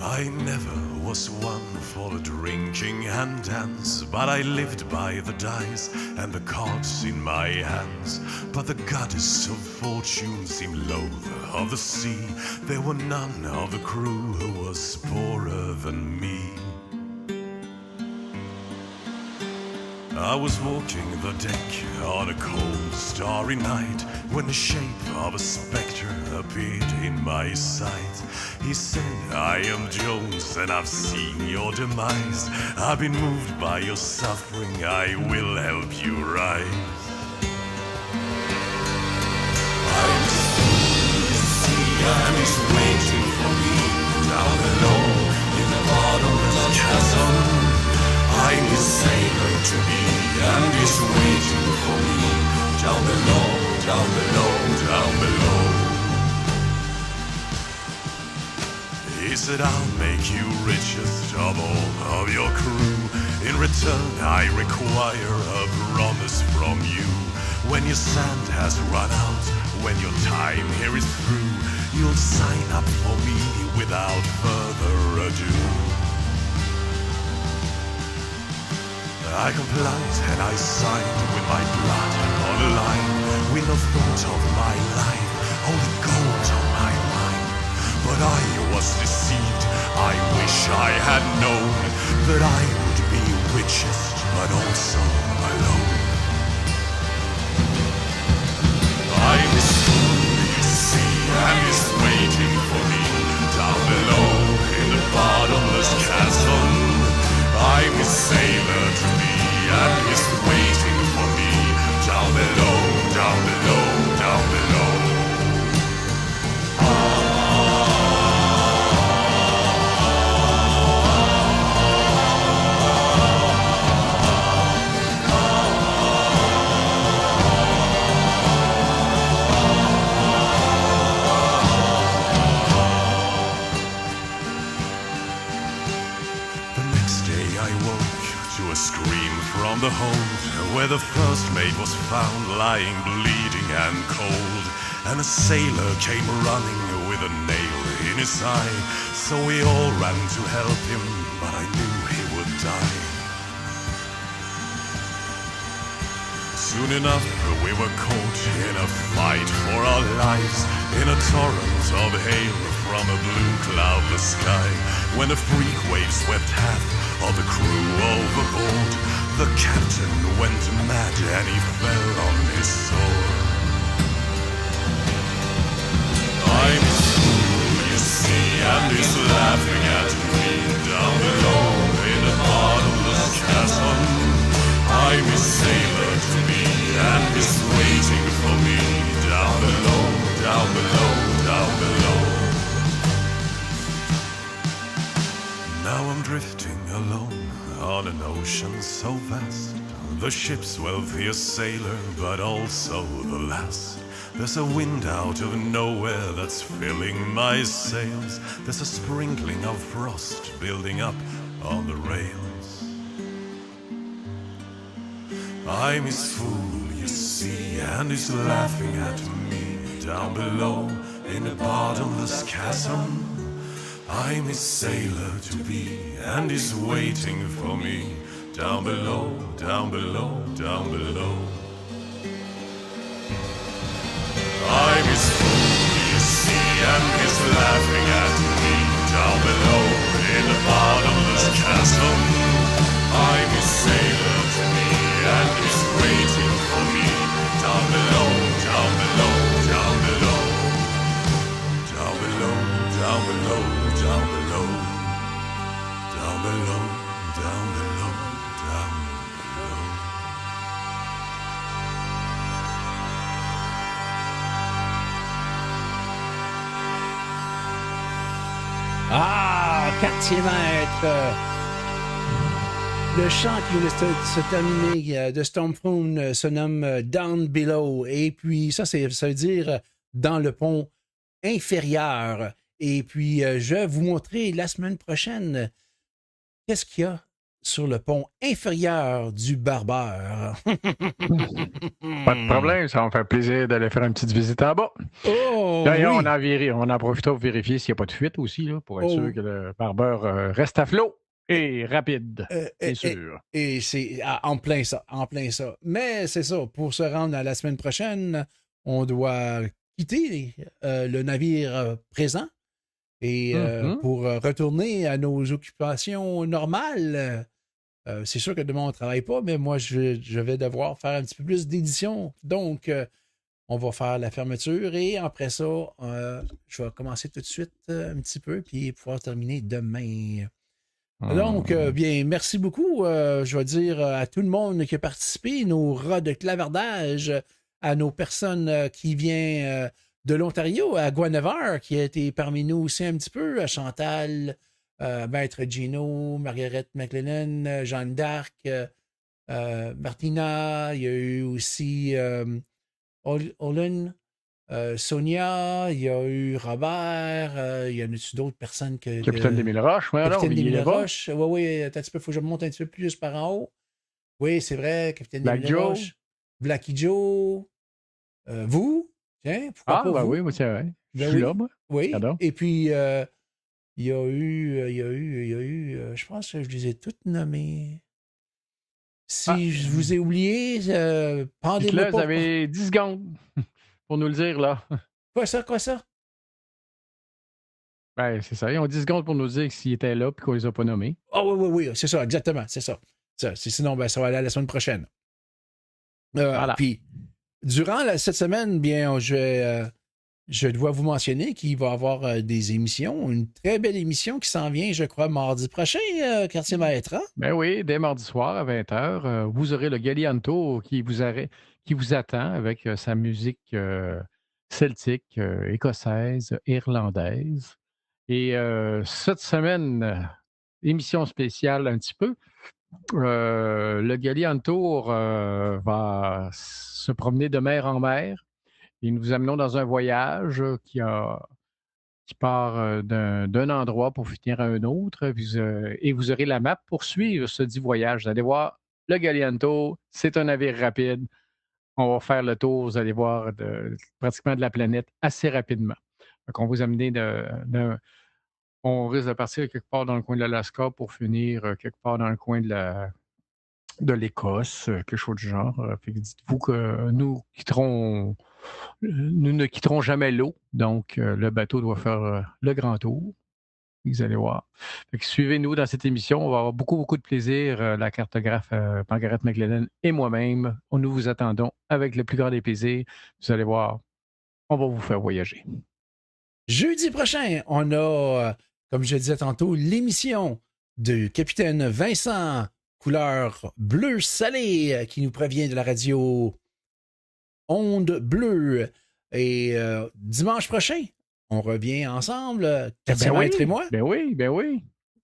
I never was one for drinking and dance, but I lived by the dice and the cards in my hands. But the goddess of fortune seemed loath of the sea. There were none of the crew who was poorer than me. I was walking the deck on a cold, starry night when the shape of a spectre appeared in my sight. He said, I am Jones and I've seen your demise. I've been moved by your suffering, I will help you rise. I'm the sea and it's waiting for me down below in the bottomless chasm. I'm his sailor to be, and he's waiting for me down below, down below, down below. He said, I'll make you richest of all of your crew. In return, I require a promise from you. When your sand has run out, when your time here is through, you'll sign up for me without further ado. I complied and I signed with my blood on the line, with no thought of my life, only gold on my mind. But I was deceived, I wish I had known that I would be richest, but also alone. I'm his fool, you see, and he's waiting for me down below in the bottomless chasm. I'm his sailor to be, and he's waiting for me down below, down below, down below. The hold where the first mate was found lying bleeding and cold, and a sailor came running with a nail in his eye. So we all ran to help him, but I knew he would die. Soon enough we were caught in a fight for our lives, in a torrent of hail from a blue cloudless sky. When a freak wave swept half of the crew overboard, the captain went mad and he fell on his sword. I'm his fool, you see, and he's laughing at me down below in the bottomless chasm. I'm his sailor to be, and he's waiting for me down below, down below, down below. Now I'm drifting alone on an ocean so vast, the ship's wealthiest sailor, but also the last. There's a wind out of nowhere that's filling my sails. There's a sprinkling of frost building up on the rails. I'm his fool, you see, and he's laughing at me down below in a bottomless chasm. I'm his sailor to be, and he's waiting for me down below, down below, down below. I'm his fool, you see, and he's laughing at me down below in the bottomless chasm. I'm his sailor to me, and he's waiting for me down below, down below, down below, down below, down below, down below, down below, down below, down below. Ah, quartier maître! Le chant qui vient de se terminer de Stormfront se nomme Down Below. Et puis, ça veut dire dans le pont inférieur. Et puis, je vais vous montrer la semaine prochaine qu'est-ce qu'il y a sur le pont inférieur du Barbeur. Pas de problème, ça va me faire plaisir d'aller faire une petite visite en bas. Oh, D'ailleurs, oui. on en profite pour vérifier s'il n'y a pas de fuite aussi, là, pour être sûr que le Barbeur reste à flot et rapide, c'est sûr. Et c'est en plein ça, en plein ça. Mais c'est ça, pour se rendre à la semaine prochaine, on doit quitter le navire présent et pour retourner à nos occupations normales. C'est sûr que demain, on ne travaille pas, mais moi, je vais devoir faire un petit peu plus d'édition. Donc, on va faire la fermeture et après ça, je vais commencer tout de suite un petit peu puis pouvoir terminer demain. Donc, bien, merci beaucoup. Je vais dire à tout le monde qui a participé, nos rats de clavardage, à nos personnes qui viennent de l'Ontario, à Guinevere, qui a été parmi nous aussi un petit peu, à Chantal, Maître Gino, Margaret McLennan, Jeanne d'Arc, Martina, il y a eu aussi Olin, Sonia, il y a eu Robert, il y en a-tu d'autres personnes que... Capitaine d'Émile Roche, oui, alors, Capitaine il d'Émile est là-bas. Roche, oui, attends un petit peu, il faut que je monte un petit peu plus par en haut. Oui, c'est vrai, Capitaine Black d'Émile Joe. Roche, Blackie Joe, vous, tiens, pourquoi pas vous? Oui, c'est vrai. Je Ben suis oui. là, moi. Oui, Pardon. et puis, il y a eu, je pense que je les ai toutes nommées. Si je vous ai oublié, pendez-moi Là, vous pas. avez 10 secondes pour nous le dire, là. Quoi ça? Ben, c'est ça. Ils ont 10 secondes pour nous dire s'ils étaient là et qu'on les a pas nommés. Ah oui, c'est ça, exactement, c'est ça. Sinon, ben, ça va aller à la semaine prochaine. Voilà. Puis, durant cette semaine, bien, je dois vous mentionner qu'il va y avoir des émissions, une très belle émission qui s'en vient, je crois, mardi prochain, Quartier Maître. Hein? Ben oui, dès mardi soir à 20h, vous aurez le Galianto qui vous attend avec sa musique celtique, écossaise, irlandaise. Et cette semaine, émission spéciale un petit peu. Le Galianto va se promener de mer en mer. Et nous vous amenons dans un voyage qui part d'un endroit pour finir à un autre. Et vous aurez la map pour suivre ce dit voyage. Vous allez voir, le Galianto, c'est un navire rapide. On va faire le tour, vous allez voir, pratiquement de la planète assez rapidement. Donc, on va vous amener on risque de partir quelque part dans le coin de l'Alaska pour finir quelque part dans le coin de l'Écosse, quelque chose du genre. Fait que dites-vous que nous ne quitterons jamais l'eau, donc le bateau doit faire le grand tour. Vous allez voir. Fait que suivez-nous dans cette émission. On va avoir beaucoup, beaucoup de plaisir. La cartographe Margaret McLennan et moi-même, nous vous attendons avec le plus grand des plaisirs. Vous allez voir, on va vous faire voyager. Jeudi prochain, on a, comme je disais tantôt, l'émission de Capitaine Vincent, couleur bleu salé, qui nous provient de la radio Onde Bleue. Et dimanche prochain, on revient ensemble, Quartier Maître et moi. Ben oui.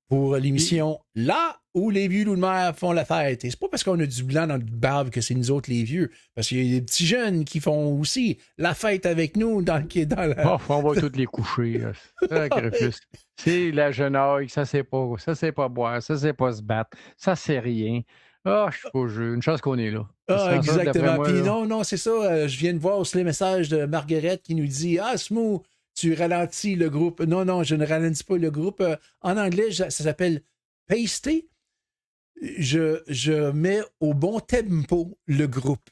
Pour l'émission Là où les vieux loups de mer font la fête. Et c'est pas parce qu'on a du blanc dans notre barbe que c'est nous autres les vieux. Parce qu'il y a des petits jeunes qui font aussi la fête avec nous dans la... on va tous les coucher. Sacrifice. C'est la jeune œil, ça c'est pas boire, ça c'est pas se battre, ça c'est rien. Ah, j'ai une chance qu'on est là. Ah, Sans ça, exactement. d'après moi, Puis là, non, c'est ça. Je viens de voir aussi le message de Marguerite qui nous dit « Ah, Smooth, tu ralentis le groupe. » Non, je ne ralentis pas le groupe. En anglais, ça s'appelle « paster ». Je mets au bon tempo le groupe.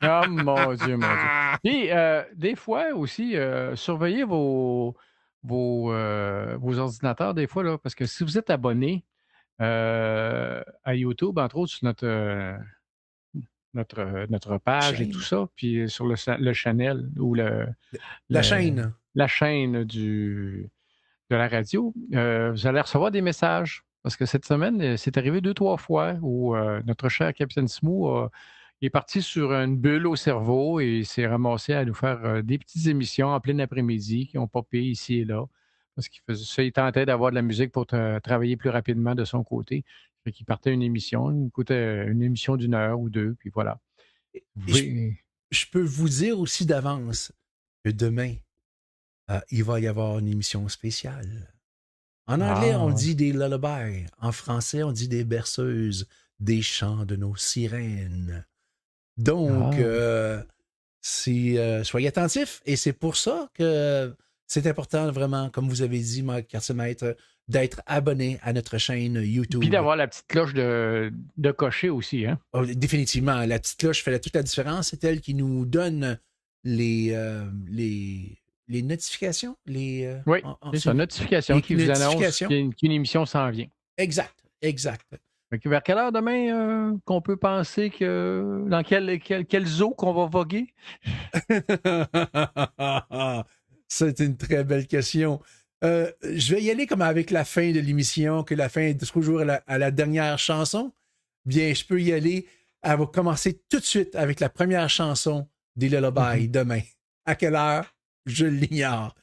Oh mon Dieu, mon Dieu. Puis, des fois aussi, surveillez vos ordinateurs, des fois, là, parce que si vous êtes abonné à YouTube, entre autres, sur notre page et tout ça, puis sur le channel ou La chaîne. la chaîne de la radio, vous allez recevoir des messages. Parce que cette semaine, c'est arrivé 2-3 fois où notre cher Capitaine Smooth est parti sur une bulle au cerveau et s'est ramassé à nous faire des petites émissions en plein après-midi qui ont popé ici et là. Parce qu'il faisait ça, il tentait d'avoir de la musique pour travailler plus rapidement de son côté. Fait qu'il partait une émission, il écoutait une émission d'1 heure ou 2, puis voilà. Je peux vous dire aussi d'avance que demain, il va y avoir une émission spéciale. En anglais, on dit des lullabies. En français, on dit des berceuses, des chants de nos sirènes. Donc, soyez attentifs. Et c'est pour ça que c'est important, vraiment, comme vous avez dit, Marc Quartier-Maître, d'être abonné à notre chaîne YouTube. Puis d'avoir la petite cloche de cocher aussi. Hein? Oh, définitivement. La petite cloche fait toute la différence. C'est elle qui nous donne les notifications. Oui, c'est ça, notification qui vous annonce qu'une émission s'en vient. Exact. Vers quelle heure demain qu'on peut penser que... Dans quel zoo qu'on va voguer? C'est une très belle question. Je vais y aller comme avec la fin de l'émission, que la fin est toujours à la dernière chanson. Bien, je peux y aller. Elle va commencer tout de suite avec la première chanson des Lullabies demain. À quelle heure? Je l'ignore.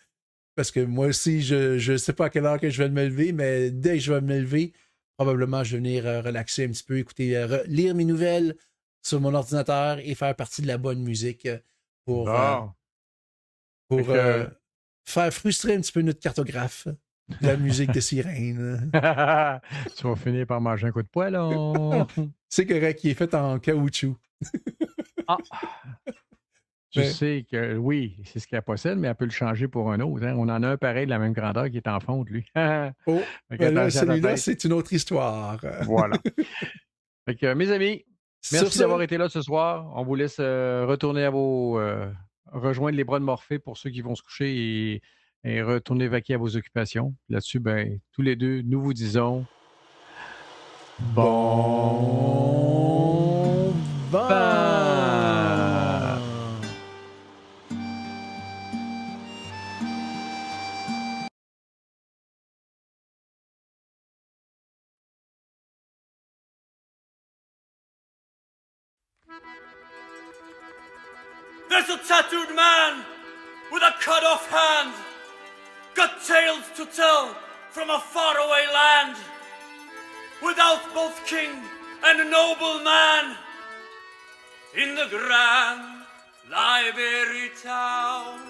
Parce que moi aussi, je ne sais pas à quelle heure que je vais me lever, mais dès que je vais me lever, probablement je vais venir relaxer un petit peu, écouter, lire mes nouvelles sur mon ordinateur et faire partie de la bonne musique pour faire frustrer un petit peu notre cartographe de la musique de sirène. Tu vas finir par manger un coup de poêlon. C'est correct, il est fait en caoutchouc. Tu sais que oui, c'est ce qu'elle possède, mais elle peut le changer pour un autre. Hein. On en a un pareil de la même grandeur qui est en fonte, lui. Celui-là, c'est une autre histoire. Voilà. Fait que, mes amis, merci d'avoir été là ce soir. On vous laisse retourner à rejoindre les bras de Morphée pour ceux qui vont se coucher et retourner vaquer à vos occupations. Là-dessus, tous les deux, nous vous disons bon vent! There's a tattooed man with a cut-off hand, got tales to tell from a faraway land, without both king and noble man, in the grand library town.